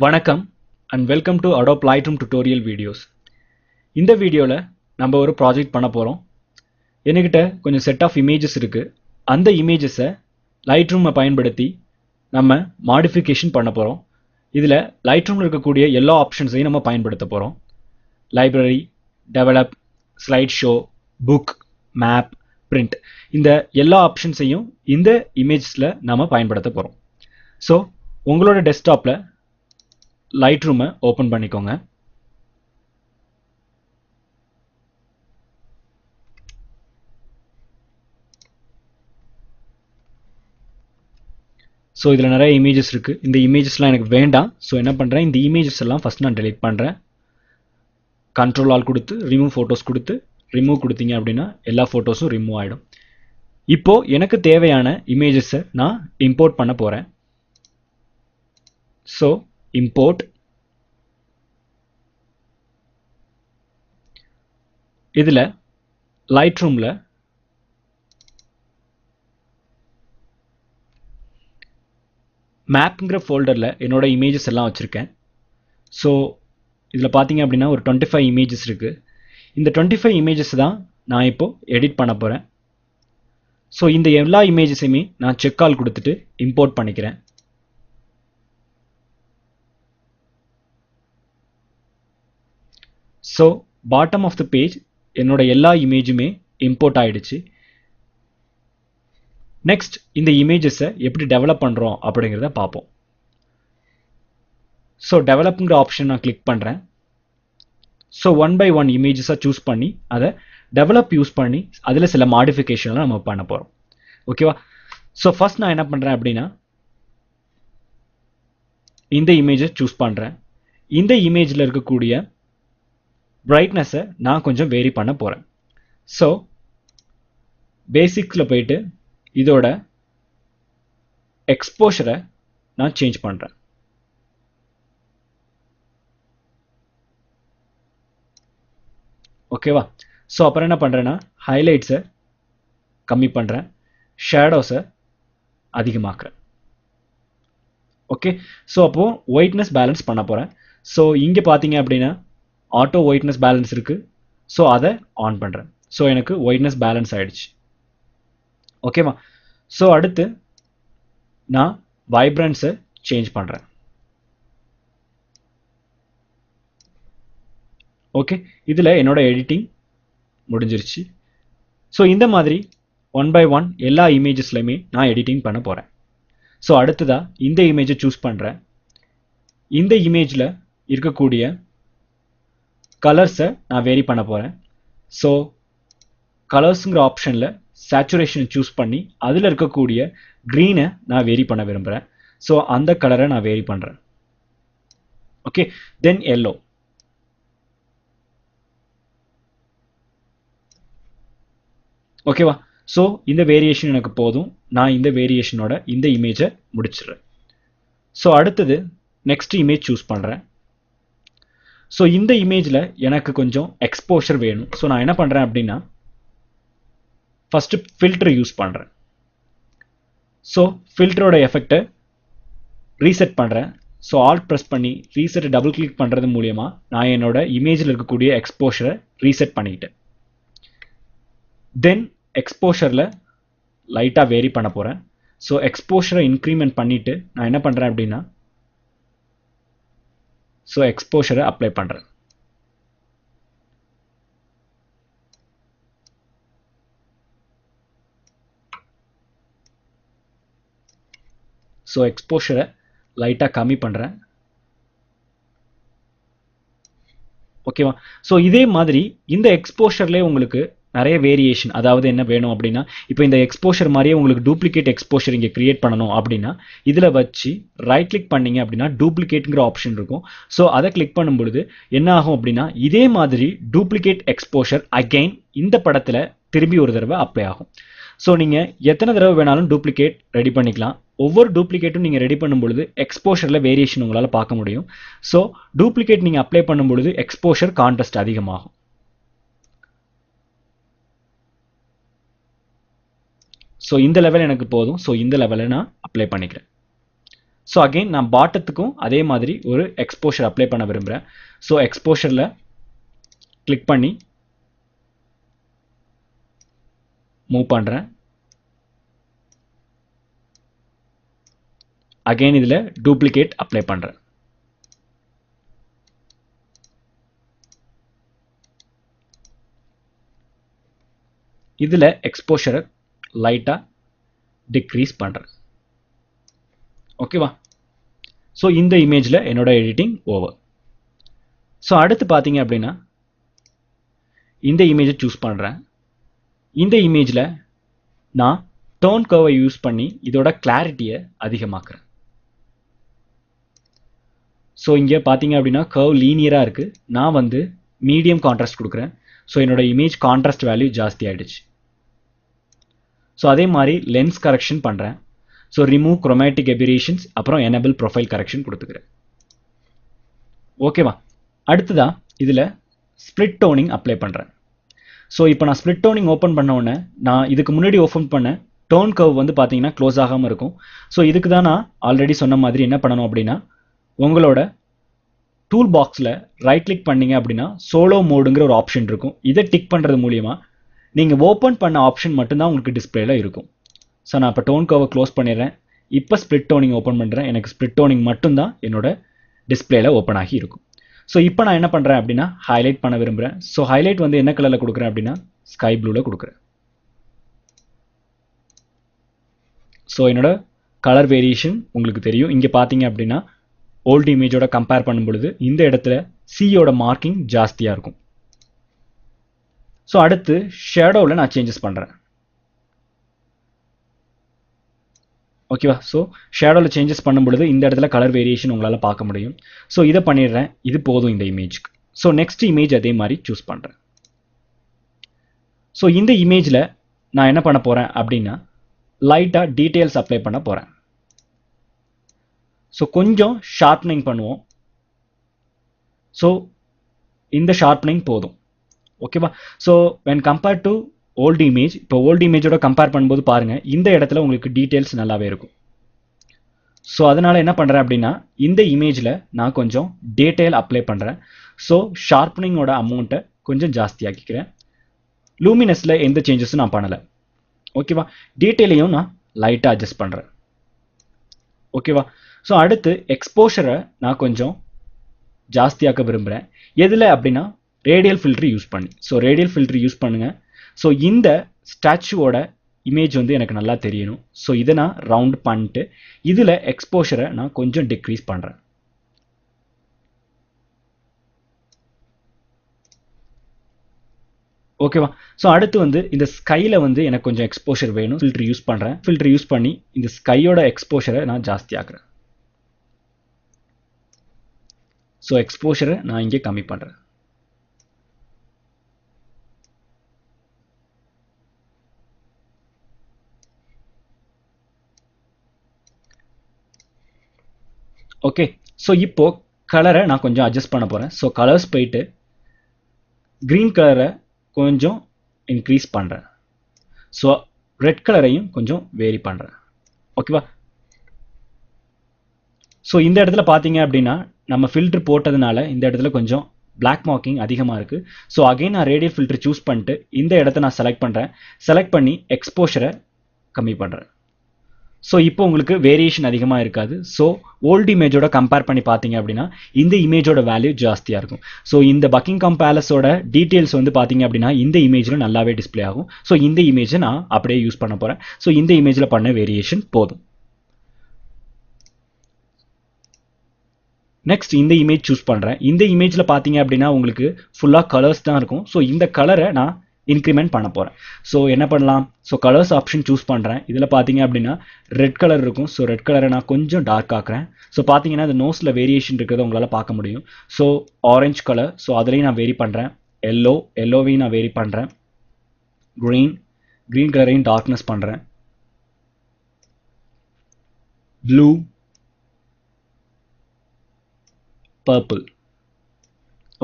வணக்கம் and welcome to Adobe Lightroom tutorial videos. இந்த வீடியோல நம்ம ஒரு ப்ராஜெக்ட் பண்ண போறோம். என்கிட்ட கொஞ்சம் செட் ஆஃப் இமேஜஸ் இருக்கு. அந்த இமேஜஸை Lightroom பயன்படுத்தி நம்ம மாடிஃபிகேஷன் பண்ண போறோம். இதுல Lightroomல இருக்கக்கூடிய எல்லா ஆப்ஷன்ஸையும் நம்ம பயன்படுத்த போறோம். Library, develop, slide show, book, map, print இந்த எல்லா ஆப்ஷன்ஸையும் இந்த இமேஜஸ்ல நாம பயன்படுத்த போறோம். ஸோ உங்களோட டெஸ்க்டாப்ல லைட்ரூமை ஓப்பன் பண்ணிக்கோங்க. ஸோ இதில் நிறைய இமேஜஸ் இருக்குது. இந்த இமேஜஸ்லாம் எனக்கு வேண்டாம். ஸோ என்ன பண்ணுறேன், இந்த இமேஜஸ் எல்லாம் ஃபஸ்ட் நான் டெலீட் பண்ணுறேன். கண்ட்ரோல் ஆல் கொடுத்து ரிமூவ் ஃபோட்டோஸ் கொடுத்து ரிமூவ் கொடுத்தீங்க அப்படின்னா எல்லா ஃபோட்டோஸும் ரிமூவ் ஆகிடும். இப்போ எனக்கு தேவையான இமேஜஸை நான் இம்போர்ட் பண்ண போகிறேன். ஸோ இம்போர்ட், இதில் லைட்ரூமில் மேப்ங்கிற ஃபோல்டரில் என்னோட இமேஜஸ் எல்லாம் வச்சுருக்கேன். ஸோ இதில் பார்த்தீங்க அப்படின்னா ஒரு 25 இமேஜஸ் இருக்குது. இந்த 25 இமேஜஸ் தான் நான் இப்போ எடிட் பண்ண போகிறேன். ஸோ இந்த எல்லா இமேஜஸையுமே நான் செக் கால் கொடுத்துட்டு இம்போர்ட் பண்ணிக்கிறேன். So bottom of the page என்னோட எல்லா இமேஜுமே இம்போர்ட் ஆயிடுச்சு. நெக்ஸ்ட் இந்த இமேஜஸை எப்படி டெவலப் பண்ணுறோம் அப்படிங்கிறத பார்ப்போம். ஸோ டெவலப்புங்கிற ஆப்ஷன் நான் கிளிக் பண்ணுறேன். ஸோ 1 by 1 இமேஜஸாக சூஸ் பண்ணி அதை டெவலப் யூஸ் பண்ணி அதில் சில மாடிஃபிகேஷன்லாம் நம்ம பண்ண போகிறோம். ஓகேவா? ஸோ ஃபர்ஸ்ட் நான் என்ன பண்ணுறேன் அப்படின்னா இந்த இமேஜை சூஸ் பண்ணுறேன். இந்த இமேஜில் இருக்கக்கூடிய பிரைட்னஸை நான் கொஞ்சம் வேரி பண்ண போகிறேன். ஸோ பேசிக்ஸில் போயிட்டு இதோட எக்ஸ்போஷரை நான் சேஞ்ச் பண்ணுறேன். ஓகேவா? ஸோ அப்புறம் என்ன பண்ணுறேன்னா ஹைலைட்ஸை கம்மி பண்ணுறேன், ஷேடோஸை அதிகமாக்குறேன். ஓகே, ஸோ அப்போது ஒயிட்னஸ் பேலன்ஸ் பண்ண போகிறேன். ஸோ இங்கே பார்த்தீங்க அப்படின்னா ஆட்டோ ஒயிட்னஸ் பேலன்ஸ் இருக்குது. ஸோ அதை ஆன் பண்ணுறேன். ஸோ எனக்கு ஒயிட்னஸ் பேலன்ஸ் ஆகிடுச்சு. ஓகேவா? ஸோ அடுத்து நான் வைப்ரன்ஸை சேஞ்ச் பண்ணுறேன். ஓகே, இதில் என்னோட எடிட்டிங் முடிஞ்சிருச்சு. ஸோ இந்த மாதிரி 1 by 1 எல்லா இமேஜஸ்லையுமே நான் எடிட்டிங் பண்ண போகிறேன். ஸோ அடுத்ததாக இந்த இமேஜை சூஸ் பண்ணுறேன். இந்த இமேஜில் இருக்கக்கூடிய கலர்ஸை நான் வேரி பண்ண போகிறேன். ஸோ கலர்ஸுங்கிற ஆப்ஷனில் சேச்சுரேஷன் சூஸ் பண்ணி அதில் இருக்கக்கூடிய க்ரீனை நான் வேரி பண்ண விரும்புகிறேன். ஸோ அந்த கலரை நான் வேரி பண்ணுறேன். ஓகே, தென் எல்லோ. ஓகேவா? ஸோ இந்த வேரியேஷன் எனக்கு போதும். நான் இந்த வேரியேஷனோட இந்த இமேஜை முடிச்சிடுறேன். ஸோ அடுத்தது நெக்ஸ்ட் இமேஜ் சூஸ் பண்ணுறேன். ஸோ இந்த இமேஜில் எனக்கு கொஞ்சம் எக்ஸ்போஷர் வேணும். ஸோ நான் என்ன பண்ணுறேன் அப்படின்னா ஃபஸ்ட்டு ஃபில்டர் யூஸ் பண்ணுறேன். ஸோ ஃபில்டரோட எஃபெக்டை ரீசெட் பண்ணுறேன். ஸோ ஆல்ட் ப்ரெஸ் பண்ணி ரீசெட்டை டபுள் கிளிக் பண்ணுறது மூலயமா நான் என்னோட இமேஜில் இருக்கக்கூடிய எக்ஸ்போஷரை ரீசெட் பண்ணிக்கிட்டேன். தென் எக்ஸ்போஷரில் லைட்டாக வேரி பண்ண போகிறேன். ஸோ எக்ஸ்போஷரை இன்க்ரிமெண்ட் பண்ணிவிட்டு நான் என்ன பண்ணுறேன் அப்படின்னா ஸோ எக்ஸ்போஷரை அப்ளை பண்ணுறேன். ஸோ எக்ஸ்போஷரை லைட்டாக கம்மி பண்ணுறேன். ஓகேவா? ஸோ இதே மாதிரி இந்த எக்ஸ்போஷர்லேயே உங்களுக்கு நிறைய வேரியேஷன், அதாவது என்ன வேணும் அப்படின்னா இப்போ இந்த எக்ஸ்போஷர் மாதிரியே உங்களுக்கு டூப்ளிகேட் எக்ஸ்போஷர் இங்கே கிரியேட் பண்ணணும் அப்படின்னா இதில் வச்சு ரைட் கிளிக் பண்ணீங்க அப்படின்னா டூப்ளிகேட்ங்கிற ஆப்ஷன் இருக்கும். ஸோ அதை கிளிக் பண்ணும் பொழுது என்ன ஆகும் அப்படின்னா இதே மாதிரி டூப்ளிகேட் எக்ஸ்போஷர் அகைன் இந்த படத்தில் திரும்பி ஒரு தடவை அப்ளை ஆகும். ஸோ நீங்கள் எத்தனை தடவை வேணாலும் டூப்ளிகேட் ரெடி பண்ணிக்கலாம். ஒவ்வொரு டூப்ளிகேட்டும் நீங்கள் ரெடி பண்ணும் பொழுது எக்ஸ்போஷரில் வேரியேஷன் உங்களால் பார்க்க முடியும். ஸோ டூப்ளிகேட் நீங்கள் அப்ளை பண்ணும் பொழுது எக்ஸ்போஷர் கான்ட்ராஸ்ட் அதிகமாகும். ஸோ இந்த லெவல் எனக்கு போதும். ஸோ இந்த லெவலை நான் அப்ளை பண்ணிக்கிறேன். ஸோ அகெயின் நான் பாட்டத்துக்கும் அதே மாதிரி ஒரு எக்ஸ்போஷர் அப்ளை பண்ண விரும்புகிறேன். ஸோ எக்ஸ்போஷரில் கிளிக் பண்ணி மூவ் பண்ணுறேன். அகெயின் இதில் டூப்ளிகேட் அப்ளை பண்ணுறேன். இதில் எக்ஸ்போஷரை லைட்டாக டிக்ரீஸ் பண்ணுறேன். ஓகேவா? ஸோ இந்த இமேஜில் என்னோட எடிட்டிங் ஓவர். ஸோ அடுத்து பார்த்தீங்க அப்படின்னா இந்த இமேஜை சூஸ் பண்ணுறேன். இந்த இமேஜில் நான் டோன் கர்வை யூஸ் பண்ணி இதோட கிளாரிட்டியை அதிகமாக்குறேன். ஸோ இங்கே பார்த்தீங்க அப்படின்னா கர்வ் லீனியராக இருக்குது. நான் வந்து மீடியம் கான்ட்ராஸ்ட் கொடுக்குறேன். ஸோ என்னோட இமேஜ் கான்ட்ராஸ்ட் வேல்யூ ஜாஸ்தி ஆகிடுச்சு. ஸோ அதே மாதிரி லென்ஸ் கரெக்ஷன் பண்ணுறேன். ஸோ ரிமூவ் குரோமேட்டிக் எபிரேஷன்ஸ் அப்புறம் எனேபிள் ப்ரொஃபைல் கரெக்ஷன் கொடுத்துக்கிறேன். ஓகேவா? அடுத்ததா இதில் ஸ்ப்ளிட் டோனிங் அப்ளை பண்ணுறேன். ஸோ இப்போ நான் ஸ்ப்ளிட் டோனிங் ஓப்பன் பண்ண உடனே நான் இதுக்கு முன்னாடி ஓப்பன் பண்ண டோன் கர்வ் வந்து பார்த்தீங்கன்னா க்ளோஸ் ஆகாமல் இருக்கும். ஸோ இதுக்கு தான் நான் ஆல்ரெடி சொன்ன மாதிரி என்ன பண்ணணும் அப்படின்னா உங்களோட டூல் பாக்ஸில் ரைட் கிளிக் பண்ணீங்க அப்படின்னா சோலோ மோடுங்கிற ஒரு ஆப்ஷன் இருக்கும். இதை டிக் பண்ணுறது மூலிமா நீங்கள் ஓப்பன் பண்ண ஆப்ஷன் மட்டும்தான் உங்களுக்கு டிஸ்பிளேல இருக்கும். ஸோ நான் இப்போ டோன் கர்வை க்ளோஸ் பண்ணிடுறேன். இப்போ ஸ்ப்ளிட் டோனிங் ஓப்பன் பண்ணுறேன். எனக்கு ஸ்ப்ளிட் டோனிங் மட்டும்தான் என்னோட டிஸ்பிளேல ஓப்பன் ஆகி இருக்கும். ஸோ இப்போ நான் என்ன பண்ணுறேன் அப்படின்னா ஹைலைட் பண்ண விரும்புகிறேன். ஸோ ஹைலைட் வந்து என்ன கலரில் கொடுக்குறேன் அப்படின்னா ஸ்கை ப்ளூவில் கொடுக்குறேன். ஸோ என்னோட கலர் வேரியேஷன் உங்களுக்கு தெரியும். இங்கே பார்த்தீங்க அப்படின்னா ஓல்டு இமேஜோட கம்பேர் பண்ணும் பொழுது இந்த இடத்துல சியோட மார்க்கிங் ஜாஸ்தியாக இருக்கும். ஸோ அடுத்து ஷேடோவில் நான் சேஞ்சஸ் பண்ணுறேன். ஓகேவா? ஸோ ஷேடோவில் சேஞ்சஸ் பண்ணும் பொழுது இந்த இடத்துல கலர் வேரியேஷன் உங்களால் பார்க்க முடியும். ஸோ இதை பண்ணிடுறேன். இது போதும் இந்த இமேஜ்க்கு. ஸோ நெக்ஸ்ட் இமேஜ் அதே மாதிரி சூஸ் பண்ணுறேன். ஸோ இந்த இமேஜில் நான் என்ன பண்ண போகிறேன் அப்படின்னா லைட்டாக டீட்டெயில்ஸ் அப்ளை பண்ண போகிறேன். ஸோ கொஞ்சம் ஷார்ப்னிங் பண்ணுவோம். ஸோ இந்த ஷார்ப்னிங் போதும். ஓகேவா? So when compared to old image, இப்போ ஓல்டு இமேஜோட கம்பேர் பண்ணும்போது பாருங்கள் இந்த இடத்துல உங்களுக்கு டீட்டெயில்ஸ் நல்லாவே இருக்கும். ஸோ அதனால் என்ன பண்ணுறேன் அப்படின்னா இந்த இமேஜில் நான் கொஞ்சம் டீட்டெயில் அப்ளை பண்ணுறேன். ஸோ ஷார்ப்னிங்கோட அமௌண்ட்டை கொஞ்சம் ஜாஸ்தியாக்கிக்கிறேன். லூமினஸில் எந்த சேஞ்சஸும் நான் பண்ணலை. ஓகேவா? டீட்டெயிலையும் நான் லைட்டாக அட்ஜஸ்ட் பண்ணுறேன். ஓகேவா? ஸோ அடுத்து எக்ஸ்போஷரை நான் கொஞ்சம் ஜாஸ்தியாக்க விரும்புகிறேன். எதில் அப்படின்னா ரேடியல் ஃபில்ட்ரு யூஸ் பண்ணி. ஸோ ரேடியல் ஃபில்ட்ரு யூஸ் பண்ணுங்கள். ஸோ இந்த ஸ்டாச்சுவோட இமேஜ் வந்து எனக்கு நல்லா தெரியணும். ஸோ இதை நான் ரவுண்ட் பண்ணிட்டு இதில் எக்ஸ்போஷரை நான் கொஞ்சம் டிக்ரீஸ் பண்ணுறேன். ஓகேவா? ஸோ அடுத்து வந்து இந்த ஸ்கையில் வந்து எனக்கு கொஞ்சம் எக்ஸ்போஷர் வேணும். ஃபில்ட்ரு யூஸ் பண்ணுறேன். ஃபில்ட்ரு யூஸ் பண்ணி இந்த ஸ்கையோட எக்ஸ்போஷரை நான் ஜாஸ்தி ஆக்குறேன். ஸோ எக்ஸ்போஷரை நான் இங்கே கம்மி பண்ணுறேன். ஓகே. ஸோ இப்போ கலரை நான் கொஞ்சம் அட்ஜஸ்ட் பண்ண போகிறேன். ஸோ கலர்ஸ் போயிட்டு க்ரீன் கலரை கொஞ்சம் இன்க்ரீஸ் பண்ணுறேன். ஸோ ரெட் கலரையும் கொஞ்சம் வேரி பண்ணுறேன். ஓகேவா? ஸோ இந்த இடத்துல பார்த்தீங்க அப்படின்னா நம்ம ஃபில்ட்ரு போட்டதுனால இந்த இடத்துல கொஞ்சம் பிளாக் மார்க்கிங் அதிகமாக இருக்குது. ஸோ அகைன் நான் ரேடியல் ஃபில்ட்ரு சூஸ் பண்ணிட்டு இந்த இடத்த நான் செலக்ட் பண்ணுறேன். செலக்ட் பண்ணி எக்ஸ்போஷரை கம்மி பண்ணுறேன். ஸோ இப்போ உங்களுக்கு வேரியேஷன் அதிகமாக இருக்காது. ஸோ ஓல்டு இமேஜோட கம்பேர் பண்ணி பார்த்தீங்க அப்படின்னா இந்த இமேஜோட வேல்யூ ஜாஸ்தியாக இருக்கும். ஸோ இந்த பக்கிங்ஹாம் பேலஸோட டீட்டெயில்ஸ் வந்து பார்த்தீங்க அப்படின்னா இந்த இமேஜில் நல்லாவே டிஸ்பிளே ஆகும். ஸோ இந்த இமேஜை நான் அப்படியே யூஸ் பண்ண போகிறேன். ஸோ இந்த இமேஜில் பண்ண வேரியேஷன் போதும். நெக்ஸ்ட் இந்த இமேஜ் சூஸ் பண்ணுறேன். இந்த இமேஜில் பார்த்தீங்க அப்படின்னா உங்களுக்கு ஃபுல்லாக கலர்ஸ் தான் இருக்கும். ஸோ இந்த கலரை நான் இன்க்ரிமெண்ட் பண்ண போகிறேன். ஸோ என்ன பண்ணலாம்? ஸோ கலர்ஸ் ஆப்ஷன் சூஸ் பண்ணுறேன். இதில் பார்த்தீங்க அப்படின்னா ரெட் கலர் இருக்கும். ஸோ ரெட் கலரை நான் கொஞ்சம் டார்க் ஆக்குறேன். ஸோ பார்த்தீங்கன்னா இந்த நோஸில் வேரியேஷன் இருக்கிறத உங்களால் பார்க்க முடியும். ஸோ ஆரஞ்ச் கலர், ஸோ அதுலேயும் நான் வேரி பண்ணுறேன். எல்லோவையும் நான் வேரி பண்ணுறேன். க்ரீன் கலரையும் டார்க்னஸ் பண்ணுறேன். Blue, purple.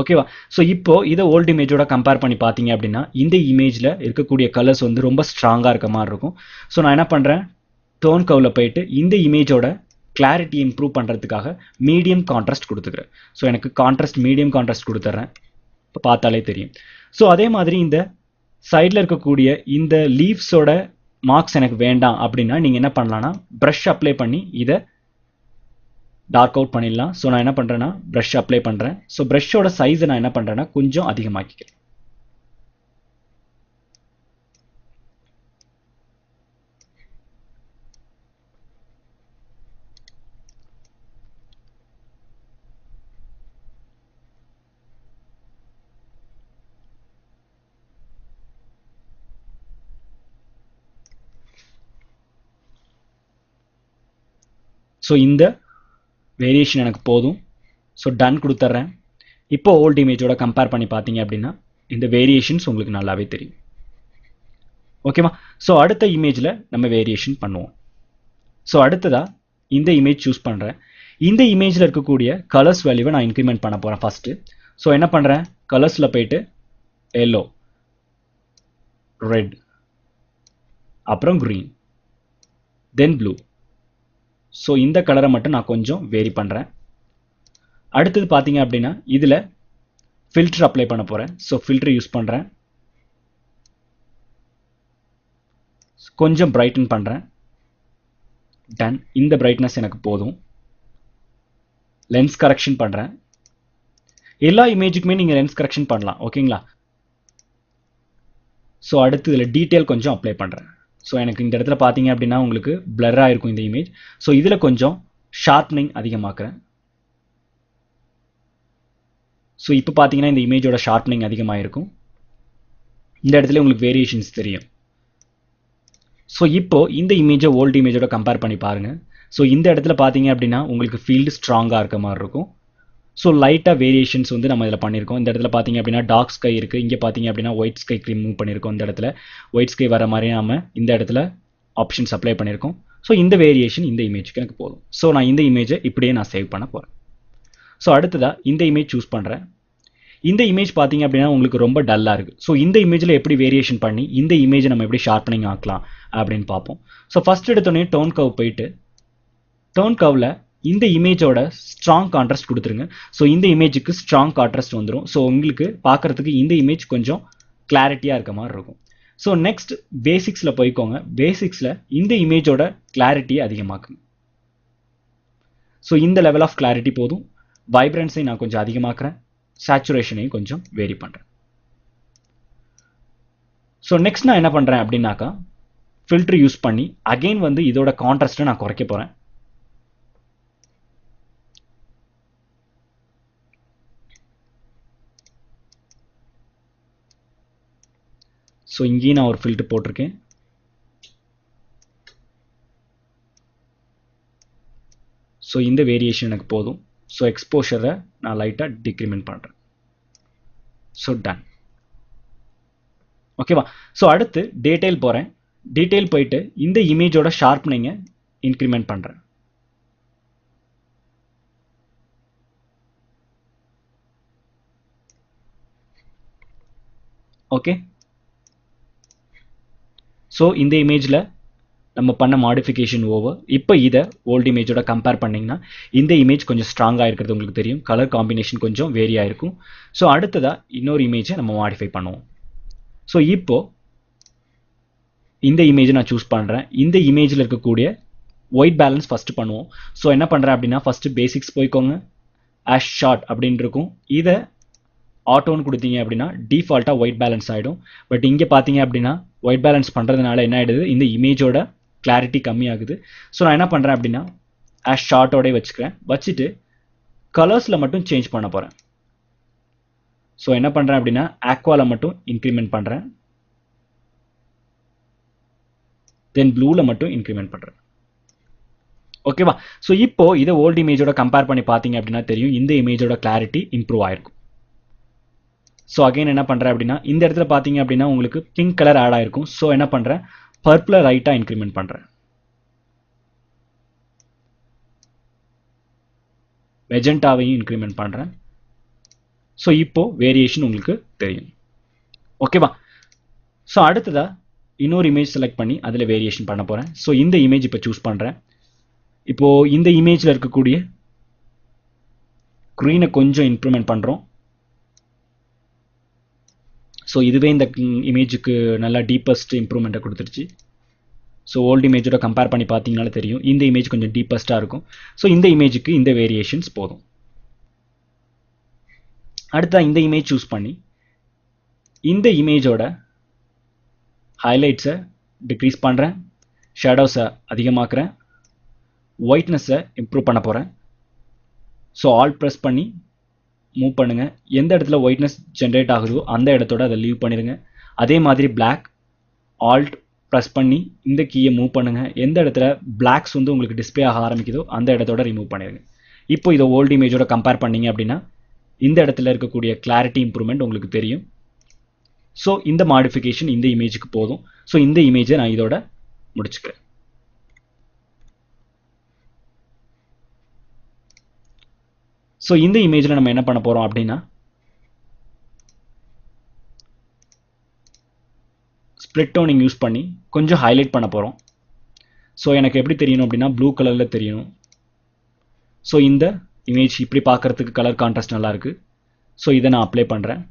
ஓகேவா? ஸோ இப்போ இதை ஓல்டு இமேஜோட கம்பேர் பண்ணி பார்த்தீங்க அப்படின்னா இந்த இமேஜில் இருக்கக்கூடிய கலர்ஸ் வந்து ரொம்ப ஸ்ட்ராங்காக இருக்க மாதிரி இருக்கும். ஸோ நான் என்ன பண்ணுறேன்? டோன் கர்வில் போயிட்டு இந்த இமேஜோட கிளாரிட்டி இம்ப்ரூவ் பண்ணுறதுக்காக மீடியம் கான்ட்ராஸ்ட் கொடுத்துக்கிறேன். ஸோ எனக்கு கான்ட்ராஸ்ட் மீடியம் கான்ட்ராஸ்ட் கொடுத்துட்றேன், இப்போ பார்த்தாலே தெரியும். ஸோ அதே மாதிரி இந்த சைடில் இருக்கக்கூடிய இந்த லீவ்ஸோட மார்க்ஸ் எனக்கு வேண்டாம் அப்படின்னா நீங்கள் என்ன பண்ணலான்னா ப்ரஷ் அப்ளை பண்ணி இதை டார்க் அவுட் பண்ணிடலாம். ஸோ நான் என்ன பண்ணுறேன்னா ப்ரஷ் அப்ளை பண்ணுறேன். ஸோ ப்ரஷ்ஷோட சைஸை நான் என்ன பண்ணுறேன்னா கொஞ்சம் அதிகமாக்கிக்கிறேன். ஸோ இந்த வேரியேஷன் எனக்கு போதும். ஸோ டன் கொடுத்துட்றேன். இப்போ ஓல்டு இமேஜோட கம்பேர் பண்ணி பார்த்தீங்க அப்படின்னா இந்த வேரியேஷன்ஸ் உங்களுக்கு நல்லாவே தெரியும். ஓகேவா? ஸோ அடுத்த இமேஜில் நம்ம வேரியேஷன் பண்ணுவோம். ஸோ அடுத்ததாக இந்த இமேஜ் சூஸ் பண்ணுறேன். இந்த இமேஜில் இருக்கக்கூடிய கலர்ஸ் வேல்யூவை நான் இன்க்ரிமெண்ட் பண்ண போகிறேன் ஃபஸ்ட்டு. ஸோ என்ன பண்ணுறேன், கலர்ஸில் போயிட்டு எல்லோ, ரெட், அப்புறம் க்ரீன், தென் ப்ளூ. ஸோ இந்த கலரை மட்டும் நான் கொஞ்சம் வேரி பண்ணுறேன். அடுத்தது பார்த்தீங்க அப்படின்னா இதில் ஃபில்டர் அப்ளை பண்ண போகிறேன். ஸோ ஃபில்டர் யூஸ் பண்ணுறேன், கொஞ்சம் பிரைட்டன் பண்ணுறேன். டன். இந்த பிரைட்னஸ் எனக்கு போதும். லென்ஸ் கரெக்ஷன் பண்ணுறேன். எல்லா இமேஜுக்குமே நீங்கள் லென்ஸ் கரெக்ஷன் பண்ணலாம், ஓகேங்களா? ஸோ அடுத்து இதில் டீட்டெயில் கொஞ்சம் அப்ளை பண்ணுறேன். ஸோ எனக்கு இந்த இடத்துல பார்த்தீங்க அப்படின்னா உங்களுக்கு பிளராக இருக்கும் இந்த இமேஜ். ஸோ இதில் கொஞ்சம் ஷார்ப்னிங் அதிகமாக்குறேன். ஸோ இப்போ பார்த்தீங்கன்னா இந்த இமேஜோட ஷார்ப்னிங் அதிகமாக இருக்கும். இந்த இடத்துல உங்களுக்கு வேரியேஷன்ஸ் தெரியும். ஸோ இப்போ இந்த இமேஜை ஓல்டு இமேஜோட கம்பேர் பண்ணி பாருங்கள். ஸோ இந்த இடத்துல பார்த்தீங்க அப்படின்னா உங்களுக்கு ஃபீல்டு ஸ்ட்ராங்காக இருக்க மாதிரி இருக்கும். ஸோ லைட்டாக வேரியேஷன்ஸ் வந்து நம்ம இதில் பண்ணியிருக்கோம். இந்த இடத்துல பார்த்தீங்க அப்படின்னா டார்க் ஸ்கை இருக்குது, இங்கே பார்த்தீங்க அப்படின்னா ஒயிட் ஸ்கை ரிமூவ் பண்ணியிருக்கோம். இந்த இடத்துல ஒயிட் ஸ்கை வர மாதிரி நம்ம இந்த இடத்துல ஆப்ஷன்ஸ் அப்ளை பண்ணியிருக்கோம். ஸோ இந்த வேரியேஷன் இந்த இமேஜுக்கு எனக்கு போதும். ஸோ நான் இந்த இமேஜை இப்படியே நான் சேவ் பண்ண போகிறேன். ஸோ அடுத்ததாக இந்த இமேஜ் சூஸ் பண்ணுறேன். இந்த இமேஜ் பார்த்தீங்க அப்படின்னா உங்களுக்கு ரொம்ப டல்லாக இருக்குது. ஸோ இந்த இமேஜில் எப்படி வேரியேஷன் பண்ணி இந்த இமேஜை நம்ம எப்படி ஷார்ப்பனிங் ஆக்கலாம் அப்படின்னு பார்ப்போம். ஸோ ஃபஸ்ட் எடுத்தோடனே டோன் கர்வ் போயிட்டு டோன் கர்வில் இந்த இமேஜோட ஸ்ட்ராங் கான்ட்ராஸ்ட் கொடுத்துருங்க. ஸோ இந்த இமேஜுக்கு ஸ்ட்ராங் கான்ட்ராஸ்ட் வந்துடும். ஸோ உங்களுக்கு பார்க்குறதுக்கு இந்த இமேஜ் கொஞ்சம் கிளாரிட்டியாக இருக்க மாதிரி இருக்கும். ஸோ நெக்ஸ்ட் பேசிக்ஸில் போய்க்கோங்க. பேசிக்ஸில் இந்த இமேஜோட கிளாரிட்டியை அதிகமாக்குங்க. ஸோ இந்த லெவல் ஆஃப் கிளாரிட்டி போதும். வைப்ரன்ஸை நான் கொஞ்சம் அதிகமாக்குறேன், சேச்சுரேஷனையும் கொஞ்சம் வேரி பண்ணுறேன். ஸோ நெக்ஸ்ட் நான் என்ன பண்ணுறேன் அப்படின்னாக்கா ஃபில்டர் யூஸ் பண்ணி அகெயின் வந்து இதோட கான்ட்ராஸ்ட்டை நான் குறைக்க போகிறேன். ஸோ இங்கேயும் நான் ஒரு ஃபில்டர் போட்டிருக்கேன். ஸோ இந்த வேரியேஷன் எனக்கு போதும். ஸோ எக்ஸ்போஷரை நான் லைட்டாக டிக்ரிமெண்ட் பண்ணுறேன். So done. ஓகேவா? ஸோ அடுத்து டீட்டெயில் போகிறேன். டீட்டெயில் போயிட்டு இந்த இமேஜோட ஷார்ப்னிங்கை இன்க்ரிமெண்ட் பண்ணுறேன். ஓகே. ஸோ இந்த இமேஜில் நம்ம பண்ண மாடிஃபிகேஷன் ஓவர். இப்போ இதை ஓல்டு இமேஜோட கம்பேர் பண்ணிங்கன்னா இந்த இமேஜ் கொஞ்சம் ஸ்ட்ராங்காக இருக்கிறது உங்களுக்கு தெரியும். கலர் காம்பினேஷன் கொஞ்சம் வேரியாக இருக்கும். ஸோ அடுத்ததாக இன்னொரு இமேஜை நம்ம மாடிஃபை பண்ணுவோம். ஸோ இப்போது இந்த இமேஜை நான் சூஸ் பண்ணுறேன். இந்த இமேஜில் இருக்கக்கூடிய ஒயிட் பேலன்ஸ் ஃபஸ்ட்டு பண்ணுவோம். ஸோ என்ன பண்ணுறேன் அப்படின்னா ஃபஸ்ட்டு பேசிக்ஸ் போய்க்கோங்க. ஆஷ் ஷார்ட் அப்படின்னு இருக்கும். இதை ஆட்டோன்னு கொடுத்தீங்க அப்படின்னா டிஃபால்ட்டாக ஒயிட் பேலன்ஸ் ஆகிடும். பட் இங்கே பார்த்தீங்க அப்படின்னா ஒயிட் பேலன்ஸ் பண்ணுறதுனால என்ன ஆகிடுது, இந்த இமேஜோட கிளாரிட்டி கம்மியாகுது. ஸோ நான் என்ன பண்ணுறேன் அப்படின்னா ஆஷ் ஷார்ட்டோடய வச்சுக்கிறேன். வச்சுட்டு கலர்ஸில் மட்டும் சேஞ்ச் பண்ண போகிறேன். ஸோ என்ன பண்ணுறேன் அப்படின்னா ஆக்வாவில் மட்டும் இன்க்ரிமெண்ட் பண்ணுறேன். தென் ப்ளூவில் மட்டும் இன்க்ரிமெண்ட் பண்ணுறேன். ஓகேவா? ஸோ இப்போ இதை ஓல்டு இமேஜோட கம்பேர் பண்ணி பார்த்தீங்க அப்படின்னா தெரியும் இந்த இமேஜோட கிளாரிட்டி இம்ப்ரூவ் ஆயிருக்கும். ஸோ அகைன் என்ன பண்ணுறேன் அப்படின்னா இந்த இடத்துல பார்த்தீங்க அப்படின்னா உங்களுக்கு பிங்க் கலர் ஆட் ஆயிருக்கும். ஸோ என்ன பண்ணுறேன், பர்பிளை ரைட்டாக இன்க்ரிமெண்ட் பண்ணுறேன். மெஜெண்டாவையும் இன்க்ரிமெண்ட் பண்ணுறேன். ஸோ இப்போ வேரியேஷன் உங்களுக்கு தெரியும். ஓகேவா? ஸோ அடுத்ததாக இன்னொரு இமேஜ் செலக்ட் பண்ணி அதில் வேரியேஷன் பண்ண போகிறேன். ஸோ இந்த இமேஜ் இப்போ சூஸ் பண்ணுறேன். இப்போ இந்த இமேஜில் இருக்கக்கூடிய க்ரீனை கொஞ்சம் இம்ப்ரூவ்மெண்ட் பண்ணுறோம். ஸோ இதுவே இந்த இமேஜுக்கு நல்லா டீப்பஸ்ட் இம்ப்ரூவ்மெண்ட்டை கொடுத்துருச்சு. ஸோ ஓல்டு இமேஜோட கம்பேர் பண்ணி பார்த்தீங்கனாலே தெரியும் இந்த இமேஜ் கொஞ்சம் டீப்பஸ்ட்டாக இருக்கும். ஸோ இந்த இமேஜுக்கு இந்த வேரியேஷன்ஸ் போதும். அடுத்த இந்த இமேஜ் சூஸ் பண்ணி இந்த இமேஜோட ஹைலைட்ஸை டிக்ரீஸ் பண்ணுறேன், ஷேடோஸை அதிகமாக்குறேன், ஒயிட்னஸை இம்ப்ரூவ் பண்ண போகிறேன். ஸோ ஆல் ப்ரெஸ் பண்ணி மூவ் பண்ணுங்கள். எந்த இடத்துல ஒயிட்னஸ் ஜென்ரேட் ஆகுதோ அந்த இடத்தோட அதை லீவ் பண்ணிடுங்க. அதே மாதிரி பிளாக் ஆல்ட் ப்ரெஸ் பண்ணி இந்த கீயை மூவ் பண்ணுங்கள். எந்த இடத்துல பிளாக்ஸ் வந்து உங்களுக்கு டிஸ்பிளே ஆக ஆரம்பிக்குதோ அந்த இடத்தோட ரிமூவ் பண்ணிடுங்க. இப்போ இதை ஓல்டு இமேஜோட கம்பேர் பண்ணீங்க அப்படின்னா இந்த இடத்துல இருக்கக்கூடிய கிளாரிட்டி இம்ப்ரூவ்மெண்ட் உங்களுக்கு தெரியும். ஸோ இந்த மாடிஃபிகேஷன் இந்த இமேஜுக்கு போதும். ஸோ இந்த இமேஜை நான் இதோட முடிச்சுக்கிறேன். ஸோ இந்த இமேஜில் நம்ம என்ன பண்ண போகிறோம் அப்படின்னா ஸ்ப்ளிட் டோனிங் யூஸ் பண்ணி கொஞ்சம் ஹைலைட் பண்ண போகிறோம். ஸோ எனக்கு எப்படி தெரியணும் அப்படின்னா ப்ளூ கலரில் தெரியணும். ஸோ இந்த இமேஜ் இப்படி பார்க்குறதுக்கு கலர் கான்ட்ராஸ்ட் நல்லா இருக்குது. ஸோ இதை நான் அப்ளை பண்ணுறேன்.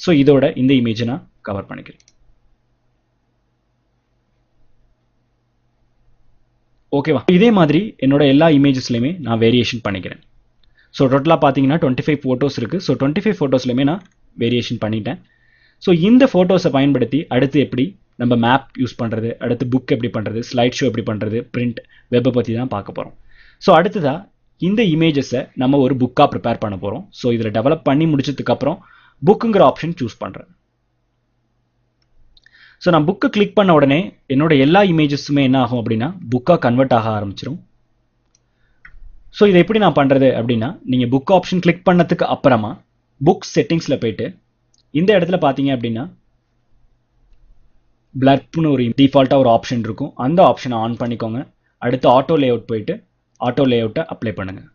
ஸோ இதோட இந்த இமேஜை நான் கவர் பண்ணிக்கிறேன். ஓகேவா? இதே மாதிரி என்னோட எல்லா இமேஜஸ்லையுமே நான் வேரியேஷன் பண்ணிக்கிறேன். ஸோ டோட்டலாக பார்த்தீங்கன்னா 25 ஃபோட்டோஸ் இருக்குது. ஸோ 25 ஃபோட்டோஸ்லையுமே நான் வேரியேஷன் பண்ணிட்டேன். ஸோ இந்த ஃபோட்டோஸை பயன்படுத்தி அடுத்து எப்படி நம்ம மேப் யூஸ் பண்ணுறது, அடுத்து புக் எப்படி பண்ணுறது, ஸ்லைட் ஷோ எப்படி பண்ணுறது, பிரிண்ட், வெப்பை பற்றி தான் பார்க்க போகிறோம். ஸோ அடுத்ததாக இந்த இமேஜஸை நம்ம ஒரு புக்காக ப்ரிப்பேர் பண்ண போகிறோம். ஸோ இதில் டெவலப் பண்ணி முடிச்சதுக்கப்புறம் புக்குங்கிற ஆப்ஷன் சூஸ் பண்ணுறேன். ஸோ நான் புக்கை கிளிக் பண்ண உடனே என்னோட எல்லா இமேஜஸுமே என்ன ஆகும் அப்படின்னா புக்காக கன்வெர்ட் ஆக ஆரம்பிச்சிடும். ஸோ இதை எப்படி நான் பண்ணுறது அப்படின்னா நீங்கள் புக் ஆப்ஷன் கிளிக் பண்ணதுக்கு அப்புறமா புக் செட்டிங்ஸில் போயிட்டு இந்த இடத்துல பார்த்தீங்க அப்படின்னா பிளர்ப்னு ஒரு டிஃபால்ட்டாக ஒரு ஆப்ஷன் இருக்கும். அந்த ஆப்ஷனை ஆன் பண்ணிக்கோங்க. அடுத்து ஆட்டோ லேஅவுட் போயிட்டு ஆட்டோ லேஅவுட்டை அப்ளை பண்ணுங்கள்.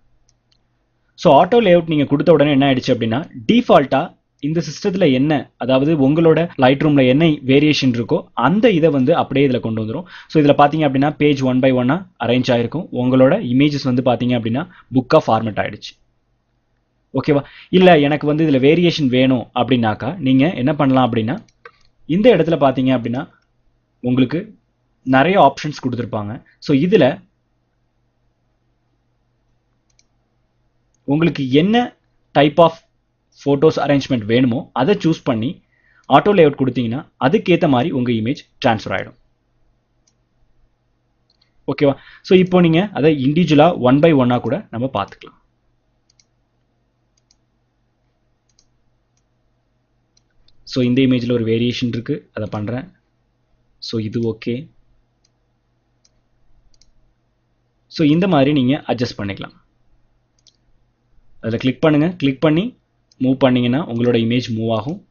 ஸோ ஆட்டோ லேஅவுட் நீங்கள் கொடுத்த உடனே என்ன ஆயிடுச்சு அப்படின்னா டிஃபால்ட்டாக இந்த சிஸ்டத்தில் என்ன, அதாவது உங்களோட லைட் ரூமில் என்ன வேரியேஷன் இருக்கோ அந்த இதை வந்து அப்படியே இதில் கொண்டு வந்துடும். ஸோ இதில் பார்த்தீங்க அப்படின்னா பேஜ் 1 by 1 அரேஞ்ச் ஆகிருக்கும். உங்களோட இமேஜஸ் வந்து பார்த்தீங்க அப்படின்னா புக்காக ஃபார்மேட் ஆகிடுச்சு. ஓகேவா? இல்லை எனக்கு வந்து இதில் வேரியேஷன் வேணும் அப்படின்னாக்கா நீங்கள் என்ன பண்ணலாம் அப்படின்னா இந்த இடத்துல பார்த்தீங்க அப்படின்னா உங்களுக்கு நிறைய ஆப்ஷன்ஸ் கொடுத்துருப்பாங்க. ஸோ இதில் உங்களுக்கு என்ன டைப் ஆஃப் ஃபோட்டோஸ் அரேஞ்ச்மெண்ட் வேணுமோ அதை சூஸ் பண்ணி ஆட்டோ லேஅவுட் கொடுத்தீங்கன்னா அதுக்கேற்ற மாதிரி உங்கள் இமேஜ் ட்ரான்ஸ்ஃபர் ஆகிடும். ஓகேவா? ஸோ இப்போ நீங்கள் அதை இண்டிவிஜுவலாக 1 by 1 கூட நம்ம பார்த்துக்கலாம். ஸோ இந்த இமேஜில் ஒரு வேரியேஷன் இருக்குது, அதை பண்ணுறேன். ஸோ இது ஓகே. ஸோ இந்த மாதிரி நீங்கள் அட்ஜஸ்ட் பண்ணிக்கலாம். அதில் கிளிக் பண்ணுங்கள். கிளிக் பண்ணி மூவ் பண்ணிங்கன்னா உங்களோட இமேஜ் மூவ் ஆகும்.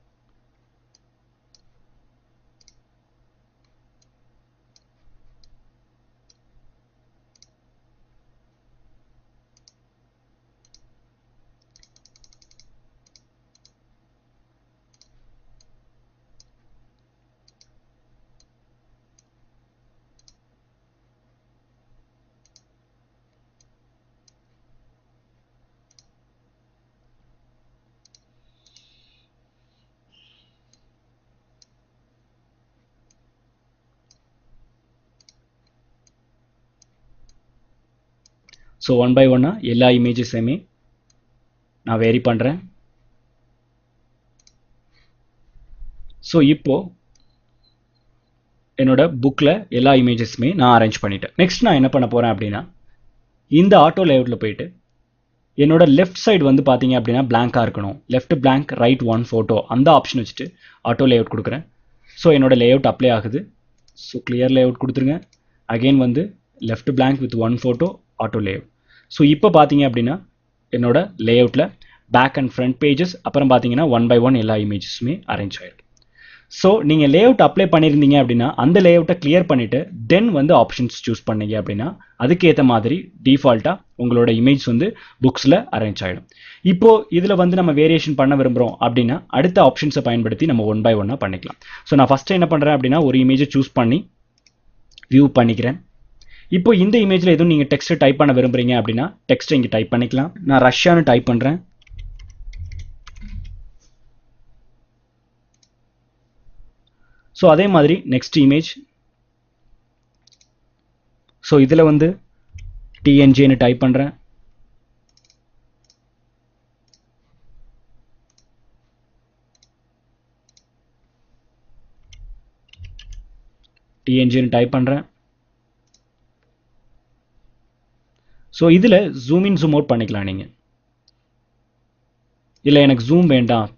ஸோ 1 by 1 எல்லா இமேஜஸையுமே நான் வேரி பண்ணுறேன். ஸோ இப்போ என்னோட புக்கில் எல்லா இமேஜஸுமே நான் அரேஞ்ச் பண்ணிட்டேன். நெக்ஸ்ட் நான் என்ன பண்ண போகிறேன் அப்படின்னா இந்த ஆட்டோ லேஅவுட்டில் போயிட்டு என்னோட லெஃப்ட் சைடு வந்து பார்த்தீங்க அப்படின்னா பிளாங்காக இருக்கணும். லெஃப்ட் பிளாங்க், ரைட் 1 ஃபோட்டோ அந்த ஆப்ஷன் வச்சுட்டு ஆட்டோ லேஅவுட் கொடுக்குறேன். ஸோ என்னோட லேஅவுட் அப்ளை ஆகுது. ஸோ கிளியர் லேஅவுட் கொடுத்துருங்க. அகெயின் வந்து left blank with 1 photo auto layout. So இப்போ பார்த்தீங்க அப்படின்னா என்னோட லேஅவுட்டில் பேக் அண்ட் ஃப்ரண்ட் பேஜஸ் அப்புறம் பார்த்தீங்கன்னா 1 by 1 எல்லா இமேஜஸுமே அரேஞ்ச் ஆகிருக்கு. ஸோ நீங்கள் லேஅவுட் அப்ளை பண்ணியிருந்தீங்க அப்படின்னா அந்த லேஅவுட்டை கிளியர் பண்ணிவிட்டு தென் வந்து ஆப்ஷன்ஸ் சூஸ் பண்ணீங்க அப்படின்னா அதுக்கேற்ற மாதிரி டிஃபால்ட்டாக உங்களோட இமேஜ் வந்து புக்ஸில் அரேஞ்ச் ஆகிடும். இப்போது இதில் வந்து நம்ம வேரியேஷன் பண்ண விரும்புகிறோம் அப்படின்னா அடுத்த ஆப்ஷன்ஸை பயன்படுத்தி நம்ம 1 by 1 பண்ணிக்கலாம். ஸோ நான் ஃபஸ்ட்டு என்ன பண்ணுறேன் அப்படின்னா ஒரு இமேஜை சூஸ் பண்ணி வியூ பண்ணிக்கிறேன். இப்போ இந்த இமேஜில் எதுவும் நீங்கள் டெக்ஸ்ட் டைப் பண்ண விரும்புறீங்க அப்படின்னா டெக்ஸ்ட் இங்கே டைப் பண்ணிக்கலாம். நான் ரஷ்யான்னு டைப் பண்ணுறேன். ஸோ அதே மாதிரி நெக்ஸ்ட் இமேஜ். ஸோ இதில் வந்து டிஎன்ஜின்னு டைப் பண்ணுறேன். டிஎன்ஜின்னு டைப் பண்ணுறேன். ஸோ இதில் ஜூம் இன் ஜூம் அவுட் பண்ணிக்கலாம் நீங்கள். இல்லை எனக்கு ஜூம் வேண்டாம்,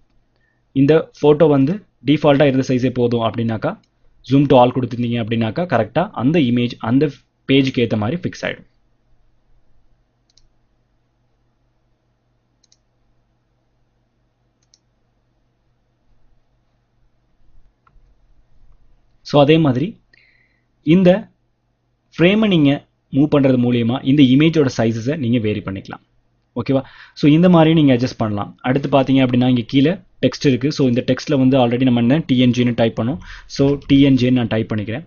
இந்த ஃபோட்டோ வந்து டிஃபால்ட்டாக இருந்த சைஸே போதும் அப்படின்னாக்கா ஜூம் டு ஆல் கொடுத்துருந்தீங்க அப்படின்னாக்கா கரெக்டாக அந்த இமேஜ் அந்த பேஜுக்கு ஏற்ற மாதிரி ஃபிக்ஸ் ஆகிடும். ஸோ அதே மாதிரி இந்த ஃப்ரேமை நீங்கள் மூவ் பண்ணுறது மூலியமா இந்த இமேஜோட சைஸஸை நீங்கள் வேரி பண்ணிக்கலாம். ஓகேவா? ஸோ இந்த மாதிரி நீங்கள் அட்ஜஸ்ட் பண்ணலாம். அடுத்து பார்த்தீங்க அப்படின்னா இங்கே கீழே டெக்ஸ்ட் இருக்குது. ஸோ இந்த டெக்ஸ்ட்டில் வந்து ஆல்ரெடி நம்ம என்ன டிஎன்ஜின்னு டைப் பண்ணோம். ஸோ டிஎன்ஜின்னு நான் டைப் பண்ணிக்கிறேன்.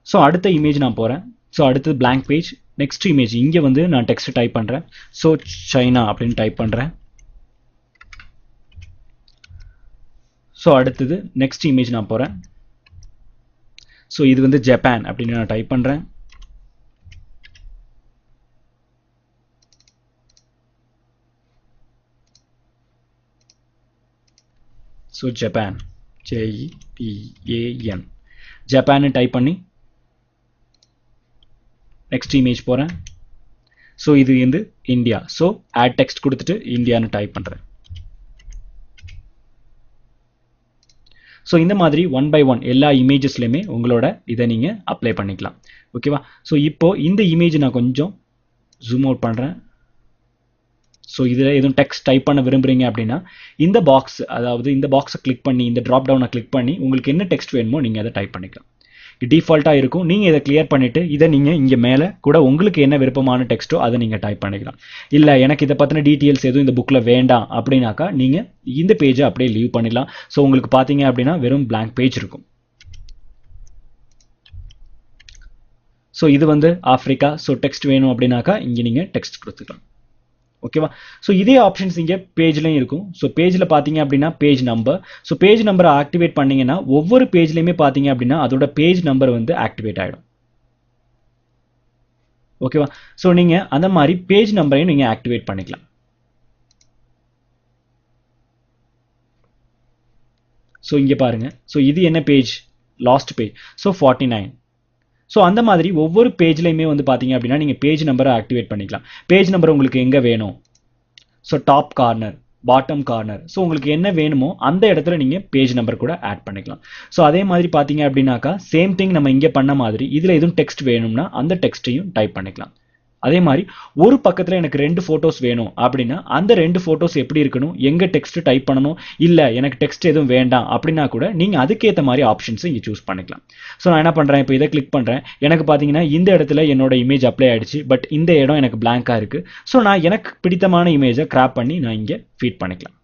ஸோ அடுத்த இமேஜ் நான் போகிறேன். ஸோ அடுத்தது blank பேஜ். நெக்ஸ்ட் இமேஜ் இங்கே வந்து நான் டெக்ஸ்ட் டைப் பண்ணுறேன். ஸோ சைனா அப்படின்னு டைப் பண்ணுறேன். ஸோ அடுத்தது நெக்ஸ்ட் இமேஜ் நான் போகிறேன். ஸோ இது வந்து ஜப்பான் அப்படின்னு நான் டைப் பண்ணுறேன். ஸோ ஜப்பான் JEPAN ஜப்பான்னு டைப் பண்ணி நெக்ஸ்ட் இமேஜ் போகிறேன். ஸோ இது வந்து இந்தியா. ஸோ ஆட் டெக்ஸ்ட் கொடுத்துட்டு இந்தியான்னு டைப் பண்ணுறேன். ஸோ இந்த மாதிரி ஒன் பை ஒன் எல்லா இமேஜஸ்லையுமே உங்களோட இதை நீங்கள் அப்ளை பண்ணிக்கலாம். ஓகேவா? ஸோ இப்போ இந்த இமேஜ் நான் கொஞ்சம் ஜூம் அவுட் பண்ணுறேன். ஸோ இதில் எதுவும் டெக்ஸ்ட் டைப் பண்ண விரும்புகிறீங்க அப்படின்னா இந்த பாக்ஸ், அதாவது இந்த பாக்ஸை கிளிக் பண்ணி இந்த ட்ராப் டவுனை கிளிக் பண்ணி உங்களுக்கு என்ன டெக்ஸ்ட் வேணுமோ நீங்கள் அதை டைப் பண்ணிக்கலாம். இது டிஃபால்ட்டாக இருக்கும். நீங்கள் இதை கிளியர் பண்ணிவிட்டு இதை நீங்கள் இங்கே மேலே கூட உங்களுக்கு என்ன விருப்பமான டெக்ஸ்ட்டோ அதை நீங்கள் டைப் பண்ணிக்கலாம். இல்லை எனக்கு இதை பற்றின டீட்டெயில்ஸ் எதுவும் இந்த புக்கில் வேண்டாம் அப்படின்னாக்கா நீங்கள் இந்த பேஜை அப்படியே லீவ் பண்ணிடலாம். ஸோ உங்களுக்கு பார்த்தீங்க அப்படின்னா வெறும் blank பேஜ் இருக்கும். ஸோ இது வந்து ஆஃப்ரிக்கா. ஸோ டெக்ஸ்ட் வேணும் அப்படின்னாக்கா இங்கே நீங்கள் டெக்ஸ்ட் கொடுத்துக்கலாம். ஓகேவா? ஸோ இதே ஆப்ஷன்ஸ் இங்கே பேஜ்லையும் இருக்கும். ஸோ பேஜில் பார்த்தீங்க அப்படின்னா பேஜ் நம்பர். ஸோ பேஜ் நம்பரை ஆக்டிவேட் பண்ணீங்கன்னா ஒவ்வொரு பேஜ்லையுமே பார்த்தீங்க அப்படின்னா அதோட பேஜ் நம்பர் வந்து ஆக்டிவேட் ஆகிடும். ஓகேவா? ஸோ நீங்கள் அந்த மாதிரி பேஜ் நம்பரையும் நீங்கள் ஆக்டிவேட் பண்ணிக்கலாம். ஸோ இங்கே பாருங்க. ஸோ இது என்ன page? Last page. So 49. So அந்த மாதிரி ஒவ்வொரு பேஜ்லையுமே வந்து பார்த்தீங்க அப்படின்னா நீங்கள் பேஜ் நம்பரை ஆக்டிவேட் பண்ணிக்கலாம். பேஜ் நம்பர் உங்களுக்கு எங்கே வேணும்? So top corner, bottom corner. So உங்களுக்கு என்ன வேணுமோ அந்த இடத்துல நீங்கள் பேஜ் நம்பர் கூட ஆட் பண்ணிக்கலாம். ஸோ அதே மாதிரி பார்த்தீங்க அப்படின்னாக்கா சேம் திங் நம்ம இங்கே பண்ண மாதிரி இதில் எதுவும் டெக்ஸ்ட் வேணும்னா அந்த டெக்ஸ்ட்டையும் டைப் பண்ணிக்கலாம். அதே மாதிரி ஒரு பக்கத்தில் எனக்கு 2 ஃபோட்டோஸ் வேணும் அப்படின்னா அந்த 2 ஃபோட்டோஸ் எப்படி இருக்கணும், எங்கே டெக்ஸ்ட் டைப் பண்ணணும், இல்லை எனக்கு டெக்ஸ்ட் எதுவும் வேண்டாம் அப்படின்னா கூட நீங்கள் அதுக்கேற்ற மாதிரி ஆப்ஷன்ஸை இங்கே சூஸ் பண்ணிக்கலாம். ஸோ நான் என்ன பண்ணுறேன், இப்போ இதை கிளிக் பண்ணுறேன். எனக்கு பார்த்தீங்கன்னா இந்த இடத்துல என்னோட இமேஜ் அப்ளை ஆகிடுச்சு. பட் இந்த இடம் எனக்கு பிளாங்காக இருக்குது. ஸோ நான் எனக்கு பிடித்தமான இமேஜை கிராப் பண்ணி நான் இங்கே ஃபீட் பண்ணிக்கலாம்.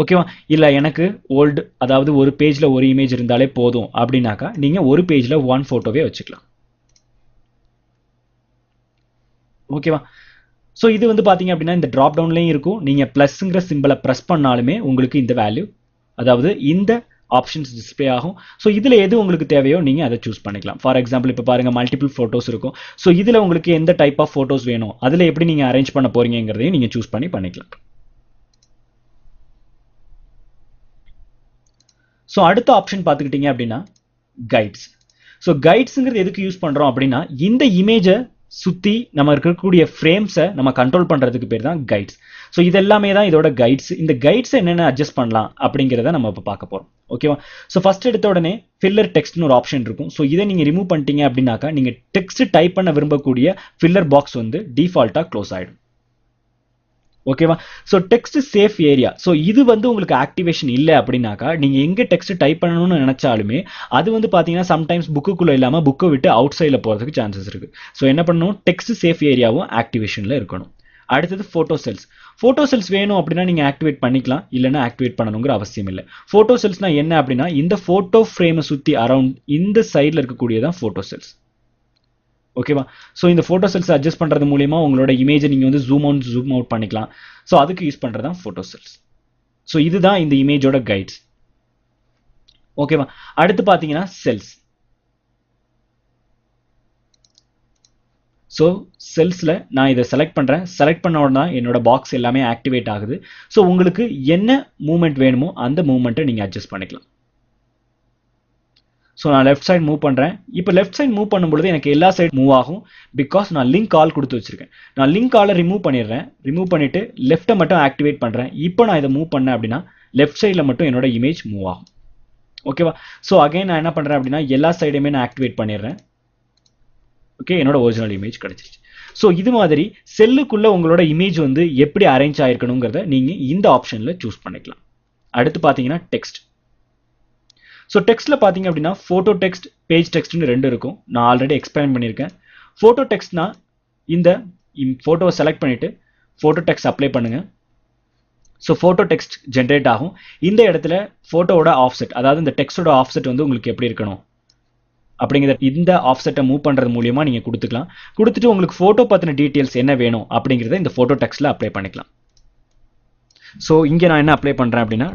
ஓகேவா? இல்லை எனக்கு ஓல்டு, அதாவது ஒரு பேஜில் ஒரு இமேஜ் இருந்தாலே போதும் அப்படின்னாக்கா நீங்கள் ஒரு பேஜில் 1 ஃபோட்டோவே வச்சுக்கலாம். ஓகேவா? ஸோ இது வந்து பார்த்தீங்க அப்படின்னா இந்த ட்ராப் டவுன்லேயும் இருக்கும். நீங்கள் ப்ளஸ்ங்கிற சிம்பிளை ப்ரெஸ் பண்ணாலுமே உங்களுக்கு இந்த வேல்யூ, அதாவது இந்த ஆப்ஷன்ஸ் டிஸ்பிளே ஆகும். ஸோ இதில் எது உங்களுக்கு தேவையோ நீங்கள் அதை சூஸ் பண்ணிக்கலாம். ஃபார் எக்ஸாம்பிள் இப்போ பாருங்கள் மல்டிபிள் ஃபோட்டோஸ் இருக்கும். ஸோ இதில் உங்களுக்கு எந்த டைப் ஆஃப் ஃபோட்டோஸ் வேணும், அதில் எப்படி நீங்கள் அரேஞ்ச் பண்ண போகிறீங்கிறதையும் நீங்கள் சூஸ் பண்ணிக்கலாம். ஸோ அடுத்த ஆப்ஷன் பார்த்துக்கிட்டீங்க அப்படின்னா கைட்ஸ். ஸோ கைட்ஸுங்கிறது எதுக்கு யூஸ் பண்ணுறோம் அப்படின்னா இந்த இமேஜை சுற்றி நம்ம இருக்கக்கூடிய ஃப்ரேம்ஸை நம்ம கண்ட்ரோல் பண்ணுறதுக்கு பேர் தான் கைட்ஸ். ஸோ இது எல்லாமே தான் இதோட கைட்ஸ். இந்த கைட்ஸை என்னென்ன அட்ஜஸ்ட் பண்ணலாம் அப்படிங்கிறத நம்ம இப்போ பார்க்க போகிறோம். ஓகேவா? ஸோ ஃபர்ஸ்ட் எடுத்த உடனே ஃபில்லர் டெக்ஸ்ட்னு ஒரு ஆப்ஷன் இருக்கும். ஸோ இதை நீங்கள் ரிமூவ் பண்ணிட்டீங்க அப்படின்னாக்கா நீங்கள் டெக்ஸ்ட் டைப் பண்ண விரும்பக்கூடிய ஃபில்லர் பாக்ஸ் வந்து டிஃபால்ட்டாக க்ளோஸ் ஆகிடும். ஓகேவா? So text safe area. So இது வந்து உங்களுக்கு ஆக்டிவேஷன் இல்லை அப்படின்னாக்கா நீங்கள் எங்கே டெக்ஸ்ட் டைப் பண்ணணும்னு நினச்சாலுமே அது வந்து பார்த்தீங்கன்னா சம்டைம்ஸ் புக்குக்குள்ளே இல்லாமல் புக்கை விட்டு அவுட் சைடில் போகிறதுக்கு சான்சஸ் இருக்குது. ஸோ என்ன பண்ணணும், டெக்ஸ்ட் சேஃப் ஏரியாவும் ஆக்டிவேஷனில் இருக்கணும். அடுத்தது ஃபோட்டோ செல்ஸ். ஃபோட்டோ செல்ஸ் வேணும் அப்படின்னா நீங்கள் ஆக்டிவேட் பண்ணிக்கலாம், இல்லைன்னா ஆக்டிவேட் பண்ணணுங்கிற அவசியம் இல்லை. ஃபோட்டோ செல்ஸ்னால் என்ன அப்படின்னா இந்த ஃபோட்டோ ஃப்ரேமை சுற்றி அரவுண்ட் இந்த சைடில் இருக்கக்கூடியதான் ஃபோட்டோ செல்ஸ். ஓகேவா? ஸோ இந்த ஃபோட்டோ செல்ஸ் அட்ஜஸ்ட் பண்ணுறது மூலியமா உங்களோட இமேஜை நீங்கள் வந்து ஜூம் அவுட் பண்ணிக்கலாம். ஸோ அதுக்கு யூஸ் பண்ணுறது தான் ஃபோட்டோ செல்ஸ். ஸோ இதுதான் இந்த இமேஜோட கைட்ஸ். ஓகேவா? அடுத்து பார்த்தீங்கன்னா செல்ஸ். ஸோ செல்ஸில் நான் இதை செலக்ட் பண்ணுறேன். செலக்ட் பண்ண உடனே என்னோட பாக்ஸ் எல்லாமே ஆக்டிவேட் ஆகுது. ஸோ உங்களுக்கு என்ன மூவ்மெண்ட் வேணுமோ அந்த மூவ்மெண்ட்டை நீங்கள் அட்ஜஸ்ட் பண்ணிக்கலாம். ஸோ நான் லெஃப்ட் சைட் மூவ் பண்ணுறேன். இப்போ லெஃப்ட் சைட் மூவ் பண்ணும்பொழுது எனக்கு எல்லா சைட் மூவ் ஆகும். பிகாஸ் நான் லிங்க் ஆல் கொடுத்து வச்சிருக்கேன். நான் லிங்க் ஆலை ரிமூவ் பண்ணிடுறேன். ரிமூவ் பண்ணிட்டு லெஃப்ட்டை மட்டும் ஆக்டிவேட் பண்ணுறேன். இப்போ நான் இதை மூவ் பண்ணேன் அப்படின்னா லெஃப்ட் சைடில் மட்டும் என்னோட இமேஜ் மூவ் ஆகும். ஓகேவா? ஸோ அகைன் நான் என்ன பண்ணுறேன் அப்படின்னா எல்லா சைடுமே நான் ஆக்டிவேட் பண்ணிடுறேன். ஓகே, என்னோட ஒரிஜினல் இமேஜ் கிடைச்சிருச்சு. ஸோ இது மாதிரி செல்லுக்குள்ள உங்களோட இமேஜ் வந்து எப்படி அரேஞ்ச் ஆயிருக்கணுங்கிறத நீங்கள் இந்த ஆப்ஷனில் சூஸ் பண்ணிக்கலாம். அடுத்து பார்த்தீங்கன்னா டெக்ஸ்ட். ஸோ டெக்ஸ்ட்டில் பார்த்தீங்க அப்படின்னா ஃபோட்டோ டெக்ஸ்ட், பேஜ் டெக்ஸ்ட்னு ரெண்டு இருக்கும். நான் ஆல்ரெடி எக்ஸ்பிளைன் பண்ணியிருக்கேன். ஃபோட்டோ டெக்ஸ்ட்னா இந்த ஃபோட்டோவை செலக்ட் பண்ணிவிட்டு ஃபோட்டோ டெக்ஸ்ட் அப்ளை பண்ணுங்கள். ஸோ ஃபோட்டோ டெக்ஸ்ட் ஜென்ரேட் ஆகும். இந்த இடத்துல ஃபோட்டோவோட ஆஃப்செட், அதாவது இந்த டெக்ஸ்டோட ஆஃப்செட் வந்து உங்களுக்கு எப்படி இருக்கணும் அப்படிங்கிற இந்த ஆஃப்செட்டை மூவ் பண்ணுறது மூலியமா நீங்கள் கொடுத்துக்கலாம். கொடுத்துட்டு உங்களுக்கு ஃபோட்டோ பற்றின டீட்டெயில்ஸ் என்ன வேணும் அப்படிங்கிறத இந்த ஃபோட்டோ டெக்ஸ்ட்டில் அப்ளை பண்ணிக்கலாம். ஸோ இங்கே நான் என்ன அப்ளை பண்ணுறேன் அப்படின்னா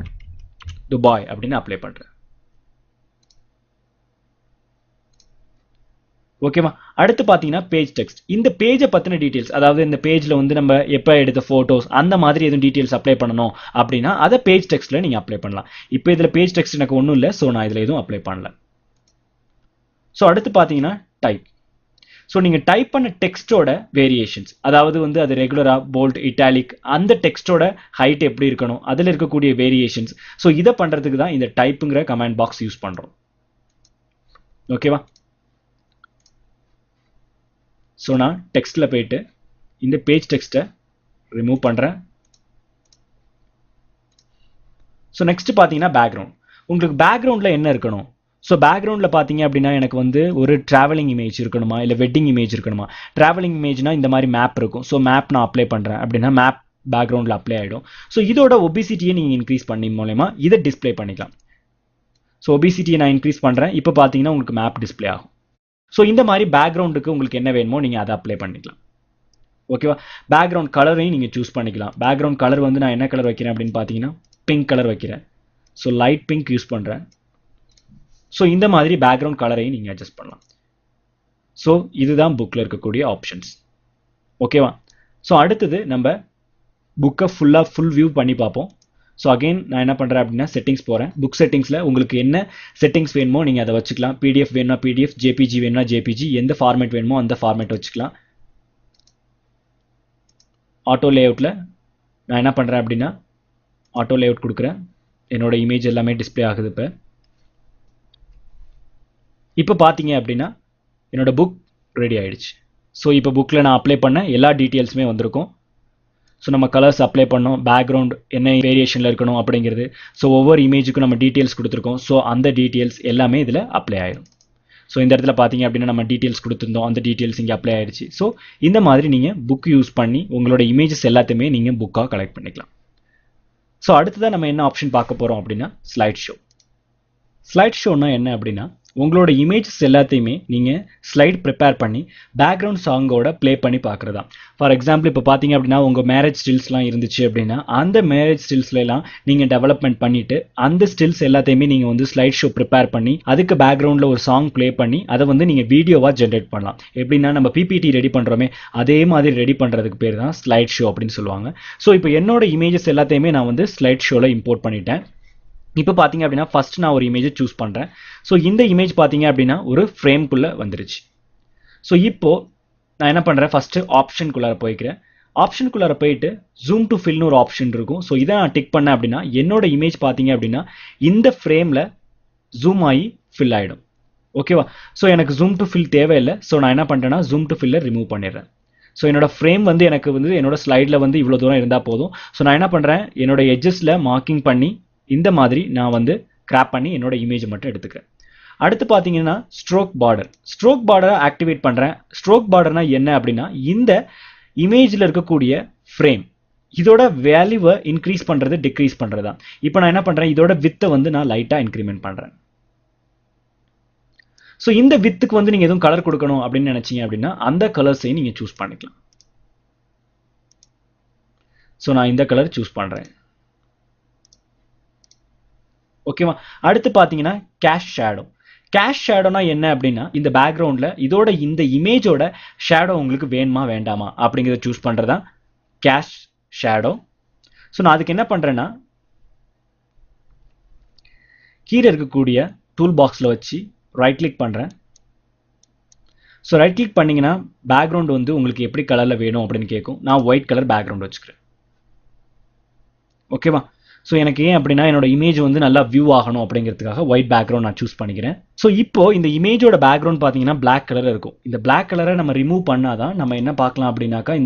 துபாய் அப்படின்னு அப்ளை பண்ணுறேன். ஓகேவா? அடுத்து பார்த்தீங்கன்னா பேஜ் டெக்ஸ்ட். இந்த பேஜை பற்றின டீட்டெயில்ஸ், அதாவது இந்த பேஜில் வந்து நம்ம எப்போ எடுத்த ஃபோட்டோஸ் அந்த மாதிரி எதுவும் டீட்டெயில்ஸ் அப்ளை பண்ணணும் அப்படின்னா அதை பேஜ் டெக்ஸ்ட்டில் நீங்கள் அப்ளை பண்ணலாம். இப்போ இதில் பேஜ் டெக்ஸ்ட் எனக்கு ஒன்றும் இல்லை. ஸோ நான் இதில் எதுவும் அப்ளை பண்ணல. ஸோ அடுத்து பார்த்தீங்கன்னா டைப். ஸோ நீங்கள் டைப் பண்ண டெக்ஸ்டோட வேரியேஷன்ஸ், அதாவது வந்து அது ரெகுலராக, போல்ட், இட்டாலிக், அந்த டெக்ஸ்டோட ஹைட் எப்படி இருக்கணும், அதில் இருக்கக்கூடிய வேரியேஷன்ஸ். ஸோ இதை பண்ணுறதுக்கு தான் இந்த டைப்புங்கிற கமெண்ட் பாக்ஸ் யூஸ் பண்ணுறோம். ஓகேவா? ஸோ நான் டெக்ஸ்ட்டில் போயிட்டு இந்த பேஜ் டெக்ஸ்ட்டை ரிமூவ் பண்ணுறேன். ஸோ நெக்ஸ்ட் பார்த்தீங்கன்னா பேக்ரவுண்ட். உங்களுக்கு பேக்ரவுண்டில் என்ன இருக்கணும்? ஸோ பேக்ரவுண்டில் பார்த்தீங்க அப்படின்னா எனக்கு வந்து ஒரு ட்ராவலிங் இமேஜ் இருக்கணுமா, இல்லை வெட்டிங் இமேஜ் இருக்கணுமா? ட்ராவலிங் இமேஜ்னா இந்த மாதிரி மேப் இருக்கும். ஸோ மேப் நான் அப்ளை பண்ணுறேன் அப்படின்னா மேப் பேக்ரவுண்டில் அப்ளை ஆகிடும். ஸோ இதோட ஒபிசிட்டியை நீங்கள் இன்க்ரீஸ் பண்ணி மூலமா இதை டிஸ்பிளே பண்ணிக்கலாம். ஸோ ஒபிசிட்டியை நான் இன்க்ரீஸ் பண்ணுறேன். இப்போ பார்த்தீங்கன்னா உங்களுக்கு மேப் டிஸ்பிளே ஆகும். ஸோ இந்த மாதிரி பேக்ரவுண்டுக்கு உங்களுக்கு என்ன வேணுமோ நீங்கள் அதை அப்ளை பண்ணிக்கலாம். ஓகேவா? பேக்ரவுண்ட் கலரையும் நீங்கள் சூஸ் பண்ணிக்கலாம். பேக்ரவுண்ட் கலர் வந்து நான் என்ன கலர் வைக்கிறேன் அப்படின்னு பார்த்தீங்கன்னா பிங்க் கலர் வைக்கிறேன். ஸோ லைட் பிங்க் யூஸ் பண்ணுறேன். ஸோ இந்த மாதிரி பேக்ரவுண்ட் கலரையும் நீங்கள் அட்ஜஸ்ட் பண்ணலாம். ஸோ இதுதான் புக்கில் இருக்கக்கூடிய ஆப்ஷன்ஸ். ஓகேவா? ஸோ அடுத்தது நம்ம புக்கை ஃபுல் வியூ பண்ணி பார்ப்போம். ஸோ அகெயின் நான் என்ன பண்ணுறேன் அப்படின்னா செட்டிங்ஸ் போகிறேன். புக் செட்டிங்ஸில் உங்களுக்கு என்ன செட்டிங்ஸ் வேணுமோ நீங்கள் அதை வச்சுக்கலாம். பிடிஎஃப் வேணும்னா பிடிஎஃப், ஜேபிஜி வேணும்னா ஜேபிஜி, எந்த ஃபார்மேட் வேணுமோ அந்த ஃபார்மேட் வச்சுக்கலாம். ஆட்டோ லேஅவுட்டில் நான் என்ன பண்ணுறேன் அப்படின்னா ஆட்டோ லேஅவுட் கொடுக்குறேன். என்னோட இமேஜ் எல்லாமே டிஸ்பிளே ஆகுது. இப்போ பார்த்தீங்க அப்படின்னா என்னோட புக் ரெடி ஆயிடுச்சு. ஸோ இப்போ புக்கில் நான் அப்ளை பண்ண எல்லா டீட்டெயில்ஸுமே வந்திருக்கும். ஸோ நம்ம கலர்ஸ் அப்ளை பண்ணோம், பேக்ரவுண்ட் என்ன வேரியேஷனில் இருக்கணும் அப்படிங்கிறது. ஸோ ஒவ்வொரு இமேஜுக்கும் நம்ம டீட்டெயில்ஸ் கொடுத்துருக்கோம். ஸோ அந்த டீட்டெயில்ஸ் எல்லாமே இதில் அப்ளை ஆயிடும். ஸோ இந்த இடத்துல பார்த்தீங்க அப்படின்னா நம்ம டீட்டெயில்ஸ் கொடுத்துருந்தோம், அந்த டீட்டெயில்ஸ் இங்கே அப்ளை ஆயிடுச்சு. ஸோ இந்த மாதிரி நீங்கள் புக் யூஸ் பண்ணி உங்களோட இமேஜஸ் எல்லாத்தையுமே நீங்கள் புக்காக கலெக்ட் பண்ணிக்கலாம். ஸோ அடுத்ததான் நம்ம என்ன ஆப்ஷன் பார்க்க போகிறோம் அப்படின்னா ஸ்லைட் ஷோ. ஸ்லைட் ஷோன்னா என்ன அப்படின்னா உங்களோட இமேஜஸ் எல்லாத்தையுமே நீங்கள் ஸ்லைட் ப்ரிப்பேர் பண்ணி பேக்ரவுண்ட் சாங்கோட ப்ளே பண்ணி பார்க்குறதா. ஃபார் எக்ஸாம்பிள் இப்போ பார்த்தீங்க அப்படின்னா உங்கள் மேரேஜ் ஸ்டில்ஸ்லாம் இருந்துச்சு அப்படின்னா அந்த மேரேஜ் ஸ்டில்ஸ்லாம் நீங்கள் டெவலப்மெண்ட் பண்ணிவிட்டு அந்த ஸ்டில்ஸ் எல்லாத்தையுமே நீங்கள் வந்து ஸ்லைட் ஷோ ப்ரிப்பேர் பண்ணி அதுக்கு பேக்ரவுண்டில் ஒரு சாங் ப்ளே பண்ணி அதை வந்து நீங்கள் வீடியோவாக ஜென்ரேட் பண்ணலாம். எப்படின்னா நம்ம பிபிடி ரெடி பண்ணுறோமே அதே மாதிரி ரெடி பண்ணுறதுக்கு பேர் தான் ஸ்லைட் ஷோ அப்படின்னு சொல்லுவாங்க. ஸோ இப்போ என்னோட இமேஜஸ் எல்லாத்தையுமே நான் வந்து ஸ்லைட் ஷோவில் இம்போர்ட் பண்ணிட்டேன். இப்போ பார்த்தீங்க அப்படின்னா ஃபர்ஸ்ட் நான் ஒரு இமேஜை சூஸ் பண்ணுறேன். ஸோ இந்த இமேஜ் பார்த்தீங்க அப்படின்னா ஒரு ஃப்ரேம்குள்ளே வந்துருச்சு. ஸோ இப்போ நான் என்ன பண்ணுறேன், ஃபஸ்ட்டு ஆப்ஷனுக்குள்ளார போய்க்கிறேன். ஆப்ஷனுக்குள்ளார போயிட்டு ஜூம் டு ஃபில்னு ஒரு ஆப்ஷன் இருக்கும். ஸோ இதை நான் டிக் பண்ணேன் அப்படின்னா என்னோட இமேஜ் பார்த்தீங்க அப்படின்னா இந்த ஃப்ரேமில் ஜூம் ஆகி ஃபில் ஆகிடும். ஓகேவா? ஸோ எனக்கு ஜூம் டு ஃபில் தேவையில்லை. ஸோ நான் என்ன பண்ணுறேன்னா ஜூம் டு ஃபில்லை ரிமூவ் பண்ணிடுறேன். ஸோ என்னோட ஃப்ரேம் வந்து எனக்கு வந்து என்னோட ஸ்லைடில் வந்து இவ்வளோ தூரம் இருந்தால் போதும். ஸோ நான் என்ன பண்ணுறேன், என்னோட எட்ஜஸில் மார்க்கிங் பண்ணி இந்த மாதிரி நான் வந்து கிராப் பண்ணி என்னோட இமேஜை மட்டும் எடுத்துக்கிறேன். அடுத்து பார்த்தீங்கன்னா ஸ்ட்ரோக் பார்டர். ஸ்ட்ரோக் பார்டரை ஆக்டிவேட் பண்ணுறேன். ஸ்ட்ரோக் பார்டர்னா என்ன அப்படின்னா இந்த இமேஜில் இருக்கக்கூடிய ஃப்ரேம் இதோட வேல்யூவை இன்க்ரீஸ் பண்ணுறது டிக்ரீஸ் பண்ணுறது தான். இப்போ நான் என்ன பண்ணுறேன், இதோட வித்தை வந்து நான் லைட்டாக இன்க்ரிமெண்ட் பண்ணுறேன். ஸோ இந்த வித்துக்கு வந்து நீங்கள் எதுவும் கலர் கொடுக்கணும் அப்படின்னு நினச்சிங்க அப்படின்னா அந்த கலர்ஸையும் நீங்கள் சூஸ் பண்ணிக்கலாம். ஸோ நான் இந்த கலர் சூஸ் பண்ணுறேன். ஓகேவா. அடுத்து பார்த்தீங்கன்னா கேஷ் ஷேடோ. கேஷ் ஷேடோனா என்ன அப்படின்னா, இந்த பேக்ரவுண்டில் இதோட இந்த இமேஜோட ஷேடோ உங்களுக்கு வேணுமா வேண்டாமா அப்படிங்கிறத சூஸ் பண்ணுறது தான் கேஷ் ஷேடோ. ஸோ நான் அதுக்கு என்ன பண்ணுறேன்னா, கீழே இருக்கக்கூடிய டூல் பாக்ஸில் வச்சு ரைட் கிளிக் பண்ணுறேன். ஸோ ரைட் கிளிக் பண்ணிங்கன்னா பேக்ரவுண்ட் வந்து உங்களுக்கு எப்படி கலரில் வேணும் அப்படின்னு கேட்கும். நான் ஒயிட் கலர் பேக்ரவுண்ட் வச்சுக்கிறேன். ஓகேவா. ஸோ எனக்கு ஏன் அப்படின்னா என்னோட இமேஜ் வந்து நல்லா வியூ ஆகணும் அப்படிங்கிறதுக்காக ஒயிட் பேக்ரவுண்ட் நான் சூஸ் பண்ணிக்கிறேன். ஸோ இப்போ இந்த இமேஜோட பேக்ரவுண்ட் பார்த்தீங்கன்னா பிளாக் கலர் இருக்கும். இந்த பிளாக் கலரை நம்ம ரிமூவ் பண்ணாதான் நம்ம என்ன பார்க்கலாம் அப்படின்னாக்கா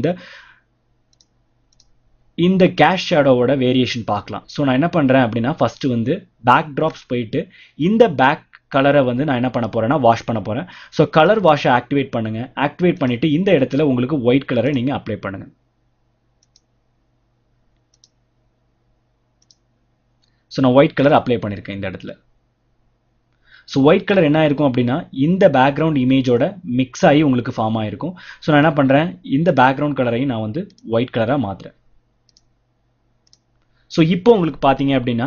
இந்த கேஷ் ஷேடோவோட வேரியேஷன் பார்க்கலாம். ஸோ நான் என்ன பண்ணுறேன் அப்படின்னா, ஃபர்ஸ்ட் வந்து பேக் ட்ராப்ஸ் போயிட்டு இந்த பேக் கலரை வந்து நான் என்ன பண்ண போறேன்னா வாஷ் பண்ண போறேன். ஸோ கலர் வாஷை ஆக்டிவேட் பண்ணுங்க. ஆக்டிவேட் பண்ணிட்டு இந்த இடத்துல உங்களுக்கு ஒயிட் கலரை நீங்க அப்ளை பண்ணுங்க. ஸோ நான் ஒயிட் கலர் அப்ளை பண்ணியிருக்கேன் இந்த இடத்துல. ஸோ ஒயிட் கலர் என்ன ஆயிருக்கும் அப்படின்னா, இந்த பேக்ரவுண்ட் இமேஜோட மிக்ஸ் ஆகி உங்களுக்கு ஃபார்ம் ஆயிருக்கும். ஸோ நான் என்ன பண்ணுறேன், இந்த பேக்ரவுண்ட் கலரையும் நான் வந்து ஒயிட் கலராக மாற்றுறேன். ஸோ இப்போ உங்களுக்கு பார்த்தீங்க அப்படின்னா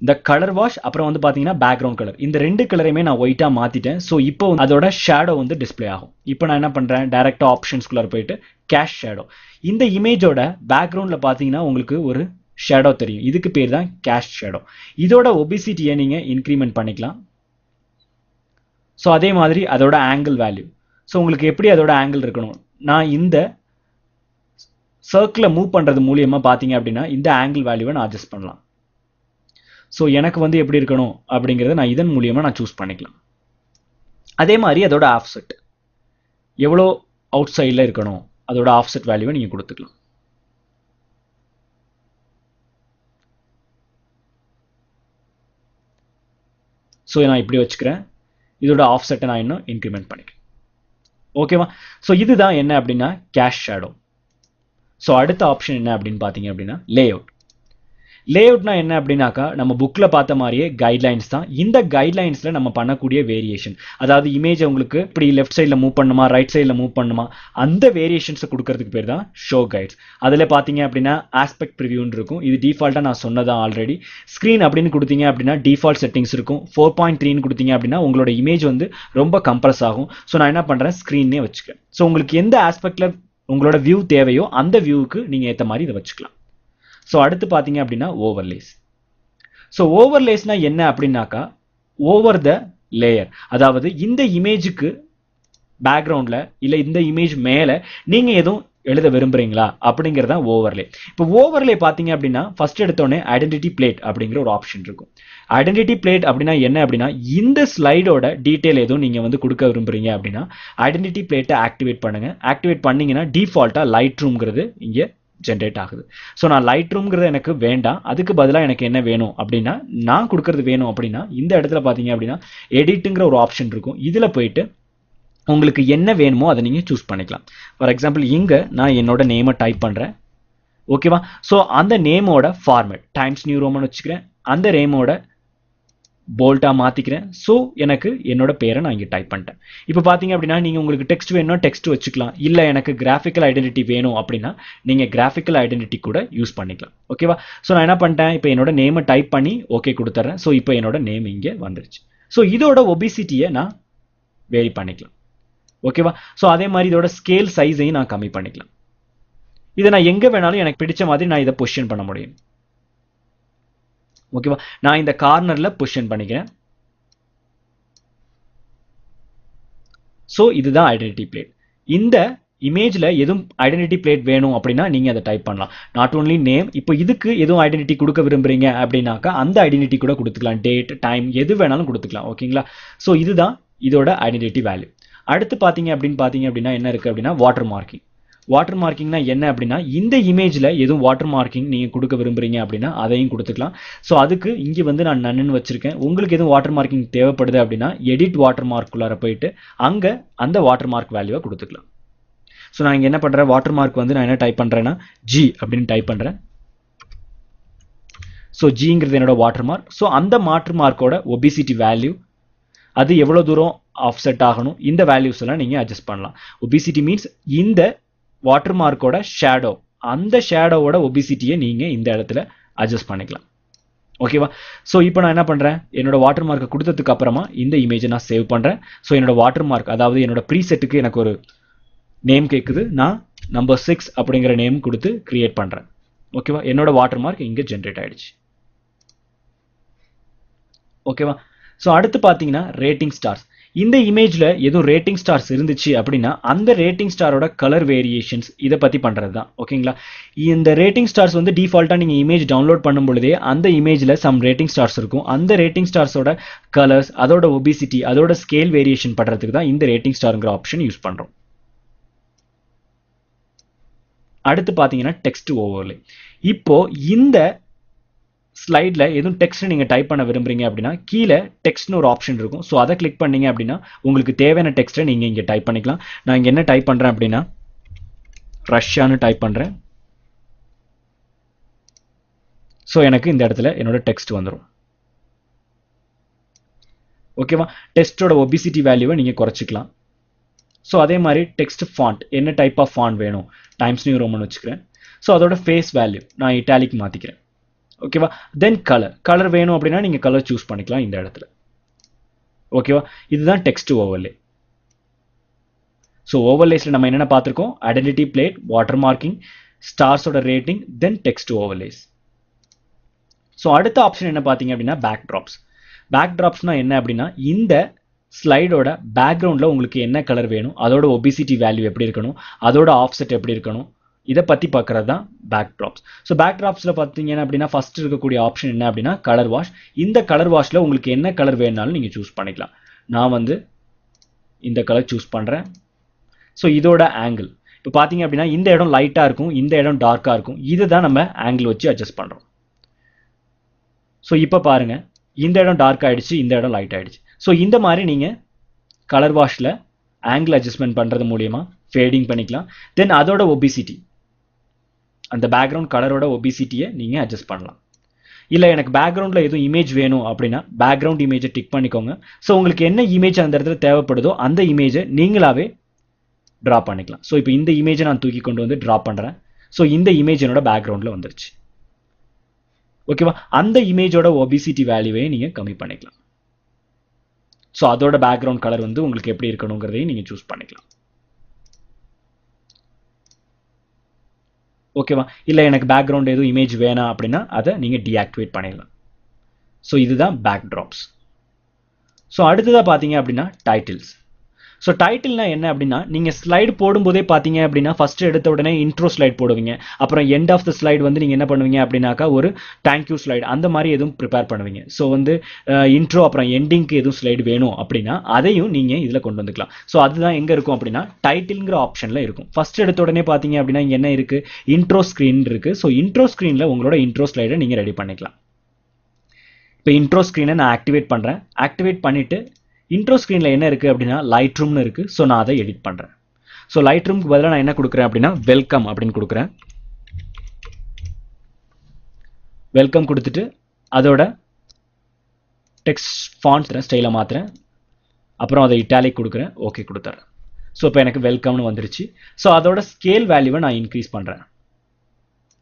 இந்த கலர் வாஷ் அப்புறம் வந்து பார்த்தீங்கன்னா பேக்ரவுண்ட் கலர் இந்த ரெண்டு கலரையுமே நான் ஒயிட்டாக மாற்றிட்டேன். ஸோ இப்போ அதோட ஷேடோ வந்து டிஸ்பிளே ஆகும். இப்போ நான் என்ன பண்ணுறேன், டைரெக்டாக ஆப்ஷன்ஸ்குள்ளே போயிட்டு கேஷ் ஷேடோ. இந்த இமேஜோட பேக்ரவுண்டில் பார்த்தீங்கன்னா உங்களுக்கு ஒரு ஷேடோ தெரியும். இதுக்கு பேர் தான் கேஷ் ஷேடோ. இதோட ஒபிசிட்டியை நீங்கள் இன்க்ரிமெண்ட் பண்ணிக்கலாம். ஸோ அதே மாதிரி அதோட ஆங்கிள் வேல்யூ. ஸோ உங்களுக்கு எப்படி அதோட ஆங்கிள் இருக்கணும், நான் இந்த சர்க்கிளை மூவ் பண்ணுறது மூலியமாக பார்த்தீங்க அப்படின்னா இந்த ஆங்கிள் வேல்யூவை நான் அட்ஜஸ்ட் பண்ணலாம். ஸோ எனக்கு வந்து எப்படி இருக்கணும் அப்படிங்கிறத நான் இதன் மூலியமாக நான் சூஸ் பண்ணிக்கலாம். அதே மாதிரி அதோட ஆஃப்செட் எவ்வளோ அவுட் சைடில் இருக்கணும், அதோட ஆஃப்செட் வேல்யூவை நீங்கள் கொடுத்துக்கலாம். ஸோ நான் இப்படி வச்சுக்கிறேன். இதோட ஆஃப்செட்டை நான் இன்னும் இன்க்ரிமெண்ட் பண்ணிக்கிறேன். ஓகேவா. ஸோ இதுதான் என்ன அப்படின்னா கேஷ் ஷேடோ. ஸோ அடுத்த ஆப்ஷன் என்ன அப்படின்னு பார்த்தீங்க அப்படின்னா லேஅவுட். லேஅவுட்னா என்ன அப்படின்னாக்கா, நம்ம புக்கில் பார்த்த மாதிரியே கைட்லைன்ஸ் தான். இந்த கைட்லைன்ஸில் நம்ம பண்ணக்கூடிய வேரியேஷன், அதாவது இமேஜ் உங்களுக்கு இப்படி லெஃப்ட் சைடில் மூவ் பண்ணுமா ரைட் சைடில் மூவ் பண்ணுமா அந்த வேரியேஷன்ஸை கொடுக்கறதுக்கு பேர் தான் ஷோ கைட்ஸ். அதில் பார்த்தீங்க அப்படின்னா ஆஸ்பெக்ட் ப்ரிவியூன்னு இருக்கும். இது டிஃபால்ட்டாக நான் சொன்னதான் ஆல்ரெடி. ஸ்க்ரீன் அப்படின்னு கொடுத்தீங்க அப்படின்னா டிஃபால்ட் செட்டிங்ஸ் இருக்கும். 4.3ன்னு கொடுத்தீங்க அப்படின்னா உங்களோட இமேஜ் வந்து ரொம்ப கம்ப்ரஸ் ஆகும். ஸோ நான் என்ன பண்ணுறேன், ஸ்க்ரீன்னே வச்சுக்கிறேன். ஸோ உங்களுக்கு எந்த ஆஸ்பெக்டில் உங்களோட வியூ தேவையோ அந்த வியூவுக்கு நீங்கள் ஏற்ற மாதிரி இதை வச்சுக்கலாம். ஸோ அடுத்து பார்த்தீங்க அப்படின்னா ஓவர்லேஸ். ஸோ ஓவர்லேஸ்னா என்ன அப்படின்னாக்கா, ஓவர் த லேயர், அதாவது இந்த இமேஜுக்கு பேக்ரவுண்டில் இல்லை இந்த இமேஜ் மேலே நீங்கள் எதுவும் எழுத விரும்புறீங்களா அப்படிங்கிறது தான் ஓவர்லே. இப்போ ஓவர்லே பார்த்தீங்க அப்படின்னா ஃபர்ஸ்ட் எடுத்தோடனே ஐடென்டிட்டி பிளேட் அப்படிங்கிற ஒரு ஆப்ஷன் இருக்கும். ஐடென்டிட்டி பிளேட் அப்படின்னா என்ன அப்படின்னா, இந்த ஸ்லைடோட டீட்டெயில் எதுவும் நீங்கள் வந்து கொடுக்க விரும்புறீங்க அப்படின்னா ஐடென்டிட்டி பிளேட்டை ஆக்டிவேட் பண்ணுங்க. ஆக்டிவேட் பண்ணீங்கன்னா டிஃபால்ட்டாக லைட் ரூம்ங்கிறது இங்கே ஜென்ரேட் ஆகுது. ஸோ நான் லைட் ரூம்ங்கிறது எனக்கு வேண்டாம், அதுக்கு பதிலாக எனக்கு என்ன வேணும் அப்படின்னா, நான் கொடுக்கறது வேணும் அப்படின்னா இந்த இடத்துல பார்த்தீங்க அப்படின்னா எடிட்டுங்கிற ஒரு ஆப்ஷன் இருக்கும். இதில் போயிட்டு உங்களுக்கு என்ன வேணுமோ அதை நீங்கள் சூஸ் பண்ணிக்கலாம். ஃபார் எக்ஸாம்பிள் இங்கே நான் என்னோட நேமை டைப் பண்ணுறேன். ஓகேவா. ஸோ அந்த நேமோட ஃபார்மேட் டைம்ஸ் நியூ ரோமன் வச்சுக்கிறேன். அந்த நேமோட போல்ட்டாக மாற்றிக்கிறேன். ஸோ எனக்கு என்னோட பேரை நான் இங்கே டைப் பண்ணிட்டேன். இப்போ பார்த்தீங்க அப்படின்னா நீங்கள் உங்களுக்கு டெக்ஸ்ட் வேணும்னா டெக்ஸ்ட் வச்சுக்கலாம். இல்லை எனக்கு கிராஃபிக்கல் ஐடென்டிட்டி வேணும் அப்படின்னா நீங்கள் கிராஃபிக்கல் ஐடென்டிட்டி கூட யூஸ் பண்ணிக்கலாம். ஓகேவா. ஸோ நான் என்ன பண்ணிட்டேன், இப்போ என்னோட நேமை டைப் பண்ணி ஓகே கொடுத்துட்றேன். ஸோ இப்போ என்னோட நேம் இங்கே வந்துருச்சு. ஸோ இதோட ஒபிசிட்டியை நான் வேரி பண்ணிக்கலாம். ஓகேவா. ஸோ அதே மாதிரி இதோட ஸ்கேல் சைஸையும் நான் கம்மி பண்ணிக்கலாம். இதை நான் எங்கே வேணாலும் எனக்கு பிடிச்ச மாதிரி நான் இதை பொசிஷன் பண்ண முடியும். ஓகேவா. நான் இந்த கார்னர்ல பொசிஷன் பண்ணிக்கிறேன். ஸோ இதுதான் ஐடென்டிட்டி பிளேட். இந்த இமேஜில் எதுவும் ஐடென்டிட்டி பிளேட் வேணும் அப்படின்னா நீங்கள் அதை டைப் பண்ணலாம். நாட் ஓன்லி நேம், இப்போ இதுக்கு எதுவும் ஐடென்டிட்டி கொடுக்க விரும்புறீங்க அப்படின்னாக்கா அந்த ஐடென்டிட்டி கூட கொடுத்துக்கலாம். டேட், டைம் எது வேணாலும் கொடுத்துக்கலாம். ஓகேங்களா. ஸோ இதுதான் இதோட ஐடென்டிட்டி வேல்யூ. அடுத்து பார்த்தீங்க அப்படின்னா என்ன இருக்குது அப்படின்னா வாட்டர் மார்க்கிங். வாட்டர் மார்க்கிங்னா என்ன அப்படின்னா, இந்த இமேஜில் எதுவும் வாட்டர் மார்க்கிங் நீங்கள் கொடுக்க விரும்புறீங்க அப்படின்னா அதையும் கொடுத்துக்கலாம். ஸோ அதுக்கு இங்கே வந்து நான் நன்னு வச்சுருக்கேன். உங்களுக்கு எதுவும் வாட்டர் மார்க்கிங் தேவைப்படுது அப்படின்னா எடிட் வாட்டர் மார்க்குள்ளார போயிட்டு அங்கே அந்த வாட்டர் மார்க் வேல்யூவை கொடுத்துக்கலாம். ஸோ நான் இங்கே என்ன பண்ணுறேன், வாட்டர் மார்க் வந்து நான் என்ன டைப் பண்ணுறேன்னா ஜி அப்படின்னு டைப் பண்ணுறேன். ஸோ ஜிங்கிறது என்னோட வாட்டர் மார்க். ஸோ அந்த வாட்டர் மார்க்கோட ஒபிசிட்டி வேல்யூ அது எவ்வளோ தூரம் ஆஃப்செட் ஆகணும், இந்த வேல்யூஸ் எல்லாம் நீங்கள் அட்ஜஸ்ட் பண்ணலாம். ஒபிசிட்டி மீன்ஸ் இந்த வாட்டர் மார்க்கோட ஷேடோ, அந்த ஷேடோவோட ஒபிசிட்டியை நீங்கள் இந்த இடத்துல அட்ஜஸ்ட் பண்ணிக்கலாம். ஓகேவா? ஸோ இப்போ நான் என்ன பண்ணுறேன், என்னோட வாட்டர் மார்க்கை கொடுத்ததுக்கு அப்புறமா இந்த இமேஜை நான் சேவ் பண்ணுறேன். ஸோ என்னோட வாட்டர் மார்க், அதாவது என்னோட ப்ரீசெட்டுக்கு எனக்கு ஒரு நேம் கேட்குது, நான் நம்பர் 6 அப்படிங்கிற நேம் கொடுத்து கிரியேட் பண்ணுறேன். ஓகேவா? என்னோட வாட்டர் மார்க் இங்கே ஜென்ரேட் ஆயிடுச்சு. ஓகேவா? ஸோ அடுத்து பார்த்தீங்கன்னா ரேட்டிங் ஸ்டார்ஸ். இந்த இமேஜில் எதுவும் ரேட்டிங் ஸ்டார்ஸ் இருந்துச்சு அப்படின்னா அந்த ரேட்டிங் ஸ்டாரோட கலர் வேரியேஷன்ஸ் இதை பற்றி பண்ணுறது தான். ஓகேங்களா? இந்த ரேட்டிங் ஸ்டார்ஸ் வந்து டிஃபால்ட்டாக நீங்கள் இமேஜ் டவுன்லோட் பண்ணும் பொழுதே அந்த இமேஜில் சம் ரேட்டிங் ஸ்டார்ஸ் இருக்கும். அந்த ரேட்டிங் ஸ்டார்ஸோட கலர்ஸ், அதோட ஒபிசிட்டி, அதோட ஸ்கேல் வேரியேஷன் பண்ணுறதுக்கு தான் இந்த ரேட்டிங் ஸ்டாருங்கிற ஆப்ஷன் யூஸ் பண்ணுறோம். அடுத்து பார்த்தீங்கன்னா டெக்ஸ்ட் ஓவர்லே. இப்போ இந்த ஸ்லைடில் எதுவும் டெக்ஸ்ட் நீங்கள் டைப் பண்ண விரும்புறீங்க அப்படின்னா கீழே டெக்ஸ்ட்னு ஒரு ஆப்ஷன் இருக்கும். ஸோ அதை கிளிக் பண்ணீங்க அப்படின்னா உங்களுக்கு தேவையான டெக்ஸ்ட்டை நீங்கள் இங்கே டைப் பண்ணிக்கலாம். நான் இங்கே என்ன டைப் பண்ணுறேன் அப்படின்னா ரஷ்யான்னு டைப் பண்ணுறேன். ஸோ எனக்கு இந்த இடத்துல என்னோட டெக்ஸ்ட் வந்துடும். ஓகேவா? டெக்ஸ்டோட ஒபிசிட்டி வேல்யூவை நீங்கள் குறைச்சிக்கலாம். ஸோ அதே மாதிரி டெக்ஸ்ட் ஃபாண்ட், என்ன டைப் ஆஃப் ஃபாண்ட் வேணும், டைம்ஸ் நியூ ரோமன் வச்சுக்கிறேன். ஸோ அதோட ஃபேஸ் வேல்யூ நான் இட்டாலிக் மாற்றிக்கிறேன். ஓகேவா? தென் கலர் வேணும் அப்படின்னா நீங்கள் கலர் சூஸ் பண்ணிக்கலாம் இந்த இடத்துல. ஓகேவா? இதுதான் டெக்ஸ்ட் ஓவர்லே. ஸோ ஓவர்லேஸில் நம்ம என்னென்ன பார்த்துருக்கோம், ஐடென்டிட்டி பிளேட், வாட்டர் மார்க்கிங், ஸ்டார்ஸோட rating, then text overlays. So அடுத்த ஆப்ஷன் என்ன பார்த்தீங்க அப்படின்னா பேக் ட்ராப்ஸ். பேக் ட்ராப்ஸ்னா என்ன அப்படின்னா இந்த ஸ்லைடோட பேக்ரவுண்டில் உங்களுக்கு என்ன கலர் வேணும், அதோட ஒபிசிட்டி வேல்யூ எப்படி இருக்கணும், அதோட ஆஃப்செட் எப்படி இருக்கணும், இதை பற்றி பார்க்குறது தான் பேக் ட்ராப்ஸ். ஸோ பேக் ட்ராப்ஸில் பார்த்தீங்கன்னா அப்படின்னா ஃபர்ஸ்ட் இருக்கக்கூடிய ஆப்ஷன் என்ன அப்படின்னா கலர் வாஷ். இந்த கலர் வாஷில் உங்களுக்கு என்ன கலர் வேணுனாலும் நீங்கள் சூஸ் பண்ணிக்கலாம். நான் வந்து இந்த கலர் சூஸ் பண்ணுறேன். ஸோ இதோட ஆங்கிள் இப்போ பார்த்தீங்க அப்படின்னா இந்த இடம் லைட்டாக இருக்கும், இந்த இடம் டார்க்காக இருக்கும். இதை தான் நம்ம ஆங்கிள் வச்சு அட்ஜஸ்ட் பண்ணுறோம். ஸோ இப்போ பாருங்கள், இந்த இடம் டார்க் ஆகிடுச்சு, இந்த இடம் லைட் ஆகிடுச்சு. ஸோ இந்த மாதிரி நீங்கள் கலர் வாஷில் ஆங்கிள் அட்ஜஸ்ட்மெண்ட் பண்ணுறது மூலியமாக ஃபேடிங் பண்ணிக்கலாம். தென் அதோட ஒபிசிட்டி, அந்த பேக்ரவுண்ட் கலரோட ஒபிசிட்டியை நீங்கள் அட்ஜஸ்ட் பண்ணலாம். இல்லை எனக்கு பேக்ரவுண்டில் எதுவும் இமேஜ் வேணும் அப்படின்னா பேக்ரவுண்ட் இமேஜை டிக் பண்ணிக்கோங்க. ஸோ உங்களுக்கு என்ன இமேஜ் அந்த இடத்துல தேவைப்படுதோ அந்த இமேஜை நீங்களாவே ட்ரா பண்ணிக்கலாம். ஸோ இப்போ இந்த இமேஜை நான் தூக்கி கொண்டு வந்து ட்ரா பண்ணுறேன். ஸோ இந்த இமேஜ் என்னோட பேக்ரவுண்டில் வந்துருச்சு. ஓகேவா? அந்த இமேஜோட ஒபிசிட்டி வேல்யூவை நீங்கள் கம்மி பண்ணிக்கலாம். ஸோ அதோட பேக்ரவுண்ட் கலர் வந்து உங்களுக்கு எப்படி இருக்கணுங்கிறதையும் நீங்கள் சூஸ் பண்ணிக்கலாம். ஓகேவா? இல்லை எனக்கு பேக்ரவுண்ட் எதுவும் இமேஜ் வேணாம் அப்படின்னா அதை நீங்கள் டீஆக்டிவேட் பண்ணிடலாம். ஸோ இதுதான் பேக் ட்ராப்ஸ். ஸோ அடுத்ததாக பார்த்தீங்க அப்படின்னா டைட்டில்ஸ். ஸோ டைட்டில்னா என்ன அப்படின்னா நீங்கள் ஸ்லைடு போடும்போதே பார்த்தீங்க அப்படின்னா ஃபர்ஸ்ட் எடுத்த உடனே இன்ட்ரோ ஸ்லைட் போடுவீங்க, அப்புறம் எண்ட் ஆஃப் த ஸ்லைடு வந்து நீங்கள் என்ன பண்ணுவீங்க அப்படின்னாக்கா ஒரு தேங்க்யூ ஸ்லைடு அந்த மாதிரி எதுவும் ப்ரிப்பேர் பண்ணுவீங்க. ஸோ வந்து இன்ட்ரோ அப்புறம் எண்டிங்க்கு எதுவும் ஸ்லைடு வேணும் அப்படின்னா அதையும் நீங்கள் இதில் கொண்டு வந்துக்கலாம். ஸோ அதுதான் எங்கே இருக்கும் அப்படின்னா டைட்டில்ங்கிற ஆப்ஷனில் இருக்கும். ஃபர்ஸ்ட் எடுத்த உடனே பார்த்தீங்க அப்படின்னா இங்கே என்ன இருக்குது, இன்ட்ரோ ஸ்க்ரீன் இருக்குது. ஸோ இன்ட்ரோ ஸ்க்ரீனில் உங்களோட இன்ட்ரோ ஸ்லைடை நீங்கள் ரெடி பண்ணிக்கலாம். இப்போ இன்ட்ரோ ஸ்க்ரீனை நான் ஆக்டிவேட் பண்ணுறேன். ஆக்டிவேட் பண்ணிவிட்டு இன்ட்ரோ ஸ்க்ரீனில் என்ன இருக்குது அப்படின்னா லைட் ரூம்னு இருக்குது. ஸோ நான் அதை எடிட் பண்ணுறேன். ஸோ லைட் ரூம்க்கு பதிலாக நான் என்ன கொடுக்குறேன் அப்படின்னா வெல்கம் அப்படின்னு கொடுக்குறேன். வெல்கம் கொடுத்துட்டு அதோட டெக்ஸ்ட் ஃபாண்ட் ஸ்டைலை மாற்றுறேன். அப்புறம் அதை இட்டாலிக் கொடுக்குறேன். ஓகே கொடுத்துறேன். ஸோ இப்போ எனக்கு வெல்கம்னு வந்துருச்சு. ஸோ அதோட ஸ்கேல் வேல்யூவை நான் இன்க்ரீஸ் பண்ணுறேன்.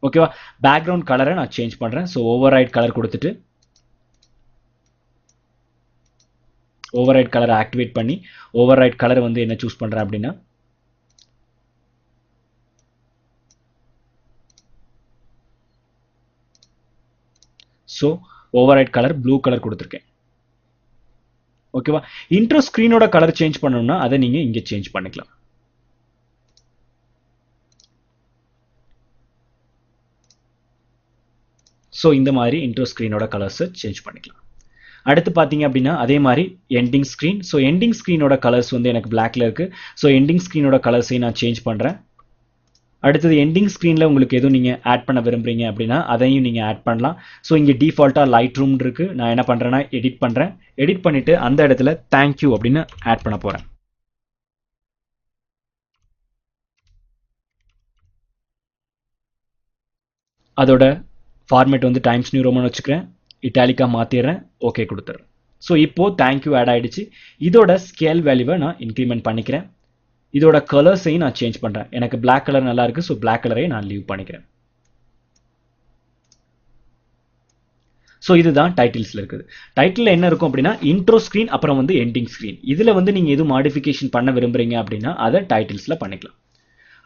ஓகேவா? பேக்ரவுண்ட் கலரை நான் சேஞ்ச் பண்ணுறேன். ஸோ ஓவர் ரைட் கலர் கொடுத்துட்டு ஓவர் ரைட் கலரை ஆக்டிவேட் பண்ணி ஓவர் ரைட் கலர் வந்து என்ன சூஸ் பண்ணுறேன் அப்படின்னா so over right colour blue colour கொடுத்துருக்கேன். ஓகேவா? இன்ட்ரோ ஸ்க்ரீனோட கலர் சேஞ்ச் பண்ணணும்னா அதை நீங்கள் இங்கே சேஞ்ச் பண்ணிக்கலாம். ஸோ இந்த மாதிரி இன்ட்ரோ ஸ்க்ரீனோட கலர்ஸை சேஞ்ச் பண்ணிக்கலாம். அடுத்து பார்த்தீங்க அப்படின்னா அதே மாதிரி எண்டிங் ஸ்க்ரீன். ஸோ எண்டிங் ஸ்க்ரீனோட கலர்ஸ் வந்து எனக்கு பிளாக்ல இருக்குது. ஸோ எண்டிங் ஸ்க்ரீனோட கலர்ஸையும் நான் சேஞ்ச் பண்ணுறேன். அடுத்தது எண்டிங் ஸ்க்ரீனில் உங்களுக்கு எதுவும் நீங்கள் ஆட் பண்ண விரும்புறீங்க அப்படின்னா அதையும் நீங்கள் ஆட் பண்ணலாம். ஸோ இங்கே டிஃபால்ட்டாக லைட் ரூம் இருக்குது. நான் என்ன பண்ணுறேன்னா எடிட் பண்ணுறேன். எடிட் பண்ணிவிட்டு அந்த இடத்துல தேங்க்யூ அப்படின்னு ஆட் பண்ண போகிறேன். அதோட ஃபார்மேட் வந்து டைம்ஸ் நியூ ரோமன் வச்சுக்கிறேன், இட்டாலிக்கா மாற்றிடுறேன், ஓகே கொடுத்துட்றேன். ஸோ இப்போது தேங்க்யூ ஆட் ஆகிடுச்சு. இதோட ஸ்கேல் வேல்யூவை நான் இன்க்ரிமெண்ட் பண்ணிக்கிறேன். இதோட கலர்ஸையும் நான் சேஞ்ச் பண்ணுறேன். எனக்கு பிளாக் கலர் நல்லா இருக்குது, ஸோ பிளாக் கலரையும் நான் லீவ் பண்ணிக்கிறேன். ஸோ இதுதான் டைட்டில்ஸில் இருக்குது. டைட்டிலில் என்ன இருக்கும் அப்படின்னா இன்ட்ரோ ஸ்க்ரீன், அப்புறம் வந்து எண்டிங் ஸ்க்ரீன். இதில் வந்து நீங்கள் எதுவும் மாடிஃபிகேஷன் பண்ண விரும்புகிறீங்க அப்படின்னா அதை டைட்டில்ஸில் பண்ணிக்கலாம்.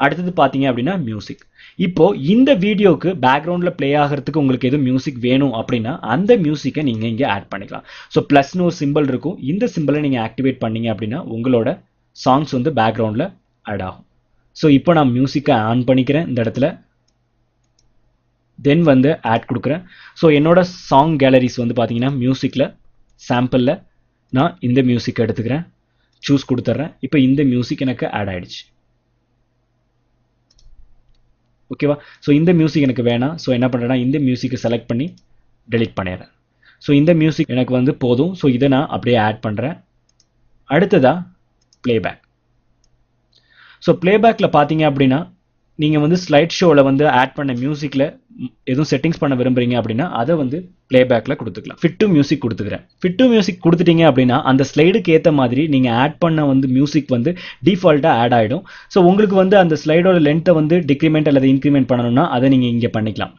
அடுத்தது பார்த்தீங்க அப்படின்னா மியூசிக். இப்போ இந்த வீடியோக்கு பேக்ரவுண்டில் ப்ளே ஆகிறதுக்கு உங்களுக்கு எதுவும் மியூசிக் வேணும் அப்படின்னா அந்த மியூசிக்கை நீங்கள் இங்கே ஆட் பண்ணிக்கலாம். ஸோ ப்ளஸ்னு ஒரு சிம்பிள் இருக்கும், இந்த சிம்பிளை நீங்கள் ஆக்டிவேட் பண்ணீங்க அப்படின்னா உங்களோட சாங்ஸ் வந்து பேக்ரவுண்டில் ஆட் ஆகும். ஸோ இப்போ நான் மியூசிக்கை ஆன் பண்ணிக்கிறேன் இந்த இடத்துல, தென் வந்து ஆட் கொடுக்குறேன். ஸோ என்னோட சாங் கேலரிஸ் வந்து பார்த்தீங்கன்னா மியூசிக்கில் சாம்பிளில் நான் இந்த மியூசிக் எடுத்துக்கிறேன், சூஸ் கொடுத்துட்றேன். இப்போ இந்த மியூசிக் எனக்கு ஆட் ஆகிடுச்சு. ஓகேவா? ஸோ இந்த மியூசிக் எனக்கு வேணாம். ஸோ என்ன பண்ணுறேன்னா இந்த மியூசிக்கை செலக்ட் பண்ணி டெலிட் பண்ணிடுறேன். ஸோ இந்த மியூசிக் எனக்கு வந்து போதும். ஸோ இதை நான் அப்படியே ஆட் பண்ணுறேன். அடுத்ததாக ப்ளேபேக். ஸோ ப்ளேபேக்கில் பார்த்தீங்க அப்படின்னா நீங்கள் வந்து ஸ்லைட் ஷோவில் வந்து ஆட் பண்ண மியூசிக்கில் எதுவும் செட்டிங்ஸ் பண்ண விரும்புறீங்க அப்படின்னா அதை வந்து ப்ளேபேக்கில் கொடுத்துக்கலாம். ஃபிட் டு மியூசிக் கொடுத்துக்கிறேன். ஃபிட் டு மியூசிக் கொடுத்துட்டீங்க அப்படின்னா அந்த ஸ்லைடுக்கு ஏற்ற மாதிரி நீங்கள் ஆட் பண்ண வந்து மியூசிக் வந்து டிஃபால்ட்டாக ஆட் ஆகிடும். ஸோ உங்களுக்கு வந்து அந்த ஸ்லைடோட லென்த்தை வந்து டிக்ரிமெண்ட் அல்லது இன்க்ரிமெண்ட் பண்ணணும்னா அதை நீங்கள் இங்கே பண்ணிக்கலாம்.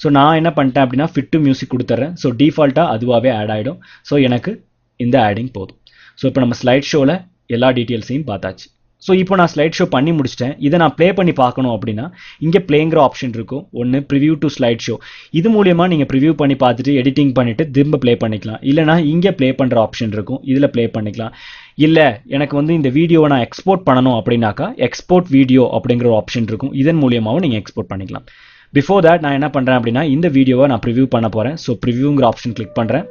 ஸோ நான் என்ன பண்ணிட்டேன் அப்படின்னா ஃபிட் டு மியூசிக் கொடுத்துட்றேன். ஸோ டிஃபால்ட்டாக அதுவாகவே ஆட் ஆகிடும். ஸோ எனக்கு இந்த ஆடிங் போதும். ஸோ இப்போ நம்ம ஸ்லைட் ஷோவில் எல்லா டீட்டெயில்ஸையும் பார்த்தாச்சு. ஸோ இப்போ நான் ஸ்லைட் ஷோ பண்ணி முடிச்சிட்டேன். இதை நான் ப்ளே பண்ணி பார்க்கணும் அப்படின்னா இங்கே ப்ளேங்கிற ஆப்ஷன் இருக்கும். ஒன்று ப்ரிவியூ டு ஸ்லைட் ஷோ, இது மூலியமாக நீங்கள் ப்ரிவியூ பண்ணி பார்த்துட்டு எடிட்டிங் பண்ணிவிட்டு திரும்ப ப்ளே பண்ணிக்கலாம். இல்லைனா இங்கே ப்ளே பண்ணுற ஆப்ஷன் இருக்கும், இதில் ப்ளே பண்ணிக்கலாம். இல்லை எனக்கு வந்து இந்த வீடியோவை நான் எக்ஸ்போர்ட் பண்ணணும் அப்படின்னாக்கா எக்ஸ்போர்ட் வீடியோ அப்படிங்கிற ஒரு ஆப்ஷன் இருக்கும், இதன் மூலியமாகவும் நீங்கள் எக்ஸ்போர்ட் பண்ணிக்கலாம். பிஃபோர் தட் நான் என்ன பண்ணுறேன் அப்படின்னா இந்த வீடியோவை நான் ப்ரிவியூ பண்ண போகிறேன். ஸோ ப்ரிவியூங்கிற ஆப்ஷன் கிளிக் பண்ணுறேன்.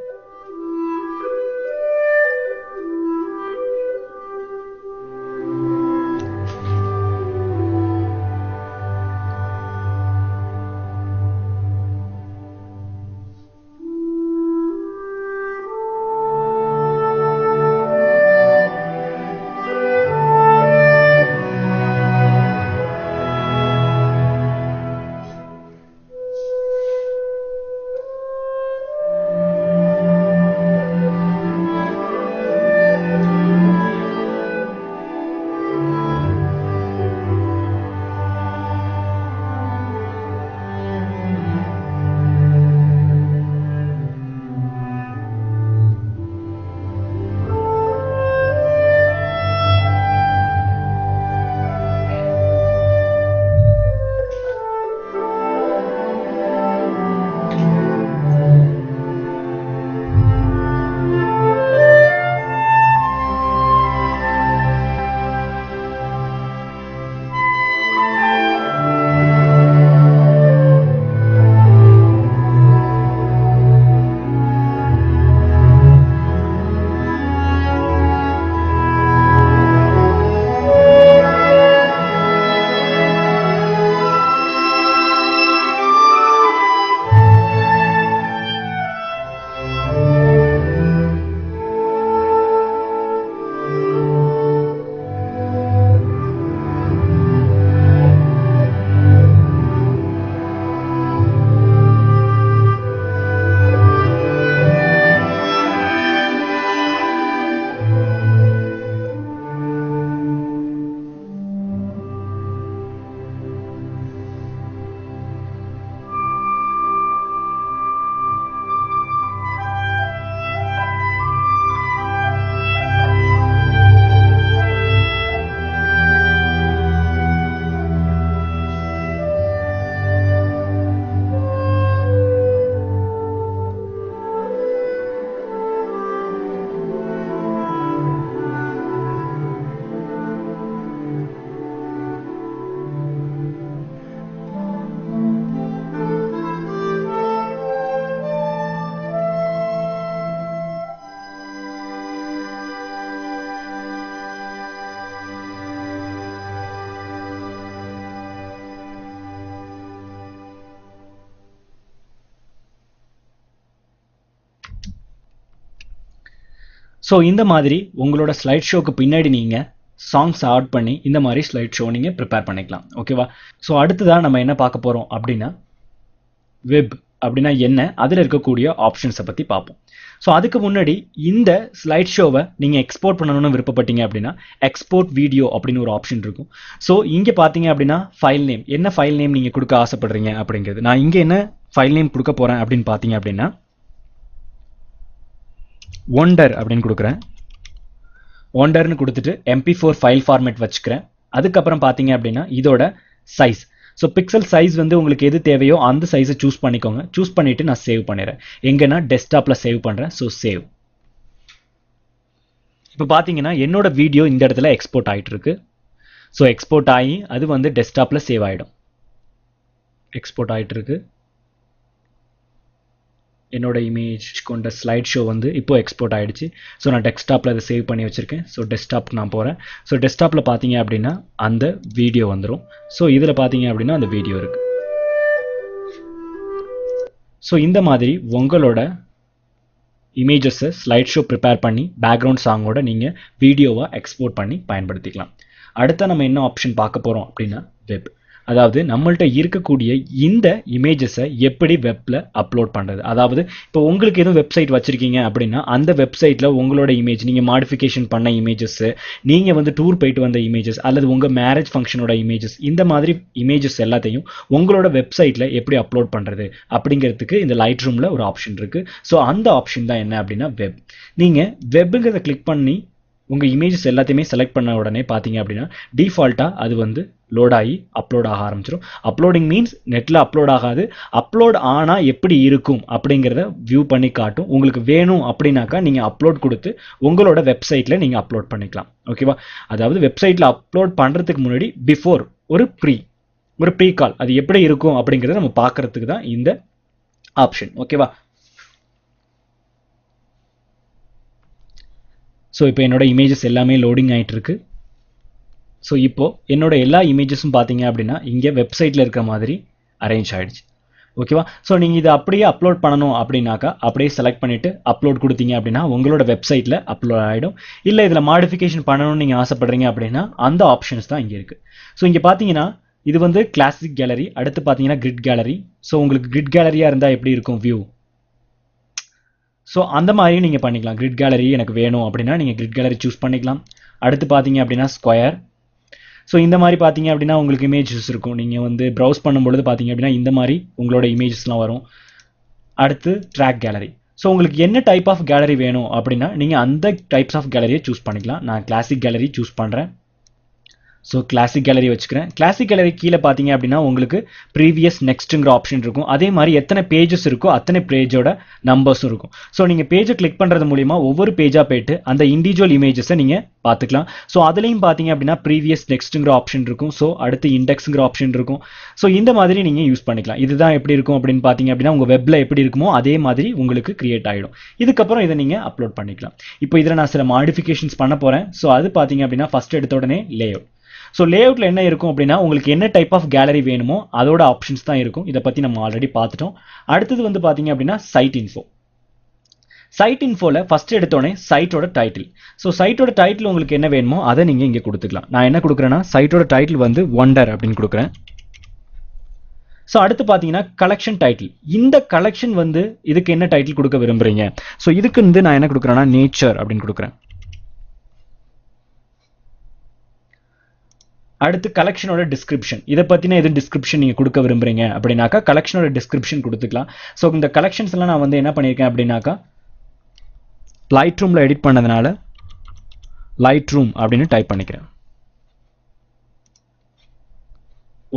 ஸோ இந்த மாதிரி உங்களோட ஸ்லைட் ஷோக்கு பின்னாடி நீங்கள் சாங்ஸ் ஆட் பண்ணி இந்த மாதிரி ஸ்லைட் ஷோ நீங்கள் ப்ரிப்பேர் பண்ணிக்கலாம். ஓகேவா? ஸோ அடுத்ததாக நம்ம என்ன பார்க்க போகிறோம் அப்படின்னா வெப் அப்படின்னா என்ன, அதில் இருக்கக்கூடிய ஆப்ஷன்ஸை பற்றி பார்ப்போம். ஸோ அதுக்கு முன்னாடி இந்த ஸ்லைட் ஷோவை நீங்கள் எக்ஸ்போர்ட் பண்ணணும்னு விருப்பப்பட்டீங்க அப்படின்னா எக்ஸ்போர்ட் வீடியோ அப்படின்னு ஒரு ஆப்ஷன் இருக்கும். ஸோ இங்கே பார்த்தீங்க அப்படின்னா ஃபைல் நேம், என்ன ஃபைல் நேம் நீங்கள் கொடுக்க ஆசைப்படுறீங்க அப்படிங்கிறது. நான் இங்கே என்ன ஃபைல் நேம் கொடுக்க போகிறேன் அப்படின்னு பார்த்தீங்க அப்படின்னா ஒண்டர் அப்படின்னு கொடுக்குறேன். ஒண்டர்னு கொடுத்துட்டு MP4 ஃபைல் ஃபார்மேட் வச்சுக்கிறேன். அதுக்கப்புறம் பார்த்தீங்க அப்படின்னா இதோட சைஸ், ஸோ பிக்சல் சைஸ் வந்து உங்களுக்கு எது தேவையோ அந்த சைஸை சூஸ் பண்ணிக்கோங்க. சூஸ் பண்ணிவிட்டு நான் சேவ் பண்ணிடுறேன். எங்கன்னா டெஸ்க்டாப்பில் சேவ் பண்ணுறேன். So save. இப்போ பார்த்தீங்கன்னா என்னோட வீடியோ இந்த இடத்துல எக்ஸ்போர்ட் ஆகிட்டு இருக்கு. ஸோ எக்ஸ்போர்ட் ஆகி அது வந்து டெஸ்க்டாப்பில் சேவ் ஆகிடும். எக்ஸ்போர்ட் ஆகிட்டு இருக்கு. என்னோட இமேஜ் கொண்ட ஸ்லைட் ஷோ வந்து இப்போ எக்ஸ்போர்ட் ஆகிடுச்சு. ஸோ நான் டெஸ்க்டாப்பில் அதை சேவ் பண்ணி வச்சுருக்கேன். ஸோ டெஸ்க்டாப்க்கு நான் போகிறேன். ஸோ டெஸ்க்டாப்பில் பார்த்தீங்க அப்படின்னா அந்த வீடியோ வந்துடும். ஸோ இதில் பார்த்தீங்க அப்படின்னா அந்த வீடியோ இருக்குது. ஸோ இந்த மாதிரி உங்களோட இமேஜஸை ஸ்லைட் ஷோ ப்ரிப்பேர் பண்ணி பேக்ரவுண்ட் சாங்கோட நீங்கள் வீடியோவை எக்ஸ்போர்ட் பண்ணி பயன்படுத்திக்கலாம். அடுத்த நம்ம என்ன ஆப்ஷன் பார்க்க போகிறோம் அப்படின்னா வெப், அதாவது நம்மள்ட்ட இருக்கக்கூடிய இந்த இமேஜஸை எப்படி வெப்பில் அப்லோட் பண்ணுறது. அதாவது இப்போ உங்களுக்கு எதுவும் வெப்சைட் வச்சுருக்கீங்க அப்படின்னா அந்த வெப்சைட்டில் உங்களோட இமேஜ், நீங்கள் மாடிஃபிகேஷன் பண்ண இமேஜஸ்ஸு, நீங்கள் வந்து டூர் போயிட்டு வந்த இமேஜஸ் அல்லது உங்கள் மேரேஜ் ஃபங்க்ஷனோட இமேஜஸ், இந்த மாதிரி இமேஜஸ் எல்லாத்தையும் உங்களோட வெப்சைட்டில் எப்படி அப்லோட் பண்ணுறது அப்படிங்கிறதுக்கு இந்த லைட் ரூமில் ஒரு ஆப்ஷன் இருக்குது. ஸோ அந்த ஆப்ஷன் தான் என்ன அப்படின்னா வெப். நீங்கள் வெப்புங்கிறத கிளிக் பண்ணி உங்கள் இமேஜஸ் எல்லாத்தையுமே செலக்ட் பண்ண உடனே பார்த்தீங்க அப்படின்னா டிஃபால்ட்டாக அது வந்து லோட் ஆகி அப்லோட் ஆக ஆரம்பிச்சிடும். அப்லோடிங் மீன்ஸ் நெட்டில் அப்லோட் ஆகாது. அப்லோட் ஆனால் எப்படி இருக்கும் அப்படிங்கிறத வியூ பண்ணி காட்டும். உங்களுக்கு வேணும் அப்படின்னாக்கா நீங்கள் அப்லோட் கொடுத்து உங்களோட வெப்சைட்டில் நீங்கள் அப்லோட் பண்ணிக்கலாம். ஓகேவா? அதாவது வெப்சைட்டில் அப்லோட் பண்ணுறதுக்கு முன்னாடி பிஃபோர் ஒரு ப்ரீ கால் அது எப்படி இருக்கும் அப்படிங்கிறத நம்ம பார்க்கறதுக்கு தான் இந்த ஆப்ஷன். ஓகேவா? ஸோ இப்போ என்னோட இமேஜஸ் எல்லாமே லோடிங் ஆகிட்டு இருக்கு. ஸோ இப்போ என்னோட எல்லா இமேஜஸும் பார்த்தீங்க அப்படின்னா இங்கே வெப்சைட்டில் இருக்கிற மாதிரி அரேஞ்ச் ஆகிடுச்சு. ஓகேவா? ஸோ நீங்கள் இதை அப்படியே அப்லோட் பண்ணணும் அப்படின்னாக்கா அப்படியே செலக்ட் பண்ணிவிட்டு அப்லோட் கொடுத்தீங்க அப்படின்னா உங்களோட வெப்சைட்டில் அப்லோட் ஆகிடும். இல்லை இதில் மாடிஃபிகேஷன் பண்ணணும்னு நீங்கள் ஆசைப்படுறீங்க அப்படின்னா அந்த ஆப்ஷன்ஸ் தான் இங்கே இருக்குது. ஸோ இங்கே பார்த்தீங்கன்னா இது வந்து கிளாசிக் கேலரி, அடுத்து பார்த்தீங்கன்னா கிரிட் கேலரி. ஸோ உங்களுக்கு கிரிட் கேலரியாக இருந்தால் எப்படி இருக்கும் வியூ, ஸோ அந்த மாதிரியும் நீங்கள் பண்ணிக்கலாம். கிரிட் கேலரி எனக்கு வேணும் அப்படின்னா நீங்கள் கிரிட் கேலரி சூஸ் பண்ணிக்கலாம். அடுத்து பார்த்தீங்க அப்படின்னா ஸ்கொயர். ஸோ இந்த மாதிரி பார்த்தீங்க அப்படின்னா உங்களுக்கு இமேஜஸ் இருக்கும். நீங்கள் வந்து ப்ரௌஸ் பண்ணும்பொழுது பார்த்தீங்க அப்படின்னா இந்த மாதிரி உங்களோட இமேஜஸ்லாம் வரும். அடுத்து ட்ராக் கேலரி. ஸோ உங்களுக்கு என்ன டைப் ஆஃப் கேலரி வேணும் அப்படின்னா நீங்கள் அந்த டைப்ஸ் ஆஃப் கேலரியை சூஸ் பண்ணிக்கலாம். நான் கிளாசிக் கேலரி சூஸ் பண்ணுறேன். ஸோ கிளாசிக் கேலரி வச்சுக்கிறேன். கிளாசிக் கேலரி கீழே பார்த்தீங்க அப்படின்னா உங்களுக்கு ப்ரீவியஸ் நெக்ஸ்ட்டுங்கிற ஆப்ஷன் இருக்கும். அதே மாதிரி எத்தனை பேஜஸ் இருக்கோ அத்தனை பேஜோட நம்பர்ஸும் இருக்கும். ஸோ நீங்கள் பேஜை கிளிக் பண்ணுறது மூலிமா ஒவ்வொரு பேஜாக போயிட்டு அந்த இண்டிவிஜுவல் இமேஜஸை நீங்கள் பார்த்துக்கலாம். ஸோ அதுலேயும் பார்த்தீங்க அப்படின்னா ப்ரீவியஸ் நெக்ஸ்ட்டுங்கிற ஆப்ஷன் இருக்கும். ஸோ அடுத்து இண்டெக்ஸுங்கிற ஆப்ஷன் இருக்கும். ஸோ இந்த மாதிரி நீங்கள் யூஸ் பண்ணிக்கலாம். இதுதான் எப்படி இருக்கும் அப்படின்னு பார்த்தீங்க அப்படின்னா உங்கள் வெப்பில் எப்படி இருக்குமோ அதே மாதிரி உங்களுக்கு கிரியேட் ஆகிடும். இதுக்கப்புறம் இதை நீங்கள் அப்லோட் பண்ணிக்கலாம். இப்போ இதில் நான் சில மாடிஃபிகேஷன்ஸ் பண்ண போகிறேன். ஸோ அது பார்த்தீங்க அப்படின்னா ஃபஸ்ட் எடுத்த உடனே லேஅவுட். ஸோ லேஅவுட்டில் என்ன இருக்கும் அப்படின்னா உங்களுக்கு என்ன டைப் ஆஃப் கேலரி வேணுமோ அதோட ஆப்ஷன்ஸ் தான் இருக்கும். இதை பற்றி நம்ம ஆல்ரெடி பார்த்துட்டோம். அடுத்தது வந்து பார்த்தீங்க அப்படின்னா சைட் இன்ஃபோ. சைட் இன்ஃபோவில் ஃபஸ்ட்டு எடுத்தோடனே சைட்டோட டைட்டில். ஸோ சைட்டோட டைட்டில் உங்களுக்கு என்ன வேணுமோ அதை நீங்கள் இங்கே கொடுத்துக்கலாம். நான் என்ன கொடுக்குறேன்னா சைட்டோட டைட்டில் வந்து ஒண்டர் அப்படின்னு கொடுக்குறேன். ஸோ அடுத்து பார்த்தீங்கன்னா கலெக்ஷன் டைட்டில். இந்த கலெக்ஷன் வந்து இதுக்கு என்ன டைட்டில் கொடுக்க விரும்புகிறீங்க. ஸோ இதுக்கு வந்து நான் என்ன கொடுக்குறேன்னா நேச்சர் அப்படின்னு கொடுக்குறேன். அடுத்து கலெக்ஷனோட டிஸ்கிரிப்ஷன். இதை பற்றின எது டிஸ்கிரிப்ஷன் நீங்கள் கொடுக்க விரும்புகிறீங்க அப்படின்னாக்கா கலெக்ஷனோட டிஸ்கிரிப்ஷன் கொடுத்துக்கலாம். ஸோ இந்த கலெக்ஷன்ஸ் எல்லாம் நான் வந்து என்ன பண்ணியிருக்கேன் அப்படின்னாக்கா லைட் ரூமில் எடிட் பண்ணதுனால லைட் ரூம் அப்படின்னு டைப் பண்ணிக்கிறேன்.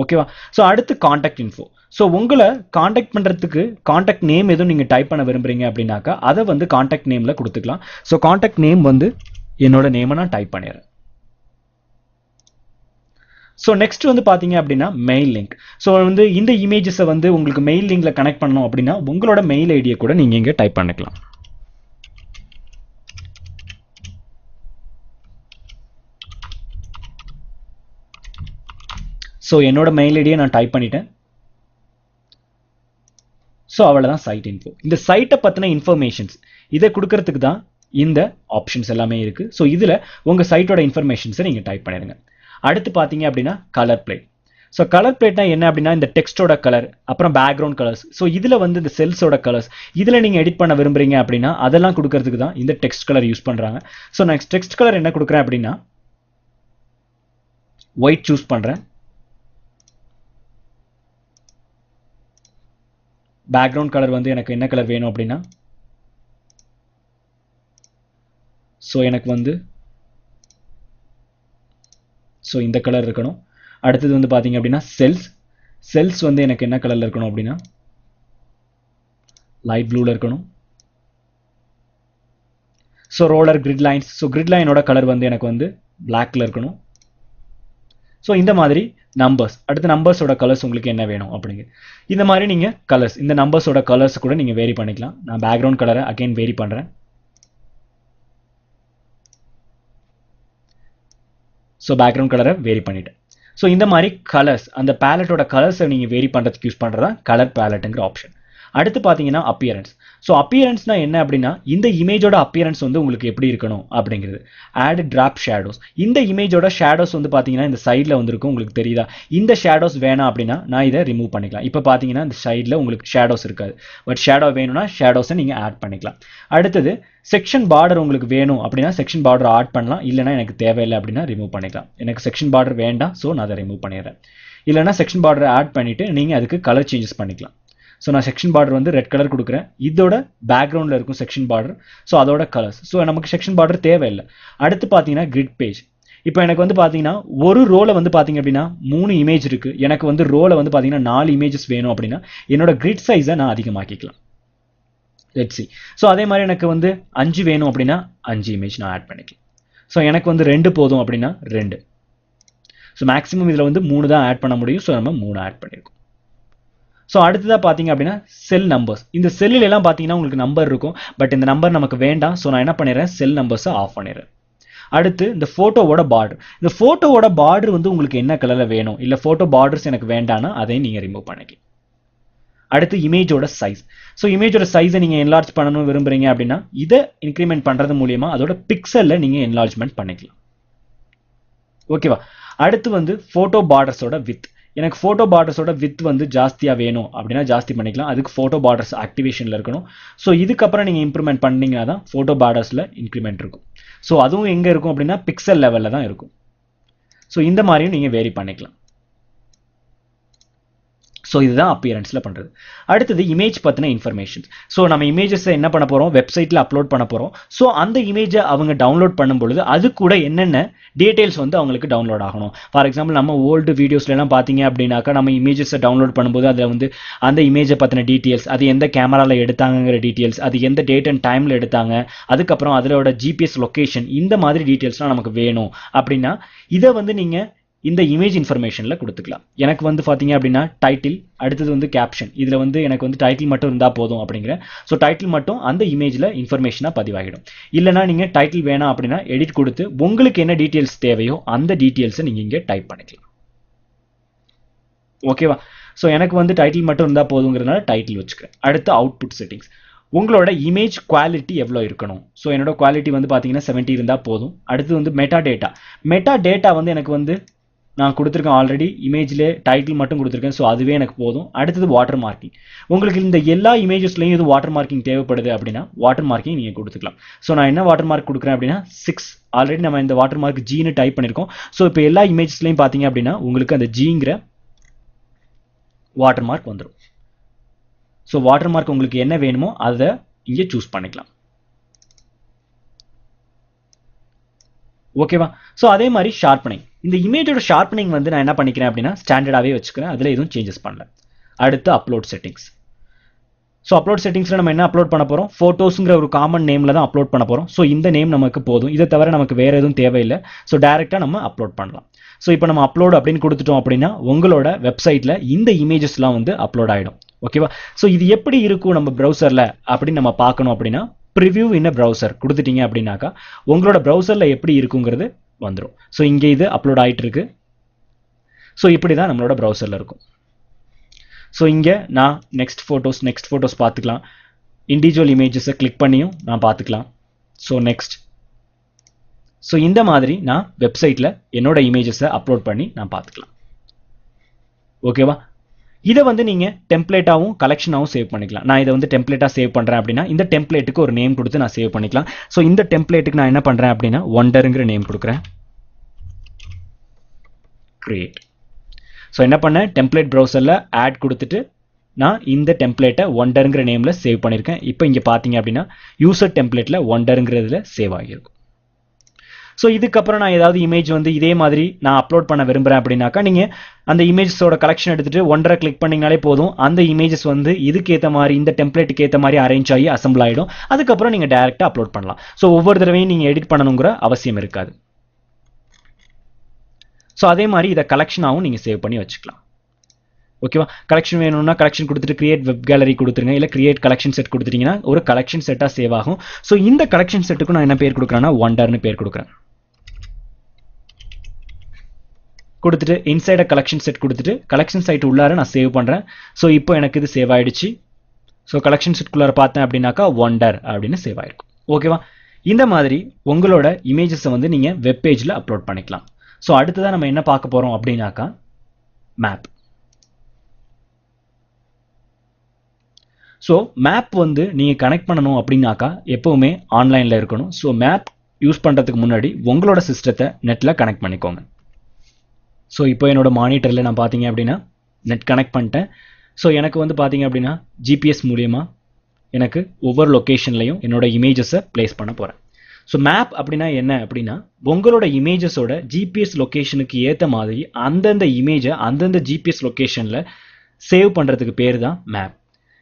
ஓகேவா? ஸோ அடுத்து காண்டாக்ட் இன்ஃபோ. ஸோ உங்களை காண்டாக்ட் பண்ணுறதுக்கு காண்டாக்ட் நேம் எதுவும் நீங்கள் டைப் பண்ண விரும்புகிறீங்க அப்படின்னாக்கா அதை வந்து காண்டாக்ட் நேமில் கொடுத்துக்கலாம். ஸோ காண்டாக்ட் நேம் வந்து என்னோட நேமை நான் டைப் பண்ணிடுறேன். ஸோ நெக்ஸ்ட் வந்து பார்த்தீங்க அப்படின்னா மெயில் லிங்க். ஸோ வந்து இந்த இமேஜஸை வந்து உங்களுக்கு மெயில் லிங்கில் கனெக்ட் பண்ணணும் அப்படின்னா உங்களோட மெயில் ஐடியை கூட நீங்கள் இங்கே டைப் பண்ணிக்கலாம். ஸோ என்னோட மெயில் ஐடியை நான் டைப் பண்ணிட்டேன். ஸோ அவ்வளோதான் சைட் இன்ஃபோ. இந்த சைட்டை பற்றின இன்ஃபர்மேஷன்ஸ் இதை கொடுக்கறதுக்கு தான் இந்த ஆப்ஷன்ஸ் எல்லாமே இருக்குது. ஸோ இதில் உங்கள் சைட்டோட இன்ஃபர்மேஷன்ஸை நீங்கள் டைப் பண்ணிடுங்க. அடுத்து பார்த்தீங்க அப்படின்னா கலர் பிளேட். ஸோ கலர் பிளேட்னா என்ன அப்படின்னா இந்த டெக்ஸ்டோட கலர், அப்புறம் பேக்ரவுண்ட் கலர்ஸ். ஸோ இதில் வந்து இந்த செல்ஸோட கலர்ஸ் இதில் நீங்கள் எடிட் பண்ண விரும்புறீங்க அப்படின்னா அதெல்லாம் கொடுக்கறதுக்கு தான் இந்த டெக்ஸ்ட் கலர் யூஸ் பண்ணுறாங்க. ஸோ நான் டெக்ஸ்ட் கலர் என்ன கொடுக்குறேன் அப்படின்னா ஒயிட் சூஸ் பண்ணுறேன். பேக்ரவுண்ட் கலர் வந்து எனக்கு என்ன கலர் வேணும் அப்படின்னா ஸோ எனக்கு வந்து ஸோ இந்த கலர் இருக்கணும். அடுத்தது வந்து பார்த்தீங்க அப்படின்னா செல்ஸ் வந்து எனக்கு என்ன கலரில் இருக்கணும் அப்படின்னா லைட் ப்ளூவில் இருக்கணும். So ruler grid lines, so grid லைனோட கலர் வந்து எனக்கு வந்து பிளாக்ல இருக்கணும். ஸோ இந்த மாதிரி நம்பர்ஸ், அடுத்த நம்பர்ஸோட கலர்ஸ் உங்களுக்கு என்ன வேணும் அப்படிங்க. இந்த மாதிரி நீங்கள் கலர்ஸ், இந்த நம்பர்ஸோட கலர்ஸ் கூட நீங்கள் வேரி பண்ணிக்கலாம். நான் பேக்ரவுண்ட் கலரை அகைன் வேரி பண்ணுறேன். ஸோ பேக்ரவுண்ட் கலரை வேரி பண்ணிட்டேன். ஸோ இந்த மாதிரி கலர்ஸ், அந்த பேலட்டோட கலர்ஸை நீங்கள் வேரி பண்ணுறதுக்கு யூஸ் பண்ணுறது தான் கலர் பேலட்டுங்கிற ஆப்ஷன். அடுத்து பார்த்தீங்கன்னா அப்பியரன்ஸ். ஸோ அப்பியரன்ஸ்னா என்ன அப்படின்னா இந்த இமேஜோட அப்பியரன்ஸ் வந்து உங்களுக்கு எப்படி இருக்கணும் அப்படிங்கிறது. ஆட் டிராப் ஷேடோஸ், இந்த இமேஜோட ஷேடோஸ் வந்து பார்த்தீங்கன்னா இந்த சைடில் வந்துருக்கும், உங்களுக்கு தெரியுதா? இந்த ஷேடோஸ் வேணாம் அப்படின்னா நான் இதை ரிமூவ் பண்ணிக்கலாம். இப்போ பார்த்தீங்கன்னா இந்த சைடில் உங்களுக்கு ஷேடோஸ் இருக்காது, பட் ஷேடோ வேணும்னா ஷேடோஸை நீங்கள் ஆட் பண்ணிக்கலாம். அடுத்தது செக்ஷன் பார்டர் உங்களுக்கு வேணும் அப்படின்னா செக்ஷன் பார்டர் ஆட் பண்ணலாம், இல்லைனா எனக்கு தேவையில்லை அப்படின்னா ரிமூவ் பண்ணிக்கலாம். எனக்கு செக்ஷன் பார்டர் வேண்டாம், ஸோ நான் அதை ரிமூவ் பண்ணிடுறேன். இல்லைனா செக்ஷன் பார்டரை ஆட் பண்ணிவிட்டு நீங்கள் அதுக்கு கலர் சேஞ்சஸ் பண்ணிக்கலாம். ஸோ நான் செக்ஷன் பார்டர் வந்து ரெட் கலர் கொடுக்குறேன், இதோட பேக்ரவுண்டில் இருக்கும் செக்ஷன் பார்டர், ஸோ அதோட கலர்ஸ். ஸோ நமக்கு செக்ஷன் பார்டர் தேவையில்லை. அடுத்து பார்த்தீங்கன்னா கிரிட் பேஜ். இப்போ எனக்கு வந்து பார்த்தீங்கன்னா ஒரு ரோல வந்து பார்த்தீங்க அப்படின்னா 3 இமேஜ் இருக்குது, எனக்கு வந்து ரோல வந்து பார்த்தீங்கன்னா 4 இமேஜஸ் வேணும் அப்படின்னா என்னோட கிரிட் சைஸை நான் அதிகமாக்கிக்கலாம். Let's see. ஸோ அதே மாதிரி எனக்கு வந்து 5 வேணும் அப்படின்னா 5 இமேஜ் நான் ஆட் பண்ணிக்கலாம். ஸோ எனக்கு வந்து 2 போதும் அப்படின்னா 2. ஸோ மேக்ஸிமம் இதில் வந்து 3 தான் ஆட் பண்ண முடியும், ஸோ நம்ம 3 ஆட் பண்ணியிருக்கோம். ஸோ அடுத்ததாக பார்த்தீங்க அப்படின்னா செல் நம்பர்ஸ். இந்த செல்லில் எல்லாம் பார்த்தீங்கன்னா உங்களுக்கு நம்பர் இருக்கும், பட் இந்த நம்பர் நமக்கு வேண்டாம். ஸோ நான் என்ன பண்ணிடுறேன், செல் நம்பர்ஸை ஆஃப் பண்ணிடுறேன். அடுத்து இந்த ஃபோட்டோவோட பார்டர். இந்த ஃபோட்டோவோட பார்டர் வந்து உங்களுக்கு என்ன கலரில் வேணும், இல்லை ஃபோட்டோ பார்டர்ஸ் எனக்கு வேண்டாம்னா அதையும் நீங்கள் ரிமூவ் பண்ணிக்கலாம். அடுத்து இமேஜோட சைஸ். ஸோ இமேஜோட சைஸை நீங்கள் என்லார்ஜ் பண்ணணும் விரும்புறீங்க அப்படின்னா இதை இன்க்ரிமெண்ட் பண்ணுறது மூலியமா அதோட பிக்சலில் நீங்கள் என்லார்ஜ்மெண்ட் பண்ணிக்கலாம். ஓகேவா? அடுத்து வந்து ஃபோட்டோ பார்டர்ஸோட வித். எனக்கு ஃபோட்டோ பார்டர்ஸோட வித் வந்து ஜாஸ்தியாக வேணும் அப்படின்னா ஜாஸ்தி பண்ணிக்கலாம். அதுக்கு ஃபோட்டோ பார்டர்ஸ் ஆக்டிவேஷனில் இருக்கணும். ஸோ இதுக்கப்புறம் நீங்கள் இம்ப்ரூவ்மெண்ட் பண்ணிங்கன்னா தான் ஃபோட்டோ பார்டர்ஸில் இன்க்ரிமெண்ட் இருக்கும். ஸோ அதுவும் எங்கே இருக்கும் அப்படின்னா பிக்சல் லெவலில் தான் இருக்கும். ஸோ இந்த மாதிரியும் நீங்கள் வேரி பண்ணிக்கலாம். ஸோ இதுதான் அப்பியரன்ஸில் பண்ணுறது. அடுத்தது இமேஜ் பற்றின இன்ஃபர்மேஷன். ஸோ நம்ம இமேஜஸை என்ன பண்ண போகிறோம், வெப்சைட்டில் அப்லோட் பண்ண போகிறோம். ஸோ அந்த இமேஜை அவங்க டவுன்லோட் பண்ணும்பொழுது அது கூட என்னென்ன டீட்டெயில்ஸ் வந்து அவங்களுக்கு டவுன்லோட் ஆகணும். ஃபார் எக்ஸாம்பிள் நம்ம ஓல்டு வீடியோஸ்லாம் பார்த்தீங்க அப்படின்னாக்கா நம்ம இமேஜஸை டவுன்லோட் பண்ணும்போது அதில் வந்து அந்த இமேஜை பற்றின டீட்டெயில்ஸ், அது எந்த கேமராவில் எடுத்தாங்கிற டீட்டெயில்ஸ், அது எந்த டேட் அண்ட் டைமில் எடுத்தாங்க, அதுக்கப்புறம் அதோட ஜிபிஎஸ் லொக்கேஷன், இந்த மாதிரி டீட்டெயில்ஸ்லாம் நமக்கு வேணும் அப்படின்னா இதை வந்து நீங்கள் இந்த இமேஜ் இன்ஃபர்மேஷனில் கொடுத்துக்கலாம். எனக்கு வந்து பார்த்தீங்க அப்படின்னா டைட்டில், அடுத்தது வந்து கேப்ஷன். இதில் வந்து எனக்கு வந்து டைட்டில் மட்டும் இருந்தால் போதும் அப்படிங்கிற. ஸோ டைட்டில் மட்டும் அந்த இமேஜில் இன்ஃபர்மேஷனாக பதிவாகிடும். இல்லைனா நீங்கள் டைட்டில் வேணாம் அப்படின்னா எடிட் கொடுத்து உங்களுக்கு என்ன டீட்டெயில்ஸ் தேவையோ அந்த டீட்டெயில்ஸை நீங்கள் இங்கே டைப் பண்ணிக்கலாம். ஓகேவா? ஸோ எனக்கு வந்து டைட்டில் மட்டும் இருந்தால் போதுங்கிறதுனால டைட்டில் வச்சுக்கிறேன். அடுத்து அவுட்புட் செட்டிங்ஸ். உங்களோட இமேஜ் குவாலிட்டி எவ்வளோ இருக்கணும். ஸோ என்னோட குவாலிட்டி வந்து பார்த்தீங்கன்னா 70 இருந்தால் போதும். அடுத்து வந்து மெட்டா டேட்டா வந்து எனக்கு வந்து நான் கொடுத்துருக்கேன் ஆல்ரெடி, இமேஜில் டைட்டில் மட்டும் கொடுத்துருக்கேன். ஸோ அதுவே எனக்கு போதும். அடுத்தது வாட்டர் மார்க்கிங். உங்களுக்கு இந்த எல்லா இமேஜஸ்லையும் இது வாட்டர் மார்க்கிங் தேவைப்படுது அப்படின்னா வாட்டர் மார்க்கிங் நீங்கள் கொடுத்துக்கலாம். ஸோ நான் என்ன வாட்டர் மார்க் கொடுக்குறேன் அப்படின்னா 6. ஆல்ரெடி நம்ம இந்த வாட்டர் மார்க் ஜீனு டைப் பண்ணியிருக்கோம். ஸோ இப்போ எல்லா இமேஜஸ்லையும் பார்த்தீங்க அப்படின்னா உங்களுக்கு அந்த ஜிங்கிற வாட்டர் மார்க் வந்துடும். ஸோ வாட்டர் மார்க் உங்களுக்கு என்ன வேணுமோ அதை இங்கே சூஸ் பண்ணிக்கலாம். ஓகேவா? ஸோ அதே மாதிரி ஷார்ப்பனிங். இந்த இமேஜோட ஷார்ப்பனிங் வந்து நான் என்ன பண்ணிக்கிறேன் அப்படின்னா ஸ்டாண்டர்டாகவே வச்சுக்கிறேன், அதில் எதுவும் சேஞ்சஸ் பண்ணல. அடுத்து அப்லோட் செட்டிங்ஸ். ஸோ அப்லோட் செட்டிங்ஸில் நம்ம என்ன அப்லோட் பண்ண போகிறோம், ஃபோட்டோஸுங்கிற ஒரு காமன் நேமில் தான் அப்லோட் பண்ண போகிறோம். ஸோ இந்த நேம் நமக்கு போதும், இதை தவிர நமக்கு வேறு எதுவும் தேவையில்லை. ஸோ டேரெக்டாக நம்ம அப்லோட் பண்ணலாம். ஸோ இப்போ நம்ம அப்லோட் அப்படின்னு கொடுத்துட்டோம் அப்படின்னா உங்களோட வெப்சைட்டில் இந்த இமேஜஸ்லாம் வந்து அப்லோட் ஆகிடும். ஓகேவா? ஸோ இது எப்படி இருக்கும் நம்ம ப்ரௌசரில் அப்படின்னு நம்ம பார்க்கணும் அப்படின்னா ப்ரிவ்யூ இன் ப்ரௌசர் கொடுத்துட்டீங்க அப்படின்னாக்கா உங்களோட ப்ரௌசரில் எப்படி இருக்குங்கிறது வந்துடும். ஸோ இங்கே இது அப்லோட் ஆகிட்டு இருக்கு. ஸோ இப்படி தான் நம்மளோட ப்ரௌசரில் இருக்கும். ஸோ இங்கே நான் நெக்ஸ்ட் ஃபோட்டோஸ் பார்த்துக்கலாம். இண்டிவிஜுவல் இமேஜஸை கிளிக் பண்ணியும் நான் பார்த்துக்கலாம். So next. ஸோ இந்த மாதிரி நான் வெப்சைட்டில் என்னோட இமேஜஸை அப்லோட் பண்ணி நான் பார்த்துக்கலாம். ஓகேவா? இதை வந்து நீங்கள் டெம்ப்ளேட்டாகவும் கலெக்ஷனாகவும் சேவ் பண்ணிக்கலாம். நான் இதை வந்து டெம்ப்ளேட்டாக சேவ் பண்ணுறேன் அப்படின்னா இந்த டெம்ப்ளேட்டுக்கு ஒரு நேம் கொடுத்து நான் சேவ் பண்ணிக்கலாம். ஸோ இந்த டெம்ப்ளேட்டுக்கு நான் என்ன பண்ணுறேன் அப்படின்னா ஒண்டருங்கிற நேம் கொடுக்குறேன். கிரியேட். ஸோ என்ன பண்ணேன், டெம்ப்ளேட் ப்ரௌசரில் ஆட் கொடுத்துட்டு நான் இந்த டெம்ப்ளேட்டை ஒண்டருங்கிற நேமில் சேவ் பண்ணியிருக்கேன். இப்போ இங்கே பார்த்தீங்க அப்படின்னா யூசர் டெம்ப்ளேட்டில் ஒண்டருங்கிறதுல சேவ் ஆகியிருக்கும். ஸோ இதுக்கப்புறம் நான் ஏதாவது இமேஜ் வந்து இதே மாதிரி நான் அப்லோட் பண்ண விரும்புகிறேன் அப்படின்னாக்கா நீங்கள் அந்த இமேஜஸோட கலெக்ஷன் எடுத்துகிட்டு ஒன்றரை கிளிக் பண்ணிங்கனாலே போதும். அந்த இமேஜஸ் வந்து இதுக்கு ஏற்ற மாதிரி இந்த டெம்ப்ளேட்டுக்கு ஏற்ற மாதிரி அரேஞ்ச் ஆகி அசம்பிள் ஆகிடும். அதுக்கப்புறம் நீங்கள் டேரெக்டாக அப்லோட் பண்ணலாம். ஸோ ஒவ்வொரு தடவையும் நீங்கள் எடிட் பண்ணணுங்கிற அவசியம் இருக்காது. ஸோ அதே மாதிரி இதை கலெக்ஷனாகவும் நீங்கள் சேவ் பண்ணி வச்சுக்கலாம். ஓகேவா? கலெக்ஷன் வேணும்னா கலெக்ஷன் கொடுத்துட்டு கிரியேட் வெப் கேலரி கொடுத்துருங்க. இல்லை கிரியேட் கலெக்ஷன் செட் கொடுத்துட்டீங்கன்னா ஒரு கலெக்ஷன் செட்டாக சேவ் ஆகும். ஸோ இந்த கலெக்ஷன் செட்டுக்கு நான் என்ன பேர் கொடுக்குறேன்னா ஒண்டர்னு பேர் கொடுக்குறேன். கொடுத்துட்டு இன்சைட் கலெக்ஷன் செட் கொடுத்துட்டு கலெக்ஷன் சைட் உள்ளார நான் சேவ் பண்ணுறேன். ஸோ இப்போ எனக்கு இது சேவ் ஆகிடுச்சு. ஸோ கலெக்ஷன் செட்குள்ளார பார்த்தேன் அப்படின்னாக்கா ஒண்டர் அப்படின்னு சேவ் ஆகிருக்கும். ஓகேவா? இந்த மாதிரி உங்களோட இமேஜஸை வந்து நீங்கள் வெப் பேஜில் அப்லோட் பண்ணிக்கலாம். ஸோ அடுத்ததான் நம்ம என்ன பார்க்க போகிறோம் அப்படின்னாக்கா மேப். ஸோ மேப் வந்து நீங்கள் கனெக்ட் பண்ணணும் அப்படின்னாக்கா எப்போவுமே ஆன்லைனில் இருக்கணும். ஸோ மேப் யூஸ் பண்ணுறதுக்கு முன்னாடி உங்களோட சிஸ்டத்தை நெட்டில் கனெக்ட் பண்ணிக்கோங்க. ஸோ இப்போ என்னோட மானிட்டரில் நான் பார்த்தீங்க அப்படின்னா நெட் கனெக்ட் பண்ணிட்டேன். ஸோ எனக்கு வந்து பார்த்தீங்க அப்படின்னா ஜிபிஎஸ் மூலியமா எனக்கு ஒவ்வொரு லொக்கேஷன்லையும் என்னோட இமேஜஸை பிளேஸ் பண்ண போகிறேன். ஸோ மேப் அப்படின்னா என்ன அப்படின்னா உங்களோட இமேஜஸோட ஜிபிஎஸ் லொக்கேஷனுக்கு ஏற்ற மாதிரி அந்தந்த இமேஜை அந்தந்த ஜிபிஎஸ் லொக்கேஷனில் சேவ் பண்ணுறதுக்கு பேர் தான் மேப்.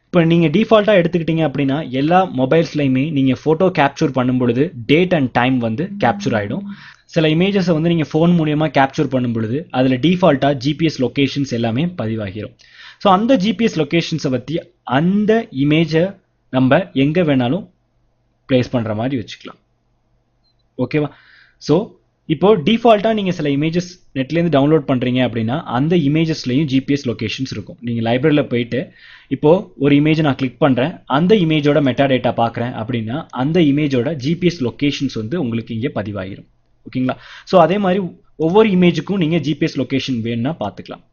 இப்போ நீங்கள் டிஃபால்ட்டாக எடுத்துக்கிட்டீங்க அப்படின்னா எல்லா மொபைல்ஸ்லையுமே நீங்கள் ஃபோட்டோ கேப்சர் பண்ணும் பொழுது டேட் அண்ட் டைம் வந்து கேப்சர் ஆகிடும். சில இமேஜஸை வந்து நீங்கள் ஃபோன் மூலியமாக கேப்சர் பண்ணும் பொழுது அதில் டிஃபால்ட்டாக ஜிபிஎஸ் லொக்கேஷன்ஸ் எல்லாமே பதிவாகிடும். ஸோ அந்த ஜிபிஎஸ் லொக்கேஷன்ஸை பற்றி அந்த இமேஜை நம்ம எங்கே வேணாலும் ப்ளேஸ் பண்ணுற மாதிரி வச்சுக்கலாம். ஓகேவா? ஸோ இப்போ டிஃபால்ட்டாக நீங்கள் சில இமேஜஸ் நெட்லேருந்து டவுன்லோட் பண்ணுறீங்க அப்படின்னா அந்த இமேஜஸ்லையும் ஜிபிஎஸ் லொக்கேஷன்ஸ் இருக்கும். நீங்கள் லைப்ரரியில் போயிட்டு இப்போது ஒரு இமேஜை நான் கிளிக் பண்ணுறேன், அந்த இமேஜோட மெட்டா டேட்டா பார்க்குறேன் அப்படின்னா அந்த இமேஜோட ஜிபிஎஸ் லொக்கேஷன்ஸ் வந்து உங்களுக்கு இங்கே பதிவாகிடும். ஓகேங்களா? ஸோ அதே மாதிரி ஒவ்வொரு இமேஜுக்கும் நீங்கள் ஜிபிஎஸ் லொக்கேஷன் வேணும்னா பார்த்துக்கலாம்.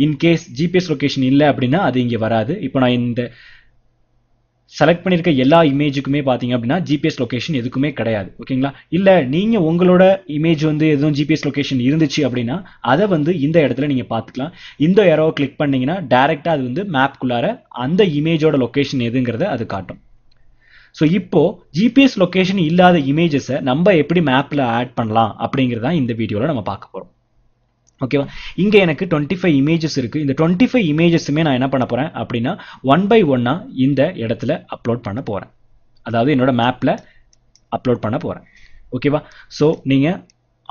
இன்கேஸ் ஜிபிஎஸ் லொக்கேஷன் இல்லை அப்படின்னா அது இங்கே வராது. இப்போ நான் இந்த செலக்ட் பண்ணியிருக்க எல்லா இமேஜுக்குமே பார்த்தீங்க அப்படின்னா ஜிபிஎஸ் லொக்கேஷன் எதுக்குமே கிடையாது. ஓகேங்களா? இல்லை நீங்கள் உங்களோட இமேஜ் வந்து எதுவும் ஜிபிஎஸ் லொக்கேஷன் இருந்துச்சு அப்படின்னா அதை வந்து இந்த இடத்துல நீங்கள் பார்த்துக்கலாம். இந்த ஏரோவை கிளிக் பண்ணீங்கன்னா டேரெக்டாக அது வந்து மேப்குள்ளார அந்த இமேஜோட லொக்கேஷன் எதுங்கிறத அது காட்டும். ஸோ இப்போ ஜிபிஎஸ் லொக்கேஷன் இல்லாத இமேஜஸை நம்ம எப்படி மேப்பில் ஆட் பண்ணலாம் அப்படிங்கிறதான் இந்த வீடியோவில் நம்ம பார்க்க போகிறோம். ஓகேவா? இங்கே எனக்கு 25 இமேஜஸ் இருக்குது. இந்த 25 இமேஜஸுமே நான் என்ன பண்ண போகிறேன் அப்படின்னா 1 by 1 இந்த இடத்துல அப்லோட் பண்ண போகிறேன். அதாவது என்னோட மேப்பில் அப்லோட் பண்ண போகிறேன். ஓகேவா? ஸோ நீங்கள்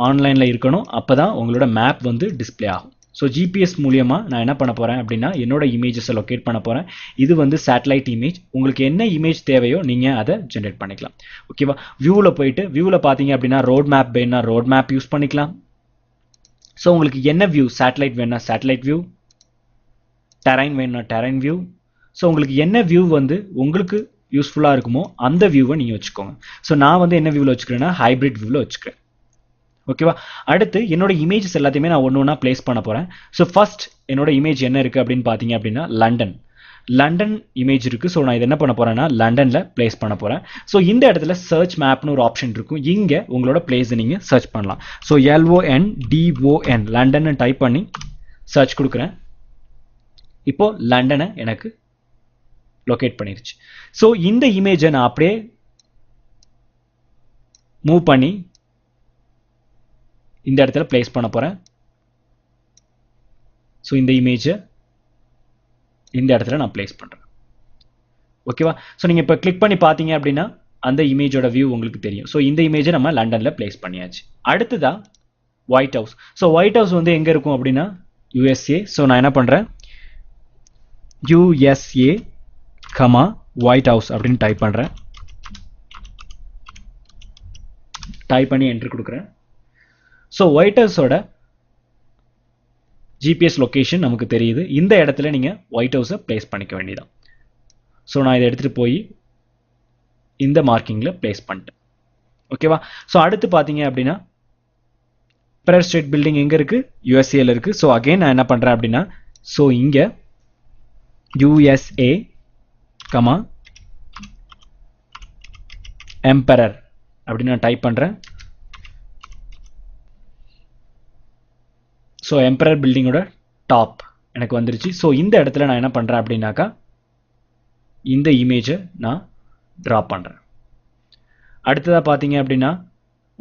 ஆன்லைனில் இருக்கணும், அப்போ தான் உங்களோட மேப் வந்து டிஸ்பிளே ஆகும். ஸோ ஜிபிஎஸ் மூலியமாக நான் என்ன பண்ண போகிறேன் அப்படின்னா என்னோட இமேஜஸை லொக்கேட் பண்ண போகிறேன். இது வந்து சேட்டலைட் இமேஜ். உங்களுக்கு என்ன இமேஜ் தேவையோ நீங்கள் அதை ஜென்ரேட் பண்ணிக்கலாம். ஓகேவா? வியூவில் போயிட்டு வியூவில் பார்த்தீங்க அப்படின்னா ரோட் மேப் வேணும்னா ரோட் மேப் யூஸ் பண்ணிக்கலாம். ஸோ உங்களுக்கு என்ன வியூ, சேட்டலைட் வேணும்னா சேட்டலைட் வியூ, டெரைன் வேணும்னா டெரைன் வியூ. ஸோ உங்களுக்கு என்ன வியூ வந்து உங்களுக்கு யூஸ்ஃபுல்லாக இருக்குமோ அந்த வியூவை நீங்கள் வச்சுக்கோங்க. ஸோ நான் வந்து என்ன வியூவில் வச்சுக்கிறேன்னா ஹைப்ரிட் வியூவில் வச்சுக்கிறேன். ஓகேவா? அடுத்து என்னோட இமேஜஸ் எல்லாத்தையுமே நான் ஒன்று ஒன்றா பிளேஸ் பண்ண போகிறேன். ஸோ ஃபர்ஸ்ட் என்னோட இமேஜ் என்ன இருக்குது அப்படின்னு பார்த்தீங்க அப்படின்னா லண்டன் இமேஜ் இருக்குது. ஸோ நான் இது என்ன பண்ண போகிறேன்னா லண்டனில் பிளேஸ் பண்ண போகிறேன். ஸோ இந்த இடத்துல சர்ச் மேப்னு ஒரு ஆப்ஷன் இருக்கும். இங்கே உங்களோட பிளேஸை நீங்கள் சர்ச் பண்ணலாம். ஸோ LONDON லண்டன்னு டைப் பண்ணி சர்ச் கொடுக்குறேன். இப்போ லண்டனை எனக்கு லொக்கேட் பண்ணிருச்சு. ஸோ இந்த இமேஜை நான் அப்படியே மூவ் பண்ணி இந்த இடத்துல பிளேஸ் பண்ண போகிறேன். ஸோ இந்த இமேஜை இந்த இடத்துல நான் பிளேஸ் பண்ணுறேன். ஓகேவா? ஸோ நீங்கள் இப்போ கிளிக் பண்ணி பார்த்தீங்க அப்படின்னா அந்த இமேஜோட வியூ உங்களுக்கு தெரியும். ஸோ இந்த இமேஜை நம்ம லண்டனில் பிளேஸ் பண்ணியாச்சு. அடுத்ததா white house. So white house வந்து எங்கே இருக்கும் அப்படின்னா USA. ஸோ நான் என்ன பண்ணுறேன் USA, ஒயிட் ஹவுஸ் அப்படின்னு டைப் பண்ணுறேன். டைப் பண்ணி என்ட்ரு கொடுக்குறேன். ஸோ ஒயிட் ஹவுஸோட ஜிபிஎஸ் லொக்கேஷன் நமக்கு தெரியுது. இந்த இடத்துல நீங்கள் ஒயிட் ஹவுஸை பிளேஸ் பண்ணிக்க வேண்டியதான். ஸோ நான் இதை எடுத்துகிட்டு போய் இந்த மார்க்கிங்கில் பிளேஸ் பண்ணிட்டேன். ஓகேவா? ஸோ அடுத்து பார்த்தீங்க அப்படின்னா எம்பரர் ஸ்டேட் பில்டிங் எங்கே இருக்குது? யூஎஸ்ஏல இருக்குது. ஸோ அகெயின் நான் என்ன பண்ணுறேன் அப்படின்னா, ஸோ இங்கே யூஎஸ்ஏ கமா எம்பரர் அப்படின்னு நான் டைப் பண்ணுறேன். ஸோ எம்பரர் பில்டிங்கோட டாப் எனக்கு வந்துருச்சு. ஸோ இந்த இடத்துல நான் என்ன பண்ணுறேன் அப்படின்னாக்கா இந்த இமேஜை நான் ட்ரா பண்ணுறேன். அடுத்ததாக பார்த்தீங்க அப்படின்னா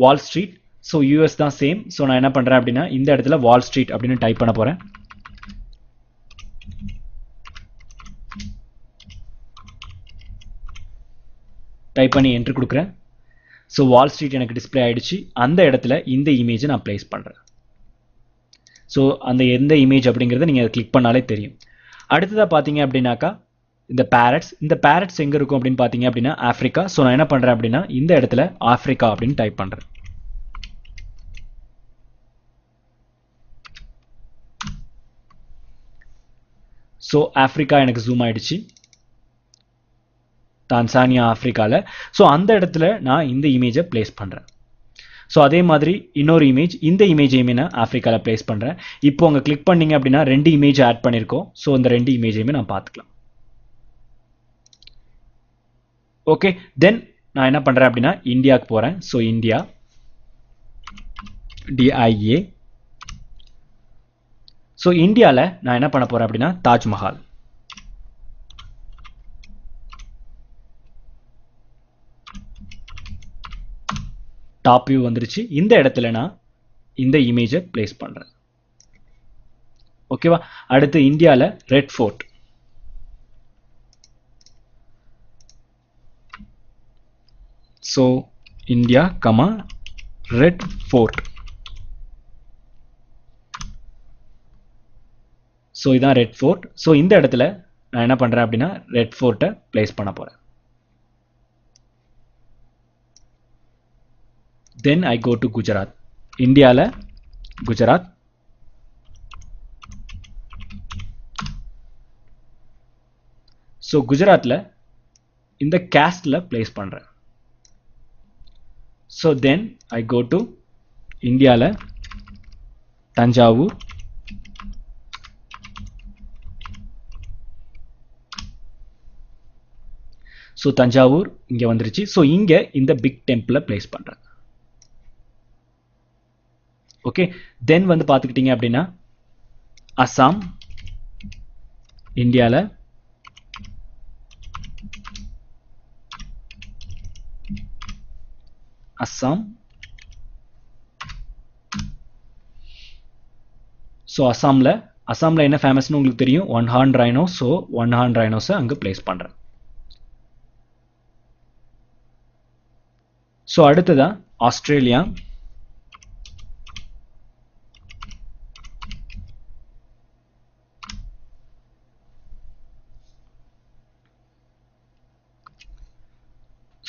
வால் ஸ்ட்ரீட். ஸோ யூஎஸ் தான் சேம். ஸோ நான் என்ன பண்ணுறேன் அப்படின்னா இந்த இடத்துல வால் ஸ்ட்ரீட் அப்படின்னு டைப் பண்ண போகிறேன். டைப் பண்ணி என்ட்ரு கொடுக்குறேன். ஸோ வால் ஸ்ட்ரீட் எனக்கு டிஸ்பிளே ஆகிடுச்சு. அந்த இடத்துல இந்த இமேஜை நான் பிளேஸ் பண்ணுறேன். ஸோ அந்த எந்த இமேஜ் அப்படிங்கிறத நீங்கள் கிளிக் பண்ணாலே தெரியும். அடுத்ததாக பார்த்தீங்க அப்படின்னாக்கா இந்த பேரட்ஸ் எங்கே இருக்கும் அப்படின்னு பார்த்தீங்க அப்படின்னா ஆஃப்ரிக்கா. ஸோ நான் என்ன பண்ணுறேன் அப்படின்னா இந்த இடத்துல ஆஃப்ரிக்கா அப்படின்னு டைப் பண்ணுறேன். ஸோ ஆஃப்ரிக்கா எனக்கு ஜூம் ஆயிடுச்சு. தான்சானியா ஆஃப்ரிக்காவில். ஸோ அந்த இடத்துல நான் இந்த இமேஜை பிளேஸ் பண்ணுறேன். ஸோ அதே மாதிரி இன்னொரு இமேஜ், இந்த இமேஜையுமே நான் ஆஃப்ரிக்காவில் பிளேஸ் பண்ணுறேன். இப்போ அங்கே கிளிக் பண்ணீங்க அப்படின்னா 2 இமேஜ் ஆட் பண்ணியிருக்கோம். ஸோ இந்த 2 இமேஜையுமே நான் பார்த்துக்கலாம். ஓகே, தென் நான் என்ன பண்ணுறேன் அப்படின்னா இந்தியாவுக்கு போகிறேன். So India டிஐஏ. ஸோ இந்தியாவில் நான் என்ன பண்ண போகிறேன் அப்படின்னா தாஜ்மஹால். டாப் வியூ வந்துருச்சு. இந்த இடத்துல நான் இந்த இமேஜை பிளேஸ் பண்ணுறேன். ஓகேவா? அடுத்து இந்தியாவில் Red Fort. So India comma Red Fort. So இதான் ரெட் ஃபோர்ட். ஸோ இந்த இடத்துல நான் என்ன பண்ணுறேன் அப்படின்னா ரெட் ஃபோர்ட்டை பிளேஸ் பண்ண போகிறேன். Then I go to Gujarat. இந்தியாவில் குஜராத். ஸோ குஜராத்தில் இந்த கேஸ்டில் பிளேஸ் பண்ணுறேன். So then I go to இந்தியாவில் தஞ்சாவூர். ஸோ தஞ்சாவூர் இங்கே வந்துருச்சு. ஸோ இங்கே இந்த பிக் டெம்பிளை பிளேஸ் பண்ணுறேன். ஓகே, தென் வந்து பார்த்துக்கிட்டிங்க அப்படின்னா அஸ்ஸாம். இந்தியாவில் அஸ்ஸாம். ஸோ அஸ்ஸாமில் என்ன ஃபேமஸ்னு உங்களுக்கு தெரியும், one horn rhino. So one horn ரைனோஸை அங்கே பிளேஸ் பண்ணுறேன். ஸோ அடுத்ததான் ஆஸ்திரேலியா.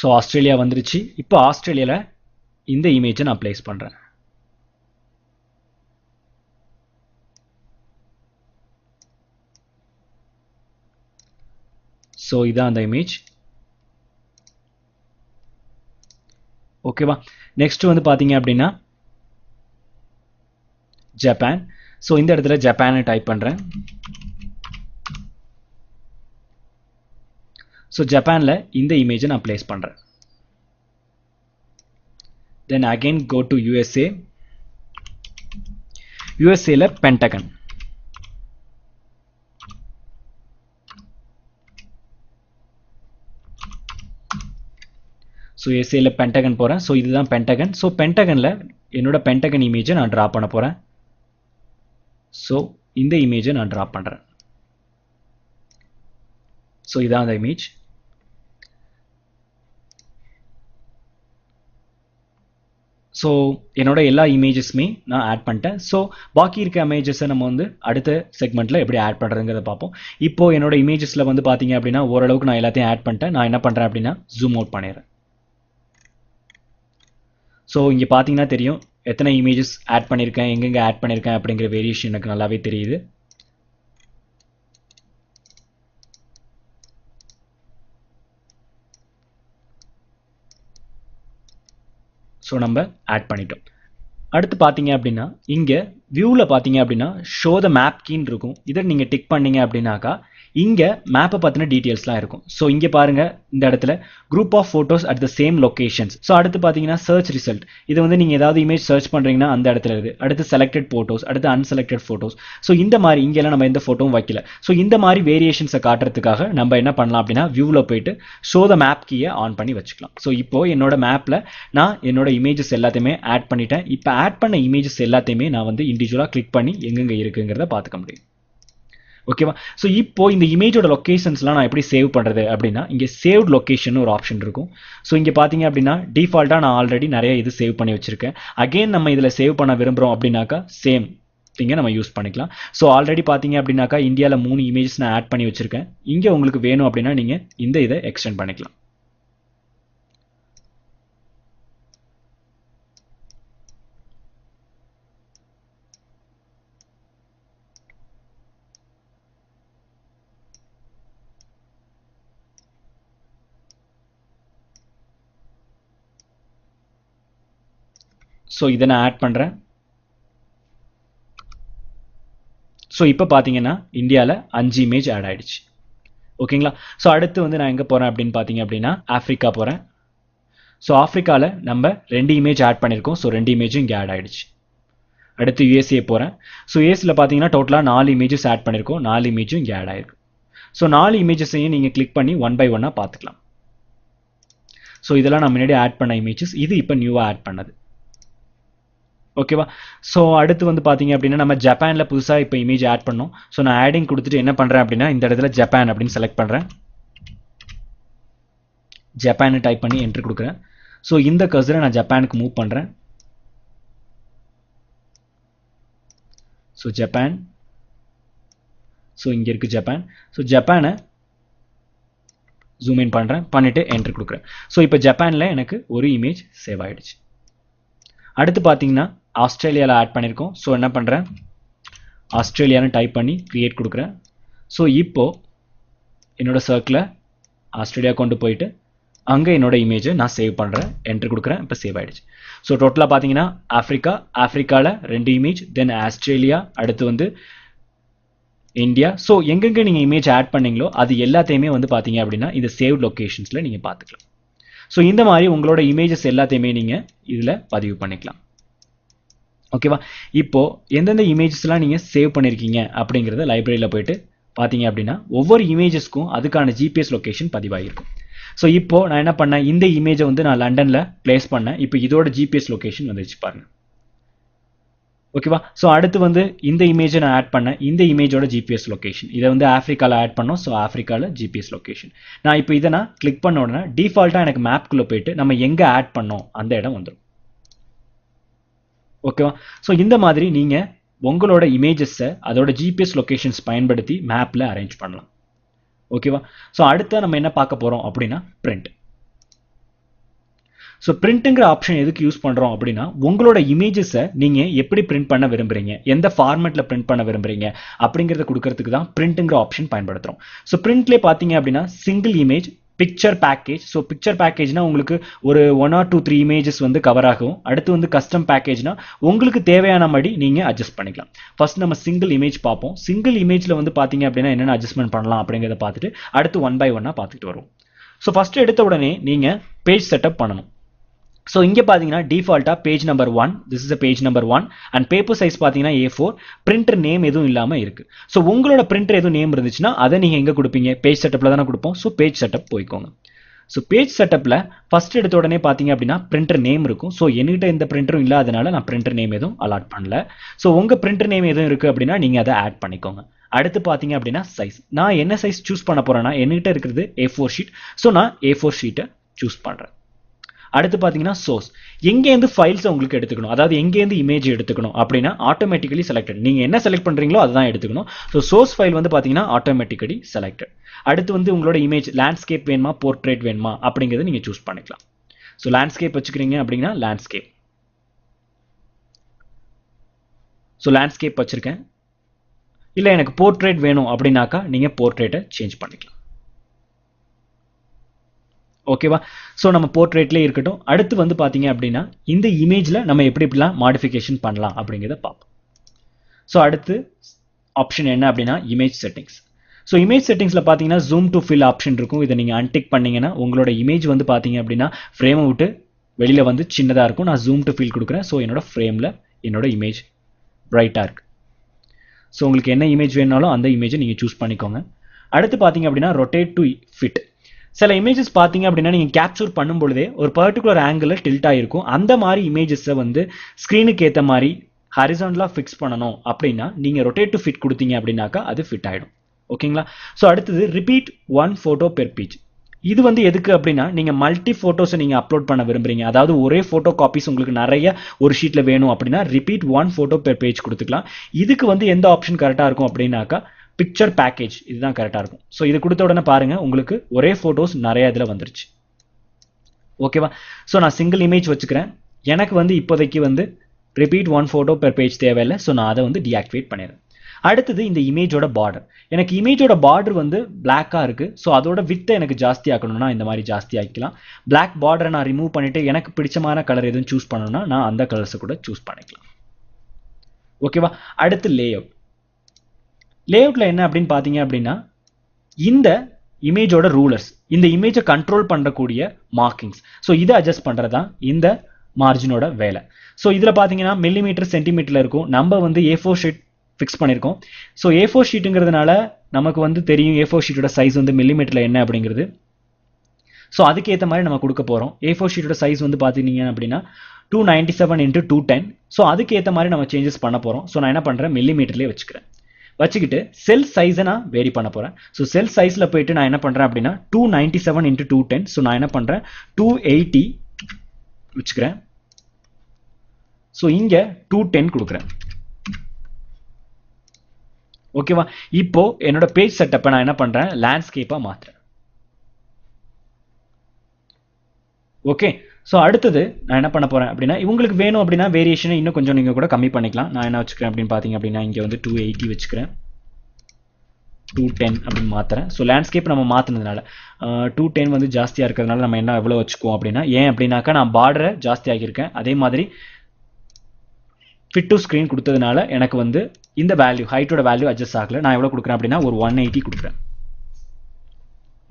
ஸோ ஆஸ்திரேலியா வந்துருச்சு. இப்போ ஆஸ்திரேலியாவில் இந்த இமேஜை நான் பிளேஸ் பண்ணுறேன். ஸோ இதான் அந்த இமேஜ். ஓகேவா? நெக்ஸ்ட் வந்து பார்த்தீங்க அப்படின்னா ஜப்பான். ஸோ இந்த இடத்துல ஜப்பானை டைப் பண்ணுறேன். ஸோ ஜப்பானில் இந்த இமேஜை நான் பிளேஸ் பண்ணுறேன். Then again go to USA. யூஎஸ்ஏல பென்டகன். ஸோ யூஎஸ்ஏல பென்டகன் போகிறேன். ஸோ இதுதான் பென்டகன். ஸோ பென்டகனில் என்னோட பென்டகன் இமேஜை நான் ட்ரா பண்ண போகிறேன். ஸோ இந்த இமேஜை நான் ட்ரா பண்ணுறேன். ஸோ இதான் அந்த இமேஜ். ஸோ என்னோட எல்லா இமேஜஸ்மே நான் ஆட் பண்ணிட்டேன். ஸோ பாக்கி இருக்க இமேஜஸை நம்ம வந்து அடுத்த செக்மெண்ட்டில் எப்படி ஆட் பண்ணுறதுங்கிறத பார்ப்போம். இப்போது என்னோட இமேஜஸில் வந்து பார்த்தீங்க அப்படின்னா ஓரளவுக்கு நான் எல்லாத்தையும் ஆட் பண்ணிட்டேன். நான் என்ன பண்ணுறேன் அப்படின்னா ஜூம் அவுட் பண்ணிடுறேன். ஸோ இங்கே பார்த்தீங்கன்னா தெரியும் எத்தனை இமேஜஸ் ஆட் பண்ணியிருக்கேன், எங்கெங்கே ஆட் பண்ணியிருக்கேன் அப்படிங்கிற வேரியேஷன் எனக்கு நல்லாவே தெரியுது. ஸோ நம்ம ஆட் பண்ணிட்டோம். அடுத்து பார்த்தீங்க அப்படின்னா இங்கே வியூவில் பார்த்தீங்க அப்படின்னா ஷோ த மேப் கீன்னு இருக்கும். இதை நீங்கள் டிக் பண்ணீங்க அப்படின்னாக்கா இங்கே மேப்பை பற்றின டீட்டெயில்ஸ்லாம் இருக்கும். ஸோ இங்கே பாருங்க இந்த இடத்துல group of photos at the same locations. So அடுத்து பார்த்தீங்கன்னா சர்ச் ரிசல்ட். இது வந்து நீங்கள் ஏதாவது இமேஜ் சர்ச் பண்ணுறீங்கன்னா அந்த இடத்துல இருக்குது. அடுத்து செலக்டட் ஃபோட்டோஸ், அடுத்து அன்செலக்டட் ஃபோட்டோஸ். ஸோ இந்த மாதிரி இங்கெல்லாம் நம்ம எந்த ஃபோட்டோவும் வைக்கல. ஸோ இந்த மாதிரி வேரியேஷன்ஸை காட்டுறதுக்காக நம்ம என்ன பண்ணலாம் அப்படின்னா வியூவில் போயிட்டு ஷோ த மேப் கீயை ஆன் பண்ணி வச்சுக்கலாம். ஸோ இப்போ என்னோட மேப்பில் நான் என்னோட இமேஜஸ் எல்லாத்தையுமே ஆட் பண்ணிட்டேன். இப்போ ஆட் பண்ண இமேஜஸ் எல்லாத்தையுமே நான் வந்து இண்டிவிஜுவலாக கிளிக் பண்ணி எங்கெங்கே இருக்குங்கிறத பார்த்துக்க முடியும். ஓகேவா? ஸோ இப்போ இந்த இமேஜோட லொக்கேஷன்ஸ்லாம் நான் எப்படி சேவ் பண்ணுறது அப்படின்னா இங்கே சேவ்ட் லொக்கேஷன் ஒரு ஆப்ஷன் இருக்கும். ஸோ இங்கே பார்த்தீங்க அப்படின்னா டிஃபால்ட்டாக நான் ஆல்ரெடி நிறைய இது சேவ் பண்ணி வச்சிருக்கேன். அகெயின் நம்ம இதில் சேவ் பண்ண விரும்புகிறோம் அப்படின்னாக்கா சேம் திங்கை நம்ம யூஸ் பண்ணிக்கலாம். ஸோ ஆல்ரெடி பார்த்தீங்க அப்படின்னாக்கா இந்தியாவில் 3 இமேஜஸ் நான் ஆட் பண்ணி வச்சிருக்கேன். இங்கே உங்களுக்கு வேணும் அப்படின்னா நீங்கள் இந்த இதை எக்ஸ்டெண்ட் பண்ணிக்கலாம். ஸோ இதை நான் ஆட் பண்ணுறேன். ஸோ இப்போ பார்த்தீங்கன்னா இந்தியாவில் 5 இமேஜ் ஆட் ஆகிடுச்சு. ஓகேங்களா? ஸோ அடுத்து வந்து நான் எங்கே போகிறேன் அப்படின்னு பார்த்தீங்க அப்படின்னா ஆஃப்ரிக்கா போகிறேன். ஸோ ஆஃப்ரிக்காவில் நம்ம 2 இமேஜ் ஆட் பண்ணியிருக்கோம். ஸோ 2 இமேஜும் இங்கே ஆட் ஆகிடுச்சு. அடுத்து யூஎஸ்ஏ போகிறேன். ஸோ யூஎஸில் பார்த்தீங்கன்னா டோட்டலாக 4 இமேஜஸ் ஆட் பண்ணியிருக்கோம். 4 இமேஜும் இங்கே ஆட் ஆகிருக்கு. ஸோ 4 இமேஜஸையும் நீங்கள் கிளிக் பண்ணி 1 by 1 பார்த்துக்கலாம். ஸோ இதெல்லாம் நான் முன்னாடி ஆட் பண்ண இமேஜஸ். இது இப்போ நியூவாக ஆட் பண்ணது. ஓகேவா? ஸோ அடுத்து வந்து பார்த்தீங்க அப்படின்னா நம்ம ஜப்பானில் புதுசாக இப்போ இமேஜ் ஆட் பண்ணோம். ஸோ நான் ஆடிங் கொடுத்துட்டு என்ன பண்ணுறேன் அப்படின்னா இந்த இடத்துல ஜப்பான் அப்படின்னு செலக்ட் பண்ணுறேன். ஜப்பான் டைப் பண்ணி என்ட்ரு கொடுக்குறேன். ஸோ இந்த கர்சரை நான் ஜப்பானுக்கு மூவ் பண்ணுறேன். So Japan. ஸோ இங்கே இருக்குது ஜப்பான். ஸோ ஜப்பானை ஜூம் இன் பண்ணுறேன். பண்ணிவிட்டு என்ட்ரு கொடுக்குறேன். ஸோ இப்போ ஜப்பானில் எனக்கு ஒரு இமேஜ் சேவ் ஆகிடுச்சு. அடுத்து பார்த்தீங்கன்னா ஆஸ்திரேலியாவில் ஆட் பண்ணியிருக்கோம். ஸோ என்ன பண்ணுறேன் ஆஸ்திரேலியான்னு டைப் பண்ணி க்ரியேட் கொடுக்குறேன். ஸோ இப்போது என்னோடய சர்க்கிளை ஆஸ்திரேலியா கொண்டு போயிட்டு அங்கே என்னோடய இமேஜை நான் சேவ் பண்ணுறேன். என்ட்ரு கொடுக்குறேன். இப்போ சேவ் ஆகிடுச்சு. ஸோ டோட்டலாக பார்த்தீங்கன்னா ஆஃப்ரிக்காவில் 2 இமேஜ், தென் ஆஸ்திரேலியா, அடுத்து வந்து இந்தியா. ஸோ எங்கெங்கே நீங்கள் இமேஜ் ஆட் பண்ணீங்களோ அது எல்லாத்தையுமே வந்து பார்த்தீங்க அப்படின்னா இந்த சேவ் லொக்கேஷன்ஸில் நீங்கள் பார்த்துக்கலாம். ஸோ இந்த மாதிரி உங்களோட இமேஜஸ் எல்லாத்தையுமே நீங்கள் இதில் பதிவு பண்ணிக்கலாம். ஓகேவா? இப்போது எந்தெந்த இமேஜஸ்லாம் நீங்கள் சேவ் பண்ணியிருக்கீங்க அப்படிங்கிறத லைப்ரரியில் போயிட்டு பார்த்தீங்க அப்படின்னா ஒவ்வொரு இமேஜஸ்க்கும் அதுக்கான ஜிபிஎஸ் லொக்கேஷன் பதிவாகிருக்கும். ஸோ இப்போது நான் என்ன பண்ணேன் இந்த இமேஜை வந்து நான் லண்டனில் பிளேஸ் பண்ணேன். இப்போ இதோட ஜிபிஎஸ் லொக்கேஷன் வந்துச்சு பாருங்கள். ஓகேவா? ஸோ அடுத்து வந்து இந்த இமேஜை நான் ஆட் பண்ணேன். இந்த இமேஜோட ஜிபிஎஸ் லொக்கேஷன் இதை வந்து ஆஃப்ரிக்காவில் ஆட் பண்ணோம். ஸோ ஆஃப்ரிக்காவில் ஜிபிஎஸ் லொக்கேஷன். நான் இப்போ இதை நான் கிளிக் பண்ண உடனே டிஃபால்ட்டாக எனக்கு மேப்குள்ளே போயிட்டு நம்ம எங்கே ஆட் பண்ணோம் அந்த இடம் வந்துடும். ஓகேவா? ஸோ இந்த மாதிரி நீங்கள் உங்களோட இமேஜஸை அதோட ஜிபிஎஸ் லொக்கேஷன்ஸ் பயன்படுத்தி மேப்பில் அரேஞ்ச் பண்ணலாம். ஓகேவா? ஸோ அடுத்த நம்ம என்ன பார்க்க போகிறோம் அப்படின்னா பிரிண்ட். ஸோ பிரிண்ட்டுங்கிற ஆப்ஷன் எதுக்கு யூஸ் பண்ணுறோம் அப்படின்னா உங்களோட இமேஜஸை நீங்கள் எப்படி பிரிண்ட் பண்ண விரும்புகிறீங்க, எந்த ஃபார்மேட்டில் பிரிண்ட் பண்ண விரும்புகிறீங்க அப்படிங்கிறத கொடுக்கறதுக்கு தான் பிரிண்ட்டுங்கிற ஆப்ஷன் பயன்படுத்துகிறோம். ஸோ பிரிண்ட்லேயே பார்த்தீங்க அப்படின்னா single image, picture package. So picture பேக்கேஜ்னா உங்களுக்கு ஒரு 1 or 2, 3 இமேஜஸ் வந்து கவர் ஆகும். அடுத்து வந்து கஸ்டம் பேக்கேஜ்னா உங்களுக்கு தேவையான மாதிரி நீங்கள் அட்ஜஸ்ட் பண்ணிக்கலாம். ஃபர்ஸ்ட் நம்ம சிங்கிள் இமேஜ் பார்ப்போம். சிங்கிள் இமேஜில் வந்து பார்த்தீங்க அப்படின்னா என்னென்ன அட்ஜஸ்ட்மெண்ட் பண்ணலாம் அப்படிங்கிறத பார்த்துட்டு அடுத்து 1 by 1 பார்த்துட்டு வருவோம். ஸோ ஃபர்ஸ்ட் எடுத்த உடனே நீங்கள் பேஜ் செட்டப் பண்ணணும். ஸோ இங்கே பார்த்தீங்கன்னா டிஃபால்ட்டாக page number 1, this is page number 1 and paper size பார்த்தீங்கன்னா A4, பிரிண்டர் நேம் எதுவும் இல்லாமல் இருக்குது. ஸோ உங்களோட பிரிண்டர் எதுவும் நேம் இருந்துச்சுன்னா அதை நீங்கள் எங்கே கொடுப்பீங்க, பேஜ் செட்டப்பில் தானே கொடுப்போம். ஸோ பேஜ் செட்டப் போய்க்கோங்க. ஸோ பேஜ் செட்டப்பில் ஃபஸ்ட் எடுத்த உடனே பார்த்தீங்க அப்படின்னா பிரிண்டர் நேம் இருக்கும். ஸோ என்கிட்ட எந்த பிரிண்டரும் இல்லாதனால நான் பிரிண்டர் நேம் எதுவும் அலாட் பண்ணல. ஸோ உங்கள் பிரிண்டர் நேம் எதுவும் இருக்குது அப்படின்னா நீங்கள் அதை ஆட் பண்ணிக்கோங்க. அடுத்து பார்த்தீங்க அப்படின்னா சைஸ், நான் என்ன சைஸ் சூஸ் பண்ண போகிறேன்னா என்கிட்ட இருக்கிறது A4 ஷீட். ஸோ நான் A4 ஷீட்டை சூஸ் பண்ணுறேன். அடுத்து பார்த்தீங்கன்னா சோர்ஸ், எங்கேருந்து ஃபைல்ஸை உங்களுக்கு எடுத்துக்கணும், அதாவது எங்கேருந்து இமேஜ் எடுத்துக்கணும் அப்படின்னா ஆட்டோமேட்டிக்கலி செலக்டட். நீங்கள் என்ன செலக்ட் பண்ணுறீங்களோ அதுதான் எடுத்துக்கணும். ஸோ சோர்ஸ் ஃபைல் வந்து பார்த்தீங்கன்னா ஆட்டோமேட்டிக்கலி செலக்டட். அடுத்து வந்து உங்களோட இமேஜ் லேண்ட்ஸ்கேப் வேணுமா போர்ட்ரேட் வேணுமா அப்படிங்கிறத நீங்கள் சூஸ் பண்ணிக்கலாம். ஸோ லேண்ட்ஸ்கேப் வச்சுக்கிறீங்க அப்படின்னா லேண்ட்ஸ்கேப். ஸோ லேண்ட்ஸ்கேப் வச்சுருக்கேன். இல்லை எனக்கு போர்ட்ரேட் வேணும் அப்படின்னாக்கா நீங்கள் போர்ட்ரேட்டை சேஞ்ச் பண்ணிக்கலாம். ஓகேவா? ஸோ நம்ம போர்ட்ரேட்லேயே இருக்கட்டும். அடுத்து வந்து பார்த்தீங்க அப்படின்னா இந்த இமேஜில் நம்ம எப்படி எப்படிலாம் மாடிஃபிகேஷன் பண்ணலாம் அப்படிங்கிறத பார்ப்போம். ஸோ அடுத்து ஆப்ஷன் என்ன அப்படின்னா இமேஜ் செட்டிங்ஸ். ஸோ இமேஜ் செட்டிங்ஸில் பார்த்தீங்கன்னா ஜூம் டு ஃபில் ஆப்ஷன் இருக்கும். இதை நீங்கள் அன்டிக் பண்ணீங்கன்னா உங்களோட இமேஜ் வந்து பார்த்தீங்க அப்படின்னா ஃப்ரேமை விட்டு வெளியில் வந்து சின்னதாக இருக்கும். நான் ஜூம் டு ஃபில் கொடுக்குறேன். ஸோ என்னோட ஃப்ரேமில் என்னோட இமேஜ் பிரைட்டாக இருக்குது. ஸோ உங்களுக்கு என்ன இமேஜ் வேணாலும் அந்த இமேஜை நீங்கள் சூஸ் பண்ணிக்கோங்க. அடுத்து பார்த்தீங்க அப்படின்னா ரொட்டேட் டு ஃபிட். சில இமேஜஸ் பார்த்தீங்க அப்படின்னா நீங்கள் கேப்சர் பண்ணும் பொழுதே ஒரு பர்டிகுலர் ஆங்கிளில் டில்ட் ஆகிருக்கும். அந்த மாதிரி இமேஜஸை வந்து ஸ்க்ரீனுக்கு ஏற்ற மாதிரி ஹாரிசான்டலாக ஃபிக்ஸ் பண்ணணும் அப்படின்னா நீங்கள் ரொட்டேட் டு ஃபிட் கொடுத்தீங்க அப்படின்னாக்கா அது ஃபிட் ஆகிடும். ஓகேங்களா? ஸோ அடுத்தது repeat one photo per page. இது வந்து எதுக்கு அப்படின்னா நீங்கள் மல்டி ஃபோட்டோஸை நீங்கள் அப்லோட் பண்ண விரும்புறீங்க. அதாவது ஒரே ஃபோட்டோ காப்பீஸ் உங்களுக்கு நிறைய ஒரு ஷீட்டில் வேணும் அப்படின்னா repeat one photo per page கொடுத்துக்கலாம். இதுக்கு வந்து எந்த ஆப்ஷன் கரெக்டாக இருக்கும் அப்படின்னாக்கா பிக்சர் பேக்கேஜ் இதுதான் கரெக்டாக இருக்கும். ஸோ இது கொடுத்த உடனே பாருங்க உங்களுக்கு ஒரே ஃபோட்டோஸ் நிறைய இதில் வந்துருச்சு. ஓகேவா? ஸோ நான் சிங்கிள் இமேஜ் வச்சுக்கிறேன். எனக்கு வந்து இப்போதைக்கு வந்து repeat one photo per page தேவையில்லை. ஸோ நான் அதை வந்து டீஆக்டிவேட் பண்ணிடுறேன். அடுத்தது இந்த இமேஜோட பார்டர். எனக்கு இமேஜோட பார்டர் வந்து பிளாக்காக இருக்குது. ஸோ அதோட வித்தை எனக்கு ஜாஸ்தி ஆக்கணும்னா இந்த மாதிரி ஜாஸ்தி ஆக்கிக்கலாம். பிளாக் பார்டரை நான் ரிமூவ் பண்ணிவிட்டு எனக்கு பிடிச்சமான கலர் எதுவும் சூஸ் பண்ணணும்னா நான் அந்த கலர்ஸை கூட சூஸ் பண்ணிக்கலாம். ஓகேவா? அடுத்து லேஅவுட். லேஅவுட்டில் என்ன அப்படின்னு பார்த்தீங்க அப்படின்னா இந்த இமேஜோட ரூலர்ஸ், இந்த இமேஜை கண்ட்ரோல் பண்ணக்கூடிய மார்க்கிங்ஸ். ஸோ இதை அட்ஜஸ்ட் பண்ணுறது தான் இந்த மார்ஜினோட வேலை. ஸோ இதில் பார்த்தீங்கன்னா மில்லிமீட்டர் சென்டிமீட்டரில் இருக்கும். நம்ம வந்து A4 ஷீட் ஃபிக்ஸ் பண்ணியிருக்கோம். ஸோ A4 ஷீட்டுங்கிறதுனால நமக்கு வந்து தெரியும் A4 ஷீட்டோட சைஸ் வந்து மில்லிமீட்டரில் என்ன அப்படிங்கிறது. ஸோ அதுக்கேற்ற மாதிரி நம்ம கொடுக்க போகிறோம். A4 ஷீட்டோட சைஸ் வந்து பார்த்தீங்க அப்படின்னா 297 × 210. ஸோ அதுக்கேற்ற மாதிரி நம்ம சேஞ்சஸ் பண்ண போகிறோம். ஸோ நான் என்ன பண்ணுறேன் மில்லிமீட்டர்லேயே வச்சுக்கிட்டு செல் சைஸை நான் வேரி பண்ண போகிறேன். ஸோ செல் சைஸில் போயிட்டு நான் என்ன பண்ணுறேன் அப்படின்னா 297 × 210. ஸோ நான் என்ன பண்ணுறேன் 280 வச்சுக்கிறேன். ஸோ இங்கே 210 கொடுக்குறேன். ஓகேவா? இப்போ என்னோட பேஜ் செட்டப்பை நான் என்ன பண்ணுறேன் லேண்ட்ஸ்கேப்பாக மாற்றுறேன். ஓகே. ஸோ அடுத்தது நான் என்ன பண்ண போகிறேன் அப்படின்னா உங்களுக்கு வேணும் அப்படின்னா வேரியேஷனை இன்னும் கொஞ்சம் நீங்கள் கூட கம்மி பண்ணிக்கலாம். நான் என்ன வச்சுக்கிறேன் அப்படின்னு பார்த்தீங்க அப்படின்னா இங்கே வந்து 280 வச்சுக்கிறேன். 210 அப்படின்னு மாற்றுறேன். ஸோ லேண்ட்ஸ்கேப் நம்ம மாற்றினதுனால 210 வந்து ஜாஸ்தியாக இருக்கிறதுனால நம்ம என்ன எவ்வளோ வச்சுக்குவோம் அப்படின்னா ஏன் அப்படின்னாக்கா நான் பார்டரை ஜாஸ்தி ஆகியிருக்கேன். அதே மாதிரி ஃபிட் டு ஸ்க்ரீன் கொடுத்ததுனால எனக்கு வந்து இந்த வேல்யூ ஹைட்டோட வேல்யூ அட்ஜஸ்ட் ஆகலை. நான் எவ்வளோ கொடுக்குறேன் அப்படின்னா ஒரு 180 கொடுக்குறேன்.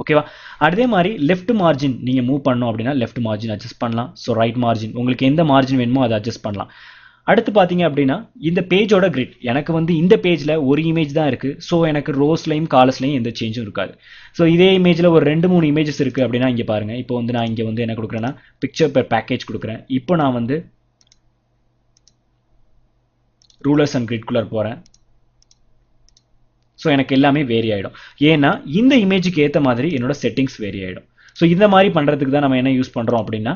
ஓகேவா? அதே மாதிரி லெஃப்ட் மார்ஜின் நீங்கள் மூவ் பண்ணணும் அப்படின்னா லெஃப்ட் மார்ஜின் அட்ஜஸ்ட் பண்ணலாம். ஸோ ரைட் மார்ஜின் உங்களுக்கு எந்த மார்ஜின் வேணுமோ அதை அட்ஜஸ்ட் பண்ணலாம். அடுத்து பார்த்தீங்க அப்படின்னா இந்த பேஜோட கிரிட் எனக்கு வந்து இந்த பேஜில் ஒரு இமேஜ் தான் இருக்குது. ஸோ எனக்கு ரோஸ்லையும் காலஸ்லையும் எந்த சேஞ்சும் இருக்காது. ஸோ இதே இமேஜில் ஒரு 2-3 இமேஜஸ் இருக்குது அப்படின்னா இங்கே பாருங்கள். இப்போ வந்து நான் இங்கே வந்து என்ன கொடுக்குறேன்னா பிக்சர் பெர் பேக்கேஜ் கொடுக்குறேன். இப்போ நான் வந்து ரூலர்ஸ் அண்ட் கிரிட்குள்ளே போகிறேன். ஸோ எனக்கு எல்லாமே வேரி ஆகிடும். ஏன்னா இந்த இமேஜுக்கு ஏற்ற மாதிரி என்னோட செட்டிங்ஸ் வேரி ஆகிடும். ஸோ இந்த மாதிரி பண்ணுறதுக்கு தான் நம்ம என்ன யூஸ் பண்ணுறோம் அப்படின்னா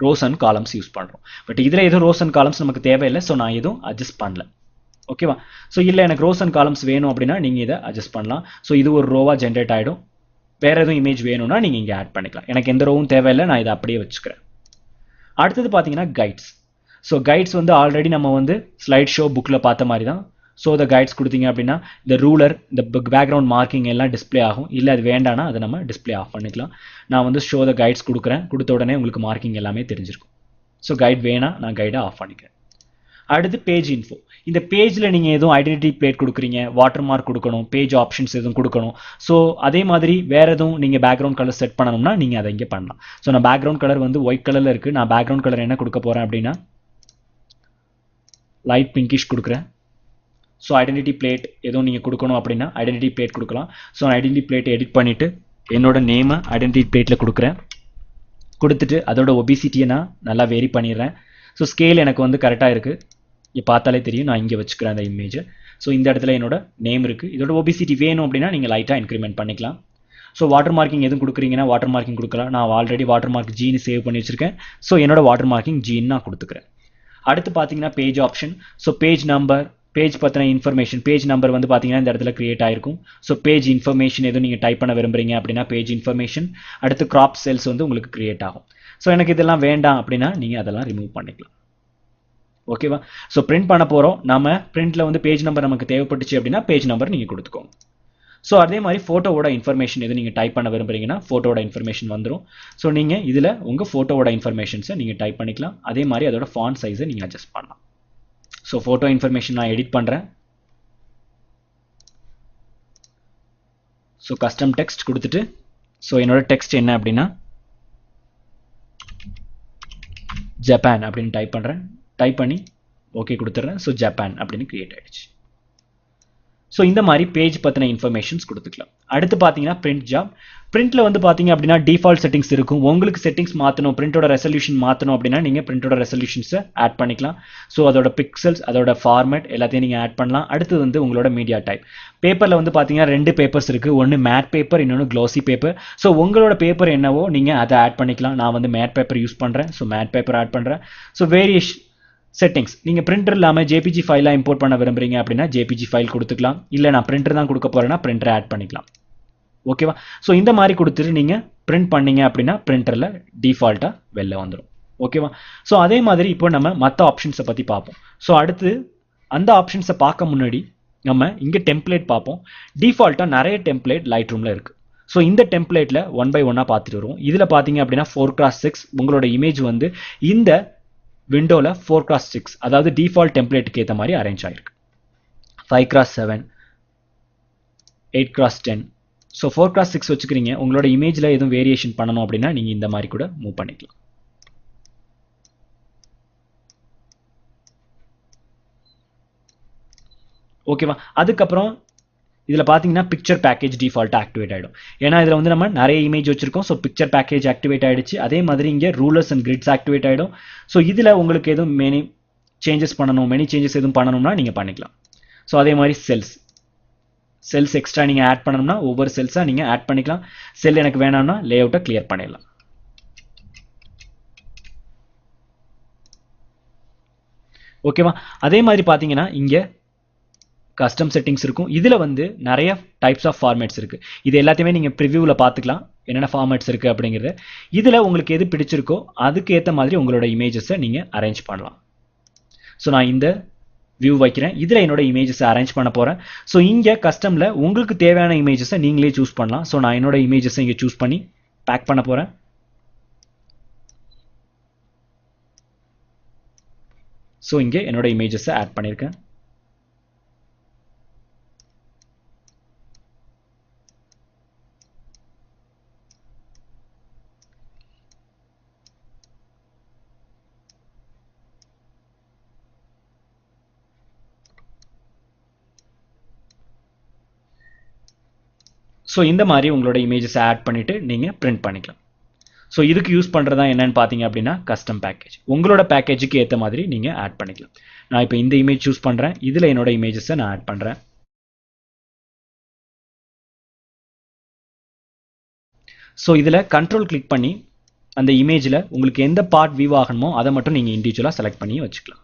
ரோஸ் அண்ட் காலம்ஸ் யூஸ் பண்ணுறோம். பட் இதில் எதுவும் ரோஸ் அண்ட் காலம்ஸ் நமக்கு தேவையில்லை. ஸோ நான் எதுவும் அட்ஜஸ்ட் பண்ணல. ஓகேவா? ஸோ இல்லை எனக்கு ரோஸ் அண்ட் காலம்ஸ் வேணும் அப்படின்னா நீங்கள் இதை அட்ஜஸ்ட் பண்ணலாம். ஸோ இது ஒரு ரோவாக ஜென்ரேட் ஆகிடும். வேறு எதுவும் இமேஜ் வேணும்னா நீங்கள் இங்கே ஆட் பண்ணிக்கலாம். எனக்கு எந்த ரோவும் தேவையில்லை. நான் இதை அப்படியே வச்சுக்கிறேன். அடுத்தது பார்த்தீங்கன்னா கைட்ஸ். ஸோ கைட்ஸ் வந்து ஆல்ரெடி நம்ம வந்து ஸ்லைட் ஷோ புக்கில் பார்த்த மாதிரி தான். ஸோ இந்த கைட்ஸ் கொடுத்தீங்க அப்படின்னா இந்த ரூலர் இந்த பேக்ரவுண்ட் மார்க்கிங் எல்லாம் டிஸ்பிளே ஆகும். இல்லை அது வேண்டானா அதை நம்ம டிஸ்பிளே ஆஃப் பண்ணிக்கலாம். நான் வந்து ஷோ த கைட்ஸ் கொடுக்குறேன். கொடுத்த உடனே உங்களுக்கு மார்க்கிங் எல்லாமே தெரிஞ்சிருக்கும். ஸோ கைட் வேணாம் நான் கைடை ஆஃப் பண்ணிக்கிறேன். அடுத்து பேஜ் இன்ஃபோ. இந்த பேஜில் நீங்கள் எதுவும் ஐடென்டிட்டி பிளேட் கொடுக்குறீங்க, வாட்டர் மார்க் கொடுக்கணும், பேஜ் ஆப்ஷன்ஸ் எதுவும் கொடுக்கணும். ஸோ அதே மாதிரி வேறு எதுவும் நீங்கள் பேக்ரவுண்ட் கலர் செட் பண்ணணும்னா நீங்கள் அதை இங்கே பண்ணலாம். ஸோ நான் பேக்ரவுண்ட் கலர் வந்து ஒயிட் கலரில் இருக்குது. நான் பேக்ரவுண்ட் கலர் என்ன கொடுக்க போகிறேன் அப்படின்னா லைட் பிங்கிஷ் கொடுக்குறேன். ஸோ ஐடென்டிட்டி பிளேட் எதுவும் நீங்கள் கொடுக்கணும் அப்படின்னா ஐடென்டிட்டி பிளேட் கொடுக்கலாம். ஸோ நான் ஐடென்டிட்டி பிளேட்டை எடிட் பண்ணிவிட்டு என்னோட நேமை ஐடென்டிட்டி பிளேட்டில் கொடுக்குறேன். கொடுத்துட்டு அதோட ஒபிசிட்டியை நான் நல்லா வேரி பண்ணிடுறேன். ஸோ ஸ்கேல் எனக்கு வந்து கரெக்டாக இருக்குது. இங்கே பார்த்தாலே தெரியும். நான் இங்கே வச்சுக்கிறேன் அந்த இமேஜை. ஸோ இந்த இடத்துல என்னோட நேம் இருக்குது. இதோட ஒபிசிட்டி வேணும் அப்படின்னா நீங்கள் லைட்டாக இன்க்ரிமெண்ட் பண்ணிக்கலாம். ஸோ வாட்டர் மார்க்கிங் எதுவும் கொடுக்குறீங்கன்னா வாட்டர் மார்க்கிங் கொடுக்கலாம். நான் ஆல்ரெடி வாட்டர் மார்க் ஜீனு சேவ் பண்ணி வச்சுருக்கேன். ஸோ என்னோட வாட்டர் மார்க்கிங் ஜீன் நான் கொடுத்துக்கிறேன். அடுத்து பார்த்தீங்கன்னா page option. So page number, page பற்றின இன்ஃபர்மேஷன், பேஜ் நம்பர் வந்து பார்த்தீங்கன்னா இந்த இடத்துல கிரியேட் ஆயிருக்கும். ஸோ பேஜ் இன்ஃபர்மேஷன் எதுவும் நீங்கள் டைப் பண்ண விரும்புறீங்க அப்படின்னா பேஜ் இன்ஃபர்மேஷன். அடுத்து கிராப் செல்ஸ் வந்து உங்களுக்கு கிரியேட் ஆகும். ஸோ எனக்கு இதெல்லாம் வேண்டாம் அப்படின்னா நீங்கள் அதெல்லாம் ரிமூவ் பண்ணிக்கலாம். ஓகேவா? ஸோ பிரிண்ட் பண்ண போகிறோம். நம்ம பிரிண்ட்டில் வந்து பேஜ் நம்பர் நமக்கு தேவைப்பட்டுச்சு அப்படின்னா பேஜ் நம்பர் நீங்கள் கொடுத்துக்கோங்க. ஸோ அதே மாதிரி ஃபோட்டோவோட இன்ஃபர்மேஷன் எது நீங்கள் டைப் பண்ண விரும்புறீங்கன்னா ஃபோட்டோவோட இன்ஃபர்மேஷன் வந்துடும். ஸோ நீங்கள் இதில் உங்கள் ஃபோட்டோவோட இன்ஃபர்மேஷன்ஸை நீங்கள் டைப் பண்ணிக்கலாம். அதே மாதிரி அதோட ஃபாண்ட் சைஸை நீங்கள் அட்ஜஸ்ட் பண்ணலாம். ஸோ ஃபோட்டோ இன்ஃபர்மேஷன் நான் எடிட் பண்ணுறேன். ஸோ கஸ்டம் டெக்ஸ்ட் கொடுத்துட்டு ஸோ என்னோட டெக்ஸ்ட் என்ன அப்படின்னா ஜப்பான் அப்படின்னு டைப் பண்ணுறேன். டைப் பண்ணி ஓகே கொடுத்துட்றேன். ஸோ ஜப்பான் அப்படின்னு கிரியேட் ஆகிடுச்சு. ஸோ இந்த மாதிரி பேஜ் பற்றின இன்ஃபர்மேஷன்ஸ் கொடுத்துக்கலாம். அடுத்து பார்த்தீங்கன்னா பிரிண்ட் ஜாப். பிரிண்ட்டில் வந்து பார்த்தீங்க அப்படின்னா டிஃபால்ட் செட்டிங்ஸ் இருக்கும். உங்களுக்கு செட்டிங்ஸ் மாற்றணும், பிரிண்டோட ரெசல்யூஷன் மாற்றணும் அப்படின்னா நீங்கள் பிரிண்டோட ரெசல்யூஷன்ஸை ஆட் பண்ணிக்கலாம். ஸோ அதோட பிக்சல்ஸ், அதோட ஃபார்மேட் எல்லாத்தையும் நீங்கள் ஆட் பண்ணலாம். அடுத்து வந்து உங்களோட மீடியா டைப். பேப்பரில் வந்து பார்த்தீங்கன்னா 2 பேப்பர்ஸ் இருக்குது. ஒன்று மேட் பேப்பர், இன்னொன்று க்ளாசி பேப்பர். ஸோ உங்களோட பேப்பர் என்னவோ நீங்கள் அதை ஆட் பண்ணிக்கலாம். நான் வந்து மேட் பேப்பர் யூஸ் பண்ணுறேன். ஸோ மேட் பேப்பர் ஆட் பண்ணுறேன். ஸோ வேரியேஷன் செட்டிங்ஸ், நீங்கள் பிரிண்டர் இல்லாமல் ஜேபிஜி ஃபைலாக இம்போர்ட் பண்ண விரும்புறீங்க அப்படின்னா ஜேபிஜி ஃபைல் கொடுத்துக்கலாம். இல்லை நான் பிரிண்டர் தான் கொடுக்க போகிறேன்னா பிரிண்டரை ஆட் பண்ணிக்கலாம். ஓகேவா? ஸோ இந்த மாதிரி கொடுத்துட்டு நீங்கள் பிரிண்ட் பண்ணீங்க அப்படின்னா பிரிண்டரில் டிஃபால்ட்டாக வெளில வந்துடும். ஓகேவா? ஸோ அதே மாதிரி இப்போ நம்ம மற்ற ஆப்ஷன்ஸை பற்றி பார்ப்போம். ஸோ அடுத்து அந்த ஆப்ஷன்ஸை பார்க்க முன்னாடி நம்ம இங்கே டெம்ப்ளேட் பார்ப்போம். டிஃபால்ட்டாக நிறைய டெம்ப்ளேட் லைட் ரூமில் இருக்குது. ஸோ இந்த டெம்ப்ளேட்டில் 1 by 1 பார்த்துட்டு வருவோம். இதில் பார்த்தீங்க அப்படின்னா 4x6 உங்களோட இமேஜ் வந்து இந்த விண்டோவில் 4x6 அதாவது டிஃபால்ட் டெம்ப்ளேட்டுக்கு ஏற்ற மாதிரி அரேஞ்ச் ஆகிருக்கு. 5x7, 8x10. ஸோ 4x6 வச்சுக்கிறீங்க. உங்களோட இமேஜில் எதுவும் வேரியேஷன் பண்ணணும் அப்படின்னா நீங்கள் இந்த மாதிரி கூட மூவ் பண்ணிக்கலாம். ஓகேவா? அதுக்கப்புறம் இதில் பார்த்தீங்கன்னா பிக்சர் பேக்கேஜ் டிஃபால்ட்டாக ஆக்டிவேட் ஆகிடும். ஏன்னா இதில் வந்து நம்ம நிறைய இமேஜ் வச்சிருக்கோம். ஸோ பிக்சர் பேக்கேஜ் ஆக்டிவேட் ஆகிடுச்சு. அதே மாதிரி இங்கே ரூலர்ஸ் அண்ட் கிரிட்ஸ் ஆக்டிவேட் ஆகிடும். ஸோ இதில் உங்களுக்கு எதுவும் மெனி சேஞ்சஸ் எதுவும் பண்ணணும்னா நீங்கள் பண்ணிக்கலாம். ஸோ அதே மாதிரி செல்ஸ் எக்ஸ்ட்ரா நீங்கள் ஆட் பண்ணணும்னா ஒவ்வொரு செல்ஸாக நீங்கள் ஆட் பண்ணிக்கலாம். செல் எனக்கு வேணாம்னா லே அவுட்டை கிளியர் பண்ணிடலாம். ஓகேவா? அதே மாதிரி பார்த்தீங்கன்னா இங்கே கஸ்டம் செட்டிங்ஸ் இருக்கும். இதில் வந்து நிறைய டைப்ஸ் ஆஃப் ஃபார்மேட்ஸ் இருக்குது. இது எல்லாத்தையுமே நீங்கள் ப்ரிவியூவில் பார்த்துக்கலாம் என்னென்ன ஃபார்மேட்ஸ் இருக்குது அப்படிங்கிறது. இதில் உங்களுக்கு எது பிடிச்சிருக்கோ அதுக்கு ஏற்ற மாதிரி உங்களோட இமேஜஸை நீங்கள் அரேஞ்ச் பண்ணலாம். ஸோ நான் இந்த வியூ வைக்கிறேன். இதில் என்னோட இமேஜஸை அரேஞ்ச் பண்ண போகிறேன். ஸோ இங்கே கஸ்டமில் உங்களுக்கு தேவையான இமேஜஸை நீங்களே சூஸ் பண்ணலாம். ஸோ நான் என்னோட இமேஜஸை இங்கே சூஸ் பண்ணி பேக் பண்ண போகிறேன். ஸோ இங்கே என்னோட இமேஜஸை ஆட் பண்ணியிருக்கேன். ஸோ இந்த மாதிரி உங்களோட இமேஜஸ் ஆட் பண்ணிவிட்டு நீங்கள் பிரிண்ட் பண்ணிக்கலாம். ஸோ இதுக்கு யூஸ் பண்ணுறதா என்னன்னு பார்த்தீங்க அப்படின்னா கஸ்டம் பேக்கேஜ். உங்களோட பேக்கேஜுக்கு ஏற்ற மாதிரி நீங்கள் ஆட் பண்ணிக்கலாம். நான் இப்போ இந்த இமேஜ் சூஸ் பண்ணுறேன். இதில் என்னோட இமேஜஸை நான் ஆட் பண்ணுறேன். ஸோ இதில் கண்ட்ரோல் கிளிக் பண்ணி அந்த இமேஜில் உங்களுக்கு எந்த பார்ட் வியூ ஆகணுமோ அதை மட்டும் நீங்கள் இண்டிவிஜுவலாக செலக்ட் பண்ணி வச்சுக்கலாம்.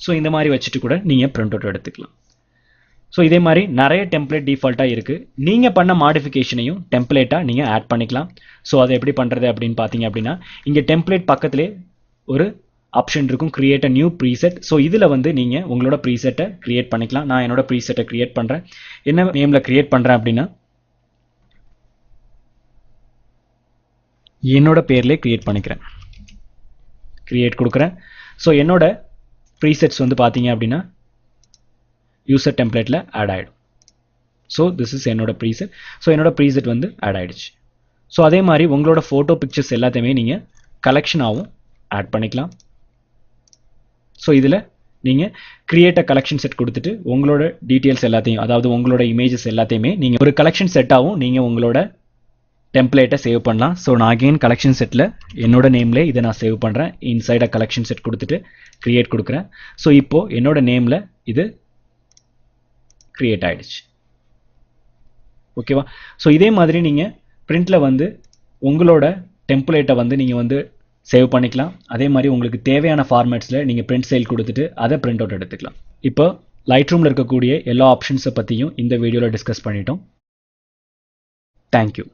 ஸோ இந்த மாதிரி வச்சுட்டு கூட நீங்கள் பிரிண்ட் அவுட் எடுத்துக்கலாம். ஸோ இதே மாதிரி நிறைய டெம்ப்ளேட் டிஃபால்ட்டாக இருக்குது. நீங்கள் பண்ண மாடிஃபிகேஷனையும் டெம்ப்ளேட்டாக நீங்கள் ஆட் பண்ணிக்கலாம். ஸோ அதை எப்படி பண்ணுறது அப்படின்னு பார்த்தீங்க அப்படின்னா இங்கே டெம்ப்ளேட் பக்கத்திலே ஒரு ஆப்ஷன் இருக்கும், create a new preset. So இதில் வந்து நீங்கள் உங்களோட ப்ரீசெட்டை கிரியேட் பண்ணிக்கலாம். நான் என்னோட ப்ரீசெட்டை கிரியேட் பண்ணுறேன். என்ன நேமில் கிரியேட் பண்ணுறேன் அப்படின்னா என்னோட பேர்லேயே கிரியேட் பண்ணிக்கிறேன். கிரியேட் கொடுக்குறேன். ஸோ என்னோட ப்ரீசெட்ஸ் வந்து பார்த்தீங்க அப்படின்னா யூசர் டெம்ப்ளேட்டில் ஆட் ஆகிடும். ஸோ திஸ் இஸ் என்னோட ப்ரீசெட். ஸோ என்னோட ப்ரீசெட் வந்து ஆட் ஆகிடுச்சு. ஸோ அதே மாதிரி உங்களோட ஃபோட்டோ பிக்சர்ஸ் எல்லாத்தையுமே நீங்கள் கலெக்ஷனாகவும் ஆட் பண்ணிக்கலாம். ஸோ இதில் நீங்கள் கிரியேட் அ கலெக்ஷன் செட் கொடுத்துட்டு உங்களோட டீட்டெயில்ஸ் எல்லாத்தையும், அதாவது உங்களோட இமேஜஸ் எல்லாத்தையுமே நீங்கள் ஒரு கலெக்ஷன் செட்டாகவும் நீங்கள் உங்களோட டெம்ப்ளேட்டை சேவ் பண்ணலாம். ஸோ நான் அகெயின் கலெக்ஷன் செட்டில் என்னோட நேம்லேயே இதை நான் சேவ் பண்ணுறேன். இன்சைட் அ கலெக்ஷன் செட் கொடுத்துட்டு கிரியேட் கொடுக்குறேன். ஸோ இப்போது என்னோட நேமில் இது கிரியேட் ஆகிடுச்சு. ஓகேவா? ஸோ இதே மாதிரி நீங்கள் பிரிண்டில் வந்து உங்களோட டெம்ப்ளேட்டை வந்து நீங்கள் வந்து சேவ் பண்ணிக்கலாம். அதே மாதிரி உங்களுக்கு தேவையான ஃபார்மேட்ஸில் நீங்கள் பிரிண்ட் ஸ்டைல் கொடுத்துட்டு அதை பிரிண்ட் அவுட் எடுத்துக்கலாம். இப்போ லைட்ரூமில் இருக்கக்கூடிய எல்லா ஆப்ஷன்ஸை பற்றியும் இந்த வீடியோவில் டிஸ்கஸ் பண்ணிட்டோம். தேங்க்யூ.